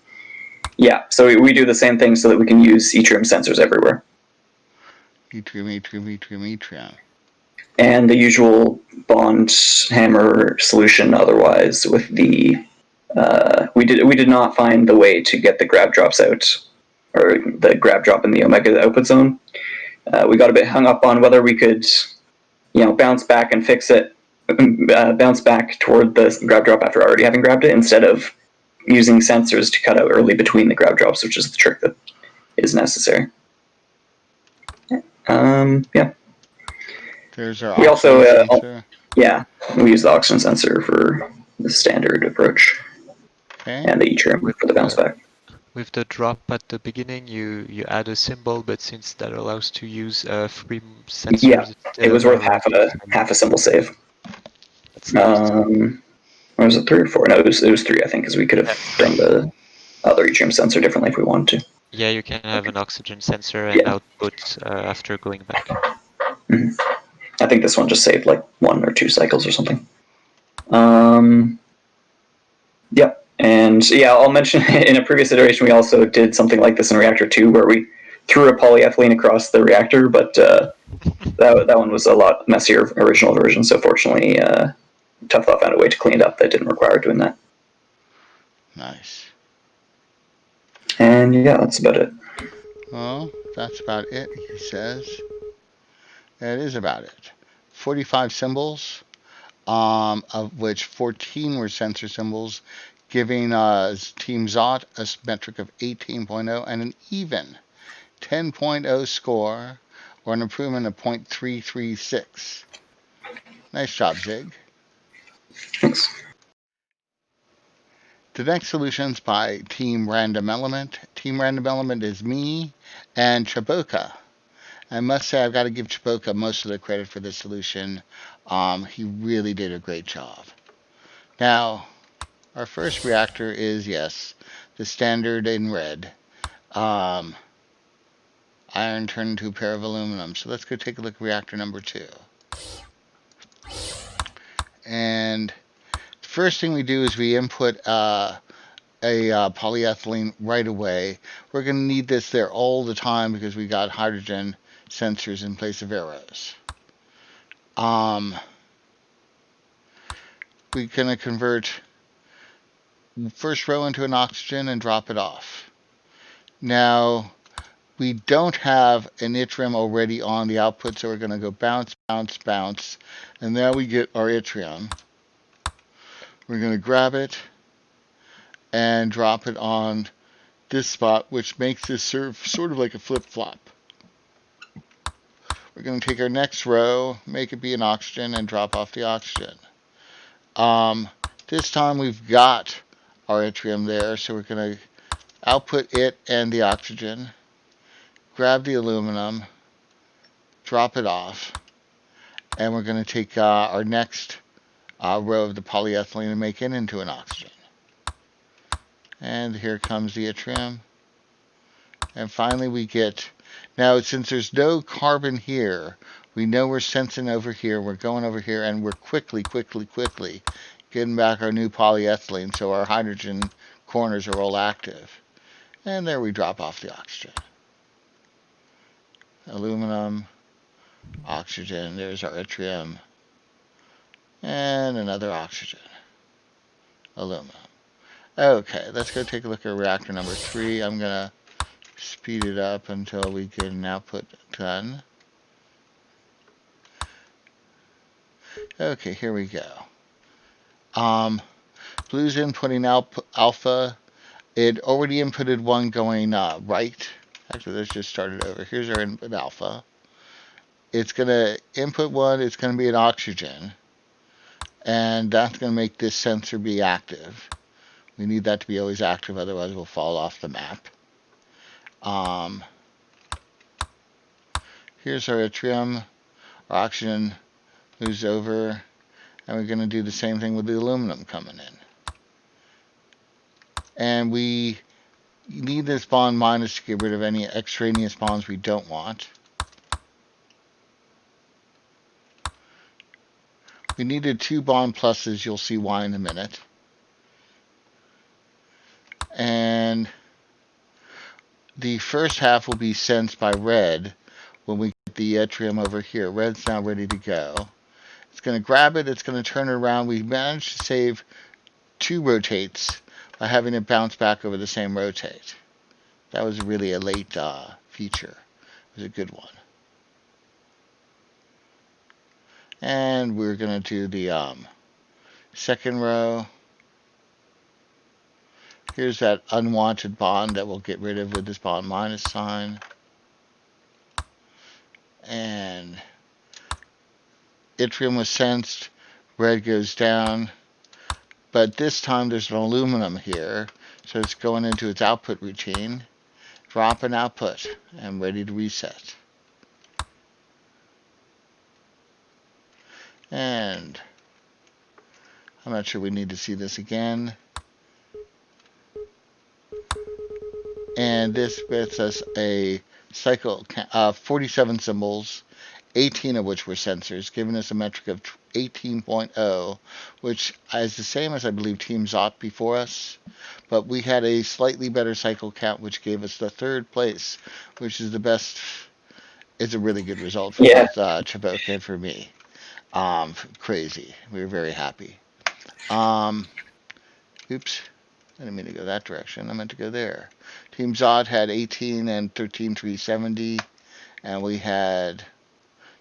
Yeah, so we do the same thing so that we can use yttrium sensors everywhere. Yttrium. And the usual bond hammer solution otherwise with the we did not find the way to get the grab drops out, or the grab drop in the omega output zone. We got a bit hung up on whether we could bounce back and fix it, bounce back toward the grab drop after already having grabbed it, instead of using sensors to cut out early between the grab drops, which is the trick that is necessary. Yeah. There's our oxygen sensor. Yeah, we use the oxygen sensor for the standard approach, and the yttrium for the bounce back. With the drop at the beginning, you add a symbol, but since that allows to use 3 sensors, yeah, it was worth half a symbol save. That's nice. Or was it 3 or 4? No, it was 3, I think, because we could have done the other yttrium sensor differently if we wanted to. Yeah, you can have an oxygen sensor and output after going back. Mm-hmm. I think this one just saved like 1 or 2 cycles or something. Yep. And yeah, I'll mention in a previous iteration we also did something like this in Reactor 2 where we threw a polyethylene across the reactor, but that one was a lot messier original version, so fortunately Tough Thought found a way to clean it up that didn't require doing that. Nice. And yeah, that's about it. Well, that's about it, he says. That is about it. 45 symbols, of which 14 were sensor symbols, giving Team Zought a metric of 18.0 and an even 10.0 score, or an improvement of 0.336. Nice job, Zig. Thanks. The next solution's by Team Random Element. Team Random Element is me and Chaboka. I must say I've got to give Chaboka most of the credit for this solution. He really did a great job. Now, our first reactor is, yes, the standard in red. Iron turned into a pair of aluminum. So let's go take a look at reactor number 2. And the first thing we do is we input a polyethylene right away. We're going to need this there all the time because we got hydrogen sensors in place of arrows. We're going to convert first row into an oxygen and drop it off. Now, we don't have an yttrium already on the output, so we're going to go bounce, bounce, bounce, and now we get our yttrium. We're going to grab it and drop it on this spot, which makes this serve sort of like a flip-flop. We're going to take our next row, make it be an oxygen, and drop off the oxygen. This time we've got our yttrium there, so we're going to output it and the oxygen, grab the aluminum, drop it off, and we're going to take our next row of the polyethylene and make it into an oxygen. And here comes the yttrium. And finally we get, now since there's no carbon here, we know we're sensing over here, we're going over here, and we're quickly getting back our new polyethylene so our hydrogen corners are all active. And there we drop off the oxygen. Aluminum, oxygen, there's our yttrium, and another oxygen. Aluminum. Okay, let's go take a look at reactor number 3. I'm going to speed it up until we get an output done. Okay, here we go. Blue's inputting alpha. It already inputted one going right. Actually, let's just start it over. Here's our input alpha. It's going to input one. It's going to be an oxygen. And that's going to make this sensor be active. We need that to be always active, otherwise we'll fall off the map. Here's our yttrium. Our oxygen moves over. And we're going to do the same thing with the aluminum coming in. And we need this bond minus to get rid of any extraneous bonds we don't want. We needed 2 bond pluses. You'll see why in a minute. And the first half will be sensed by red when we get the yttrium over here. Red's now ready to go. It's going to grab it. It's going to turn it around. We managed to save 2 rotates by having it bounce back over the same rotate. That was really a late feature. It was a good one. And we're going to do the second row. Here's that unwanted bond that we'll get rid of with this bond minus sign. And yttrium was sensed. Red goes down. But this time there's an aluminum here. So it's going into its output routine. Drop an output. And ready to reset. And I'm not sure we need to see this again. And this gets us a cycle, 47 symbols, 18 of which were sensors, giving us a metric of 18.0, which is the same as I believe Team Zought before us. But we had a slightly better cycle count, which gave us the 3rd place, which is the best. It's a really good result for both Chaboka and for me. Crazy. We were very happy. Oops. I didn't mean to go that direction. I meant to go there. Team Zought had 18 and 13,370, and we had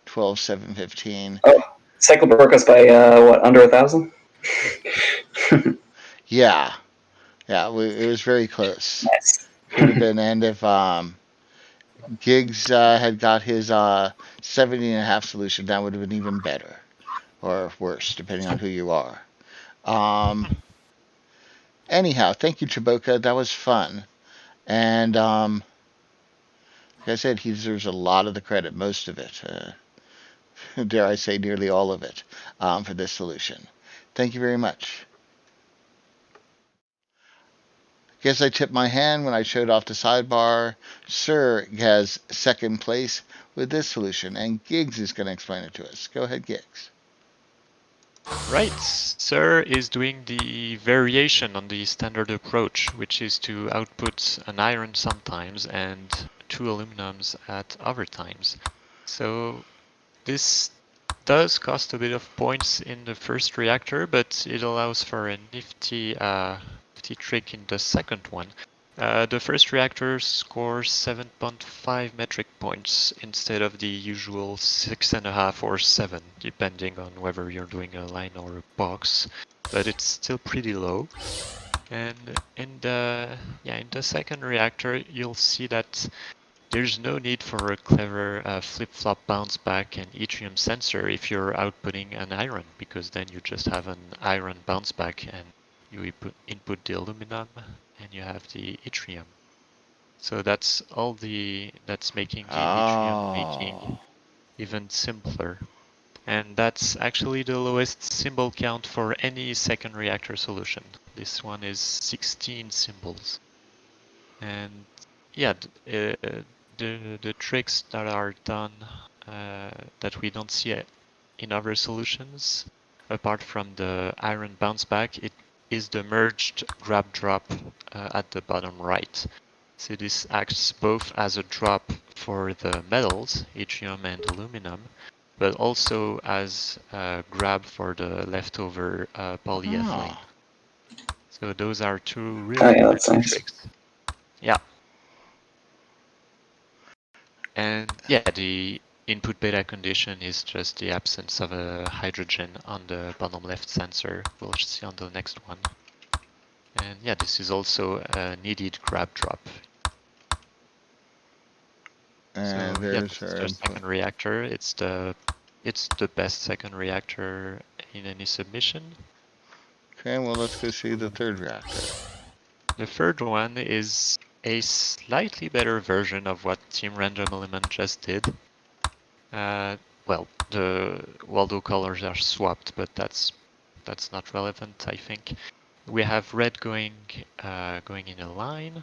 12,715. Oh, cycle broke us by what, under 1,000? Yeah, it was very close. Nice. Could have been. And if Giggs had got his 70.5 solution, that would have been even better, or worse, depending on who you are. Anyhow, thank you, Chaboka. That was fun. And like I said, he deserves a lot of the credit, most of it. Dare I say nearly all of it for this solution. Thank you very much. Guess I tipped my hand when I showed off the sidebar. Sir has 2nd place with this solution, and Giggs is going to explain it to us. Go ahead, Giggs. Right, Sir is doing the variation on the standard approach, which is to output an iron sometimes and 2 aluminums at other times. So this does cost a bit of points in the first reactor, but it allows for a nifty trick in the second one. The first reactor scores 7.5 metric points instead of the usual 6.5 or 7, depending on whether you're doing a line or a box, but it's still pretty low. And in the second reactor, you'll see that there's no need for a clever flip-flop bounce back and yttrium sensor if you're outputting an iron, because then you just have an iron bounce back and you input the aluminum and you have the yttrium. So that's making the yttrium making even simpler. And that's actually the lowest symbol count for any second reactor solution. This one is 16 symbols. And yeah, the tricks that are done that we don't see in other solutions, apart from the iron bounce back, it is the merged grab drop at the bottom right. So this acts both as a drop for the metals, yttrium and aluminum, but also as a grab for the leftover polyethylene. So those are two really nice tricks. Yeah. And yeah, the input beta condition is just the absence of a hydrogen on the bottom left sensor. We'll see on the next one. And yeah, this is also a needed grab drop. And so there's our second reactor. It's the best second reactor in any submission. Okay, well, let's go see the third reactor. The third one is a slightly better version of what Team Random Element just did. Well, the Waldo colors are swapped, but that's not relevant, I think. We have red going in a line,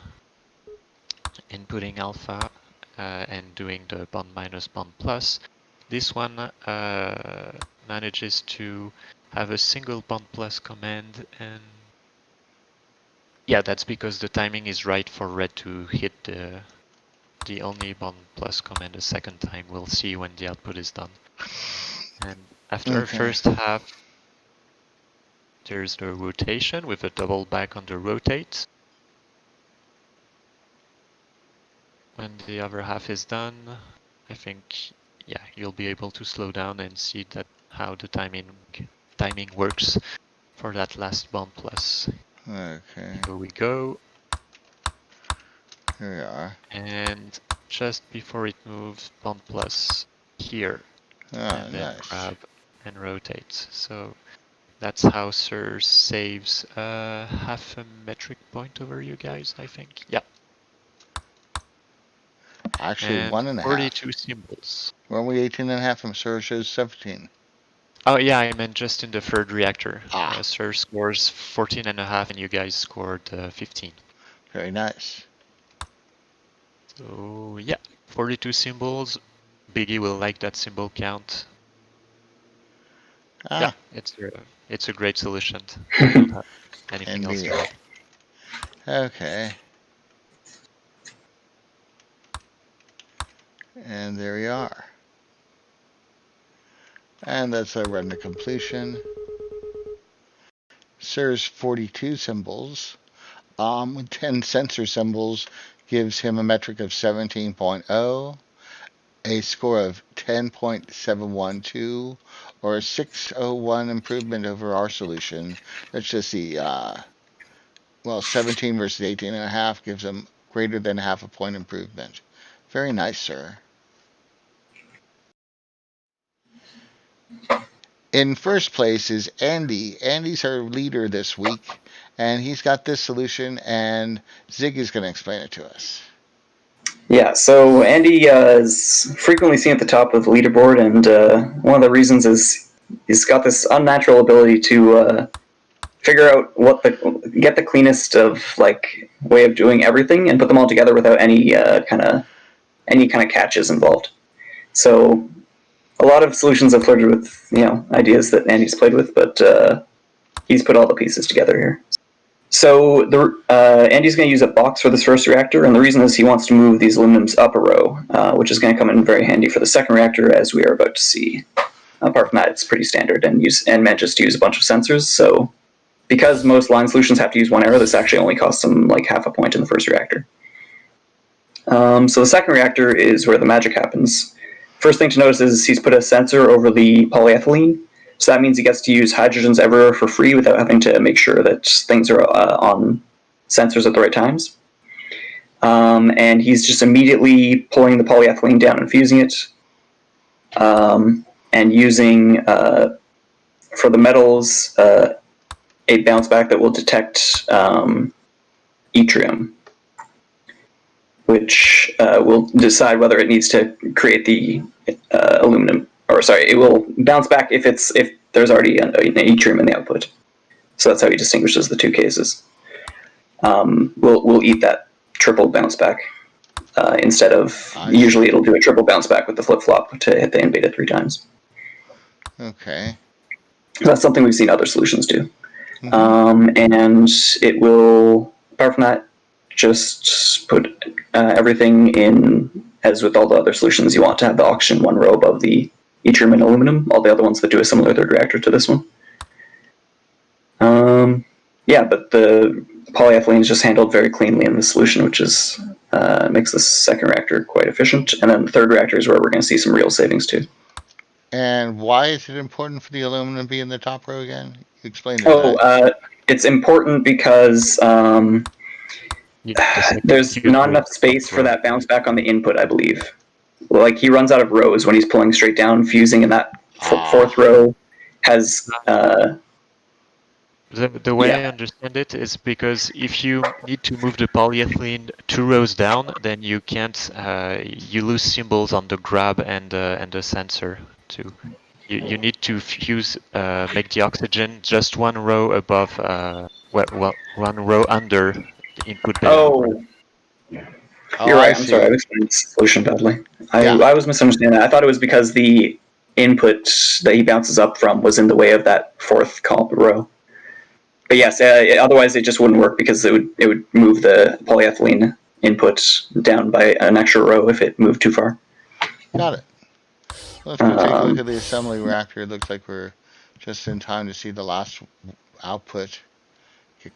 inputting alpha, and doing the bond minus bond plus. This one manages to have a single bond plus command, and yeah, that's because the timing is right for red to hit the only bond plus command a second time. We'll see when the output is done. And after our first half, there's the rotation with a double back on the rotate. When the other half is done, I think, yeah, you'll be able to slow down and see that how the timing works for that last bond plus. Okay. Here we go. Here we are. And just before it moves, bond plus here. And then nice. grab and rotate. So that's how Sir saves half a metric point over you guys, I think. Yeah. Actually, and 1.5. 42 symbols. Weren't we 18.5 and Sir shows 17? Oh yeah, I meant just in the third reactor. Ah. Sir scores 14.5 and you guys scored 15. Very nice. So yeah, 42 symbols. Biggie will like that symbol count. Yeah, it's a great solution. I don't have anything else to add. Okay. And there we are. And that's a run to completion. Sir's 42 symbols, with 10 sensor symbols, gives him a metric of 17.0, a score of 10.712, or a 601 improvement over our solution. Let's just see. 17 versus 18.5 gives him greater than half a point improvement. Very nice, Sir. In first place is Andy. Andy's our leader this week, and he's got this solution, and Zig is going to explain it to us. Yeah, so Andy is frequently seen at the top of the leaderboard, and one of the reasons is he's got this unnatural ability to figure out get the cleanest of way of doing everything and put them all together without any kind of catches involved. So a lot of solutions have flirted with ideas that Andy's played with, but he's put all the pieces together here. So Andy's going to use a box for this first reactor, and the reason is he wants to move these aluminums up a row, which is going to come in very handy for the second reactor, as we are about to see. Apart from that, it's pretty standard and manages to use a bunch of sensors, so because most line solutions have to use one arrow, this actually only costs them like half a point in the first reactor. So the second reactor is where the magic happens. First thing to notice is he's put a sensor over the polyethylene. So that means he gets to use hydrogens everywhere for free without having to make sure that things are on sensors at the right times. And he's just immediately pulling the polyethylene down and fusing it. And using, for the metals, a bounce back that will detect yttrium, which will decide whether it needs to create the aluminum, or sorry, it will bounce back if there's already an yttrium in the output. So that's how he distinguishes the two cases. We'll eat that triple bounce back instead of usually it'll do a triple bounce back with the flip flop to hit the in beta 3 times. Okay. That's something we've seen other solutions do. And it will, apart from that, just put everything in, as with all the other solutions, you want to have the oxygen one row above the yttrium and aluminum, all the other ones that do a similar third reactor to this one. Yeah, but the polyethylene is just handled very cleanly in the solution, which is makes the second reactor quite efficient. And then the third reactor is where we're going to see some real savings too. And why is it important for the aluminum to be in the top row again? Explain it. It's important because there's not enough space for that bounce back on the input, I believe. Like, he runs out of rows when he's pulling straight down, fusing, and that fourth row has... The way I understand it is because if you need to move the polyethylene 2 rows down, then you can't, you lose symbols on the grab and the sensor too. You need to fuse, make the oxygen just 1 row above, well, 1 row under the input beta. Oh, you're right. I'm sorry, I explained the solution badly. I was misunderstanding that. I thought it was because the input that he bounces up from was in the way of that 4th row. But yes, otherwise it just wouldn't work because it would move the polyethylene input down by an extra row if it moved too far. Got it. Let's go take a look at the assembly reactor. It looks like we're just in time to see the last output.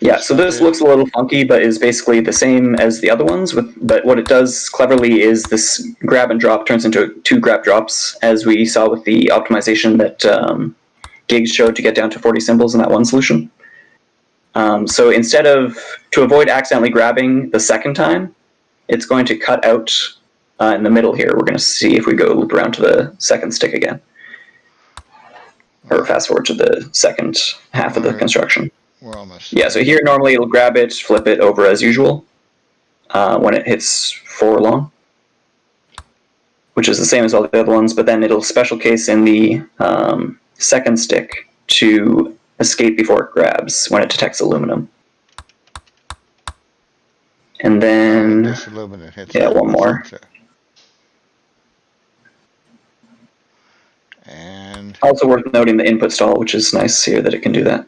Yeah, so this looks a little funky, but is basically the same as the other ones. But what it does cleverly is this grab and drop turns into 2 grab drops, as we saw with the optimization that Gigs showed to get down to 40 symbols in that one solution. So instead of, to avoid accidentally grabbing the second time, it's going to cut out in the middle here. We're going to see if we go loop around to the second stick again. Or fast forward to the second half of the construction. We're almost. Yeah, so here normally it'll grab it, flip it over as usual when it hits 4 long, which is the same as all the other ones, but then it'll special case in the second stick to escape before it grabs when it detects aluminum. And then, this aluminum hits one more. Sensor. And also worth noting the input stall, which is nice here that it can do that.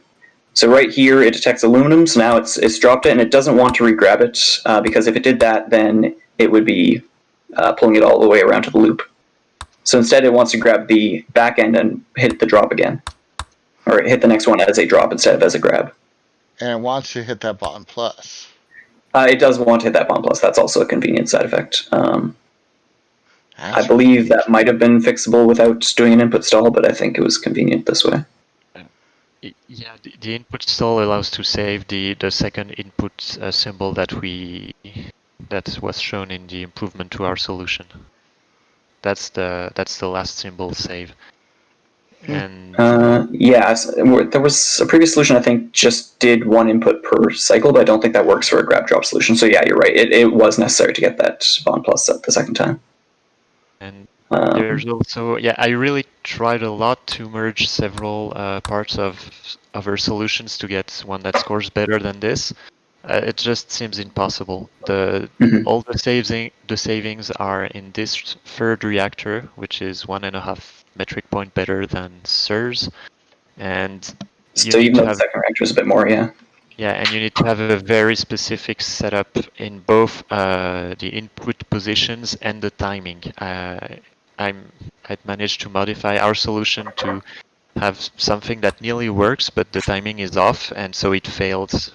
So right here it detects aluminum, so now it's dropped it, and it doesn't want to re-grab it, because if it did that, then it would be pulling it all the way around to the loop. So instead it wants to grab the back end and hit the drop again. Or hit the next one as a drop instead of as a grab. And it wants to hit that bottom plus. It does want to hit that bottom plus. That's also a convenient side effect. I believe that might have been fixable without doing an input stall, but I think it was convenient this way. Yeah, the input stall allows to save the second input symbol that was shown in the improvement to our solution. That's the last symbol save. And there was a previous solution I think just did 1 input per cycle, but I don't think that works for a grab drop solution. So yeah, you're right. It was necessary to get that bond plus set the second time. And there's also, I really tried a lot to merge several parts of our solutions to get one that scores better than this. It just seems impossible. All the savings are in this third reactor, which is 1.5 metric point better than SIRS, and so even though the second reactor is a bit more, Yeah, and you need to have a very specific setup in both the input positions and the timing. I'd managed to modify our solution to have something that nearly works, but the timing is off, and so it fails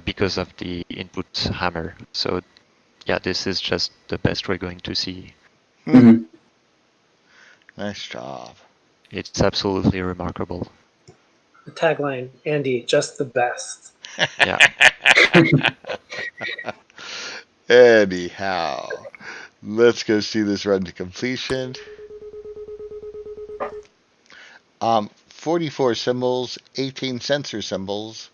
because of the input hammer. So yeah, this is just the best we're going to see. Mhm. Nice job. It's absolutely remarkable. The tagline, Andy, just the best. Yeah. Anyhow, let's go see this run to completion. 44 symbols, 18 sensor symbols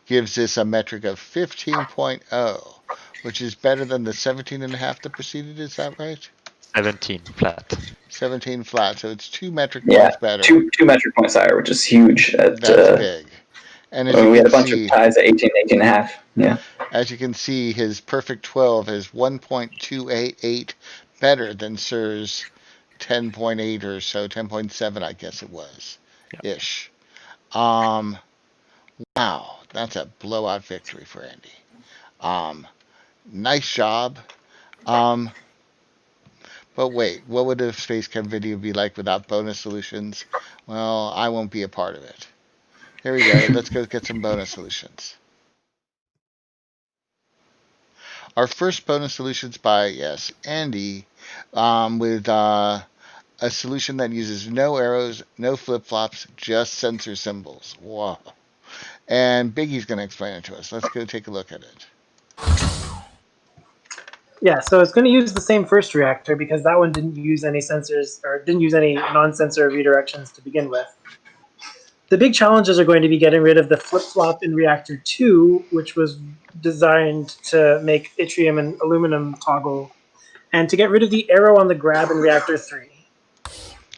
gives this a metric of 15.0, which is better than the 17.5 that preceded. Is that right? 17 flat. 17 flat, so it's 2 metric Yeah, points better. two metric points higher, which is huge. That's big. And as you we can had a bunch see, of ties at 18 and a half. Yeah. as you can see, his perfect 12 is 1.288 better than Sir's 10.8 or so, 10.7, I guess it was, ish. Wow, that's a blowout victory for Andy. Nice job. But wait, what would a SpaceChem video be like without bonus solutions? Well, I won't be a part of it. Here we go. Let's go get some bonus solutions. Our first bonus solutions by, yes, Andy, with a solution that uses no arrows, no flip-flops, just sensor symbols. Whoa. And Biggie's going to explain it to us. Let's go take a look at it. Yeah, so it's going to use the same first reactor because that one didn't use any sensors or didn't use any non-sensor redirections to begin with. The big challenges are going to be getting rid of the flip-flop in Reactor 2, which was designed to make yttrium and aluminum toggle, and to get rid of the arrow on the grab in Reactor 3.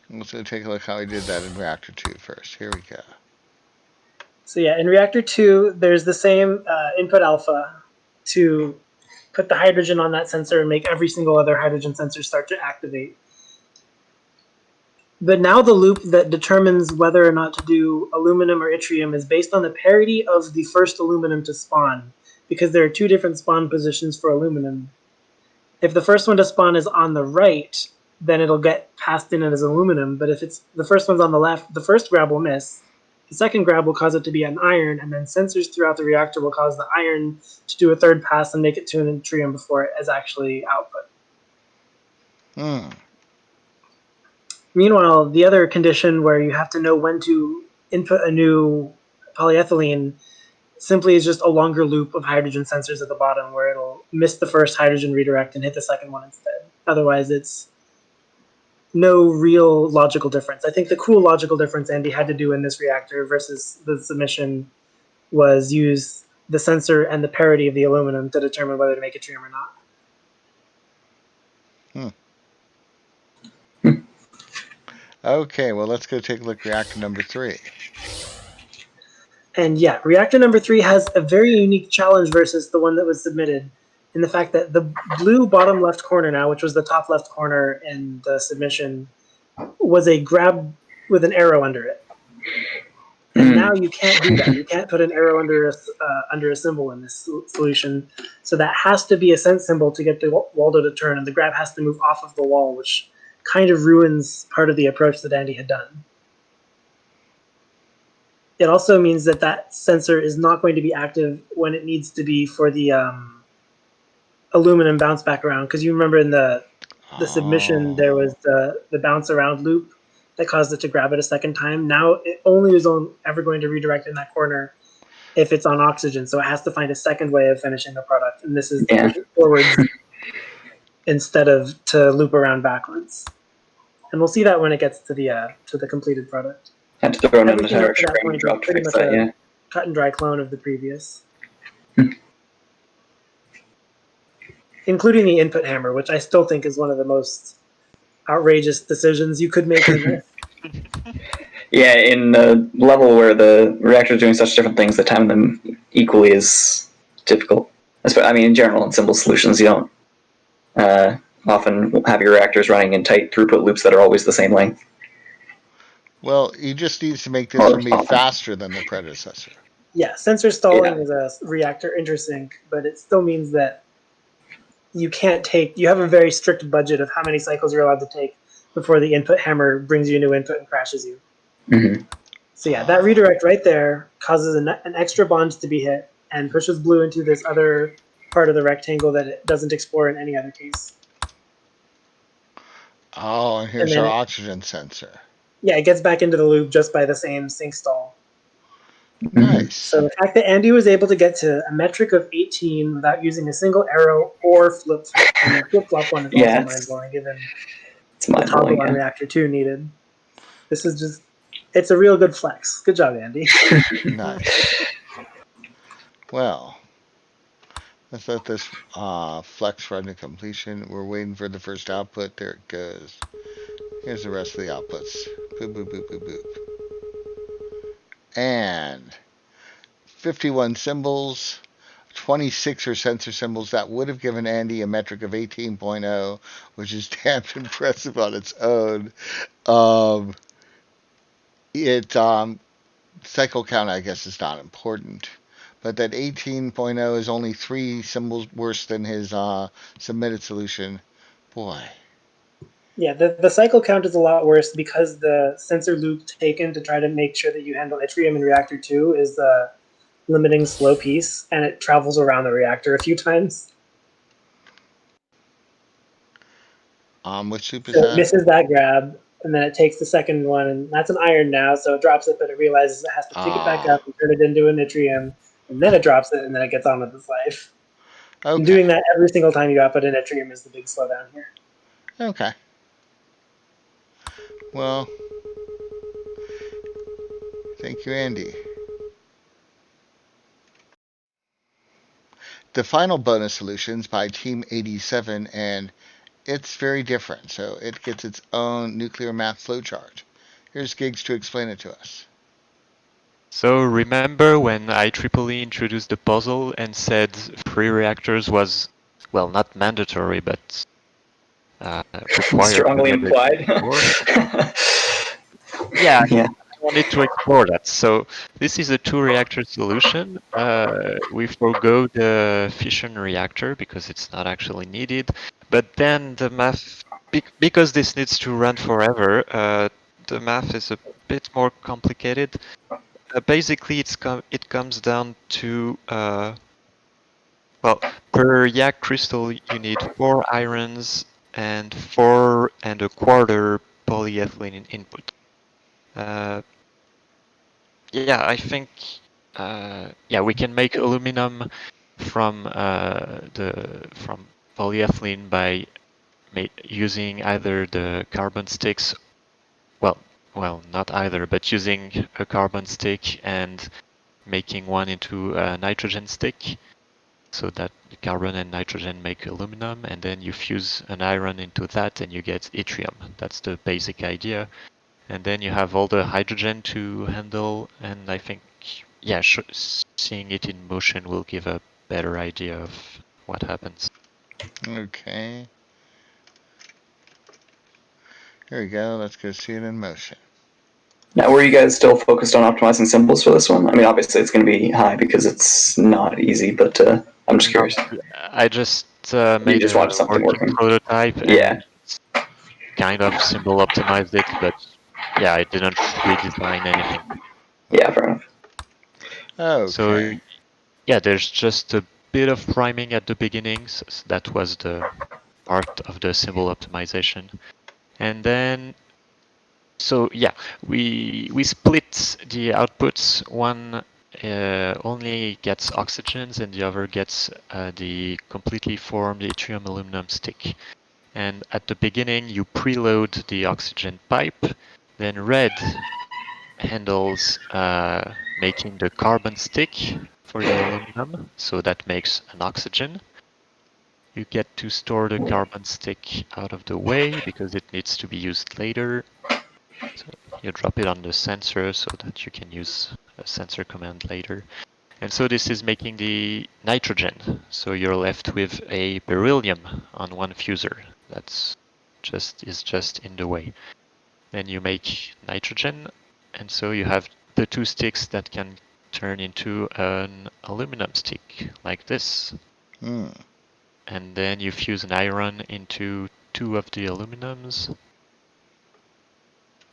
Let's go take a look how he did that in Reactor 2 first. Here we go. So yeah, in Reactor 2, there's the same input alpha to put the hydrogen on that sensor and make every single other hydrogen sensor start to activate. But now the loop that determines whether or not to do aluminum or yttrium is based on the parity of the first aluminum to spawn, because there are 2 different spawn positions for aluminum. If the first one to spawn is on the right, then it'll get passed in as aluminum, but if it's the first one's on the left, the first grab will miss. The second grab will cause it to be an iron, and then sensors throughout the reactor will cause the iron to do a third pass and make it to an yttrium before it is actually output. Meanwhile, the other condition where you have to know when to input a new polyethylene simply is just a longer loop of hydrogen sensors at the bottom where it'll miss the first hydrogen redirect and hit the second one instead. Otherwise, it's no real logical difference. I think the cool logical difference Andy had to do in this reactor versus the submission was use the sensor and the parity of the aluminum to determine whether to make a yttrium or not. Okay, well, let's go take a look at reactor number 3. And yeah, reactor number 3 has a very unique challenge versus the one that was submitted, in the fact that the blue bottom left corner now, which was the top left corner in the submission, was a grab with an arrow under it. And now you can't do that. You can't put an arrow under a symbol in this solution. So that has to be a sense symbol to get the Waldo to turn, and the grab has to move off of the wall, which kind of ruins part of the approach that Andy had done. It also means that that sensor is not going to be active when it needs to be for the aluminum bounce back around. Because you remember in the submission, there was the bounce around loop that caused it to grab it a second time. Now it only is ever going to redirect in that corner if it's on oxygen. So it has to find a second way of finishing the product. And this is to push it forwards instead of to loop around backwards. And we'll see that when it gets to the completed product. Had to throw in an Everything entire up to that string point drop is to pretty fix much that, yeah. cut and dry clone of the previous. Including the input hammer, which I still think is one of the most outrageous decisions you could make in this. Yeah, in a level where the reactor is doing such different things, the timing them equally is difficult. I mean, in general, in simple solutions, you don't often have your reactors running in tight throughput loops that are always the same length. Well, he just needs to make this one be faster than the predecessor. Yeah, sensor stalling is a reactor intersync, but it still means that you have a very strict budget of how many cycles you're allowed to take before the input hammer brings you a new input and crashes you. Mm-hmm. So yeah, that redirect right there causes an extra bond to be hit and pushes blue into this other part of the rectangle that it doesn't explore in any other case. Oh, and here's And our then oxygen sensor. Yeah, it gets back into the loop just by the same sync stall. Nice. So the fact that Andy was able to get to a metric of 18 without using a single arrow or flip-flop, and the flip-flop one is also mind-blowing given the toggle on Reactor 2 needed. This is just, it's a real good flex. Good job, Andy. Nice. Well, let's let this flex run to completion. We're waiting for the first output. There it goes. Here's the rest of the outputs. Boop, boop, boop, boop, boop. And 51 symbols, 26 are sensor symbols. That would have given Andy a metric of 18.0, which is damn impressive on its own. Cycle count, I guess, is not important. But that 18.0 is only 3 symbols worse than his submitted solution. Boy. Yeah, the cycle count is a lot worse because the sensor loop taken to try to make sure that you handle yttrium in Reactor 2 is the limiting slow piece, and it travels around the reactor a few times. Which loop is So that? it misses that grab, and then it takes the second one, and that's an iron now, so it drops it, but it realizes it has to pick it back up and turn it into an yttrium, and then it drops it, and then it gets on with its life. Okay. And doing that every single time you output an yttrium is the big slowdown here. Okay. Well, thank you, Andy. The final bonus solutions by Team 87, and it's very different, so it gets its own nuclear math flowchart. Here's Gigs to explain it to us. So remember when IEEE introduced the puzzle and said free reactors was, well, not mandatory, but required. Strongly implied. Yeah, I wanted to explore that. So this is a 2-reactor solution. We forgo the fission reactor because it's not actually needed. But then the math, because this needs to run forever, the math is a bit more complicated. Basically, it comes down to well, per yak crystal you need 4 irons and 4 1/4 polyethylene input. Yeah, I think we can make aluminum from from polyethylene by using either the carbon sticks. Well, not either, but using a carbon stick and making one into a nitrogen stick, so that the carbon and nitrogen make aluminum, and then you fuse an iron into that and you get yttrium. That's the basic idea. And then you have all the hydrogen to handle, and I think, yeah, seeing it in motion will give a better idea of what happens. Okay. Here we go. Let's go see it in motion. Now, were you guys still focused on optimizing symbols for this one? I mean, obviously it's going to be high because it's not easy, but I'm just curious. I just made just a wanted something working. prototype Yeah. and kind of symbol optimized it, but yeah, I didn't redesign anything. Yeah, fair enough. Okay. So yeah, there's just a bit of priming at the beginning. So that was the part of the symbol optimization. And then, so yeah, we split the outputs. One only gets oxygens and the other gets the completely formed yttrium aluminum stick. And at the beginning, you preload the oxygen pipe, then red handles making the carbon stick for the aluminum, so that makes an oxygen. You get to store the carbon stick out of the way because it needs to be used later. So you drop it on the sensor so that you can use a sensor command later. And so this is making the nitrogen. So you're left with a beryllium on one fuser. That's just in the way. Then you make nitrogen, and so you have the 2 sticks that can turn into an aluminum stick like this. And then you fuse an iron into 2 of the aluminums.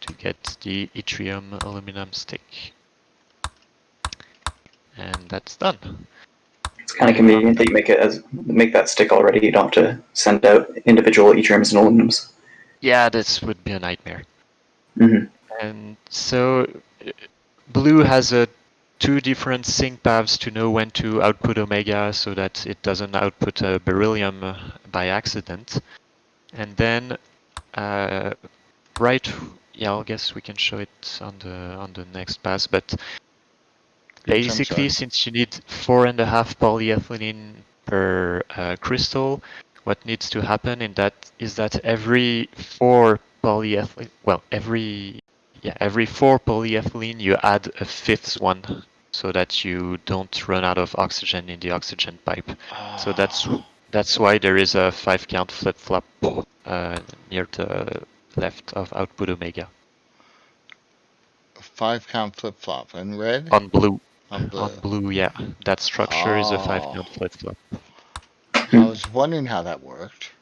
to get the yttrium aluminum stick. And that's done. It's kind of convenient that you make that stick already. You don't have to send out individual yttriums and aluminums. Yeah, this would be a nightmare. Mm-hmm. And so Blue has two different sync paths to know when to output omega so that it doesn't output beryllium by accident. And then I guess we can show it on the next pass, but basically, since you need 4.5 polyethylene per crystal, what needs to happen is that every 4 polyethylene, every 4 polyethylene, you add a fifth one, so that you don't run out of oxygen in the oxygen pipe. So that's why there is a 5 count flip flop near the left of output omega. 5 count flip flop and red. On blue. On blue. On blue, yeah. That structure is a 5 count flip flop. I was wondering how that worked.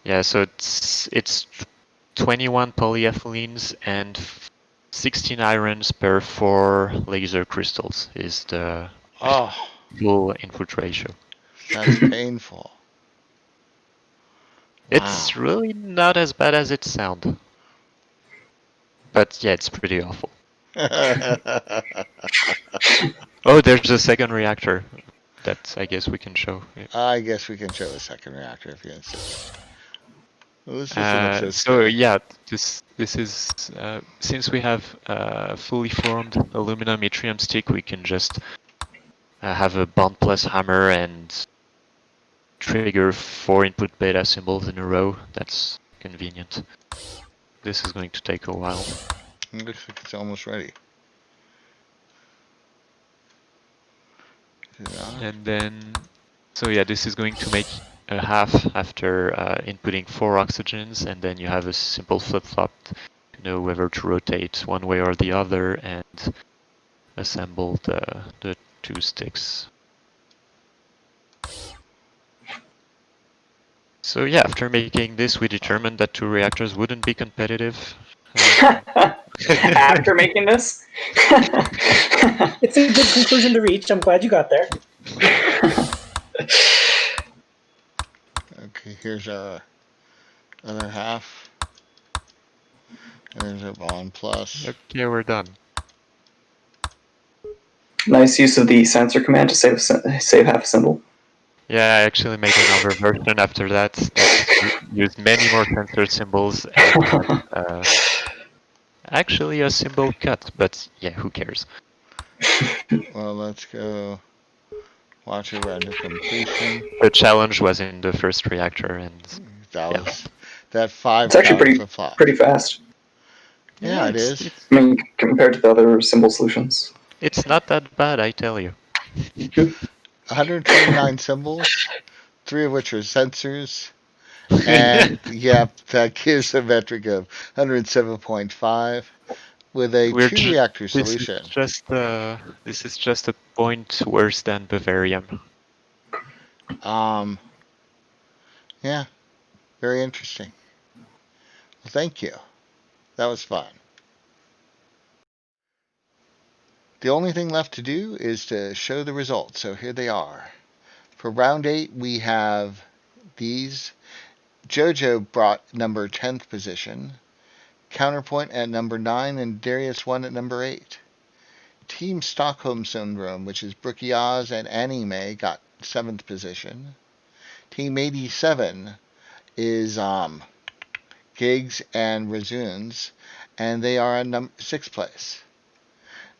Yeah, so it's 21 polyethylenes and 16 irons per 4 laser crystals is the full input ratio. That's painful. It's really not as bad as it sounds. But yeah, it's pretty awful. Oh, there's a second reactor that I guess we can show. I guess we can show a second reactor if you insist. So yeah, this is since we have fully formed aluminum yttrium stick, we can just have a bond plus hammer and trigger 4 input beta symbols in a row. That's convenient. This is going to take a while. It looks like it's almost ready. And then, so yeah, this is going to make a half after inputting 4 oxygens, and then you have a simple flip-flop to know whether to rotate one way or the other and assemble the 2 sticks. So yeah, after making this, we determined that 2 reactors wouldn't be competitive. After making this? It's a good conclusion to reach. I'm glad you got there. Okay, here's our other half. There's a bond plus. Okay, we're done. Nice use of the sensor command to save half a symbol. Yeah, I actually made another version after that used many more sensor symbols and actually a symbol cut, but yeah, who cares? Well, let's go watch it run to completion. The challenge was in the first reactor, and that 5 It's actually pretty fast. Yeah, it is. I mean, compared to the other symbol solutions. It's not that bad, I tell you. 129 symbols, 3 of which are sensors, and yep, that gives a metric of 107.5 with a 2-reactor solution. This is just a point worse than bavarium. Yeah, very interesting. Well, thank you. That was fun. The only thing left to do is to show the results. So here they are. For round 8, we have these. JoJo brought number 10th position. Counterpoint at number 9 and DariusOne at number 8. Team Stockholm Syndrome, which is brookieoz and Anime, got 7th position. Team 87 is Gigs and Razuns, and they are in 6th place.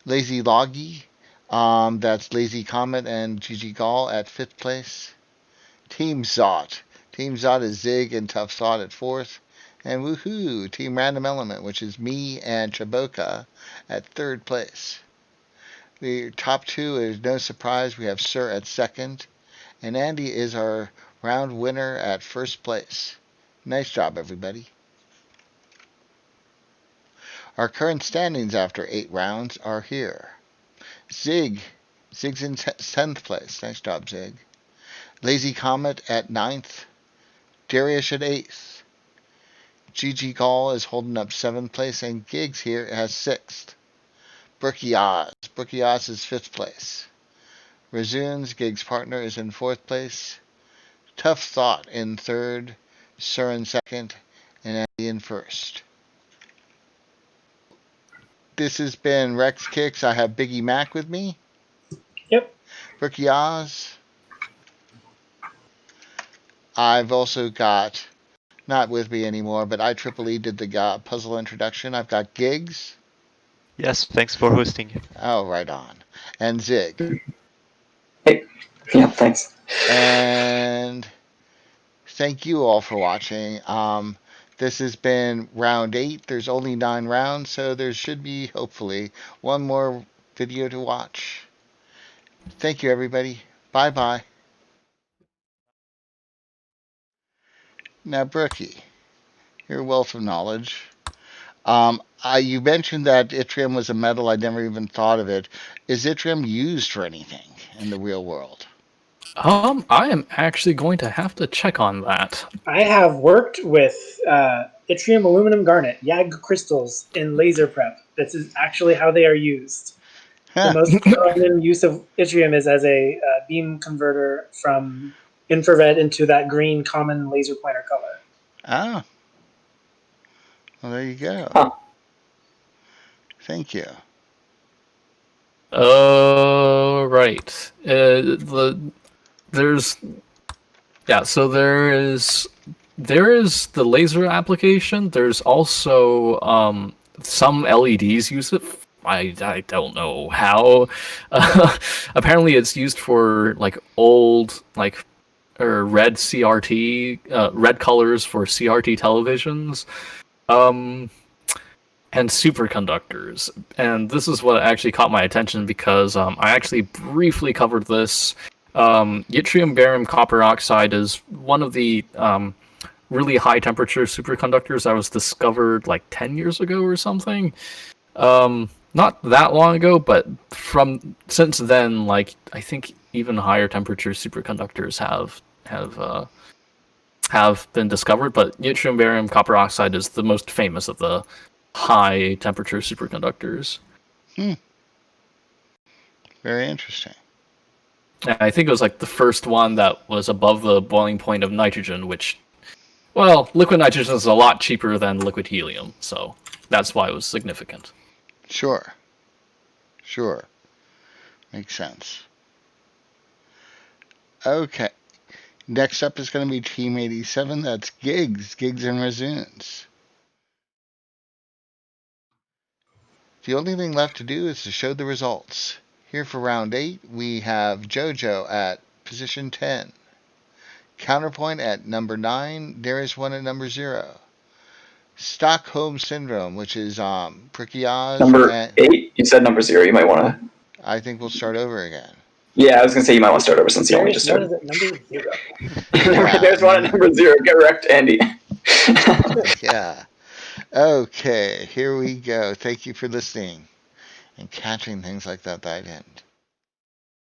Lazy Logggy, that's Lazy Comet and GG Gall at 5th place. Team Zought. Team Zought is Zig and Tough Thought at 4th. And woohoo, Team Random Element, which is me and Chaboka at 3rd place. The top 2 is no surprise. We have Sir at 2nd. And Andy is our round winner at 1st place. Nice job, everybody. Our current standings after 8 rounds are here. Zig's in 10th place. Nice job, Zig. Lazy Comet at 9th. Dariush at 8th. GG Gall is holding up 7th place, and Gigs here has 6th. Brookieoz. Brookieoz is 5th place. Resunes, Gigs' partner, is in 4th place. Tough Thought in 3rd. Sur in 2nd. And Andy in 1st. This has been Rexkix. I have Biggie Mac with me. Yep. Brookieoz. I've also got, not with me anymore, but IEEE did the puzzle introduction. I've got Gigs. Yes, thanks for hosting. Oh, right on. And Zig. Hey. Yeah, thanks. And thank you all for watching. This has been round 8. There's only 9 rounds, so there should be, hopefully, one more video to watch. Thank you, everybody. Bye-bye. Now, Brookie, your wealth of knowledge. You mentioned that yttrium was a metal. I never even thought of it. Is yttrium used for anything in the real world? I am actually going to have to check on that. I have worked with yttrium aluminum garnet, YAG crystals in laser prep. This is actually how they are used. The most common use of yttrium is as a beam converter from infrared into that green common laser pointer color. Oh. Well, there you go. Huh. Thank you. Right. So there is the laser application. There's also some LEDs use it. I don't know how. Apparently, it's used for like old red CRT, red colors for CRT televisions, and superconductors. And this is what actually caught my attention because I actually briefly covered this. Yttrium, barium, copper oxide is one of the really high temperature superconductors that was discovered like 10 years ago or something. Not that long ago, but since then, like I think even higher temperature superconductors have been discovered. But yttrium, barium, copper oxide is the most famous of the high temperature superconductors. Very interesting. And I think it was like the first one that was above the boiling point of nitrogen, which, well, liquid nitrogen is a lot cheaper than liquid helium, so that's why it was significant. Sure. Makes sense. Okay. Next up is going to be Team 87. That's Gigs and Resunes. The only thing left to do is to show the results. Here for round 8, we have JoJo at position 10. Counterpoint at number 9. DariusOne at number 0. Stockholm Syndrome, which is brookieoz. Number 8? You said number 0. You might want to... I think we'll start over again. Yeah, I was going to say you might want to start over since you only just started. Number 0. There's one at number 0. Get wrecked, Andy. Yeah. Okay, here we go. Thank you for listening and catching things like that I didn't.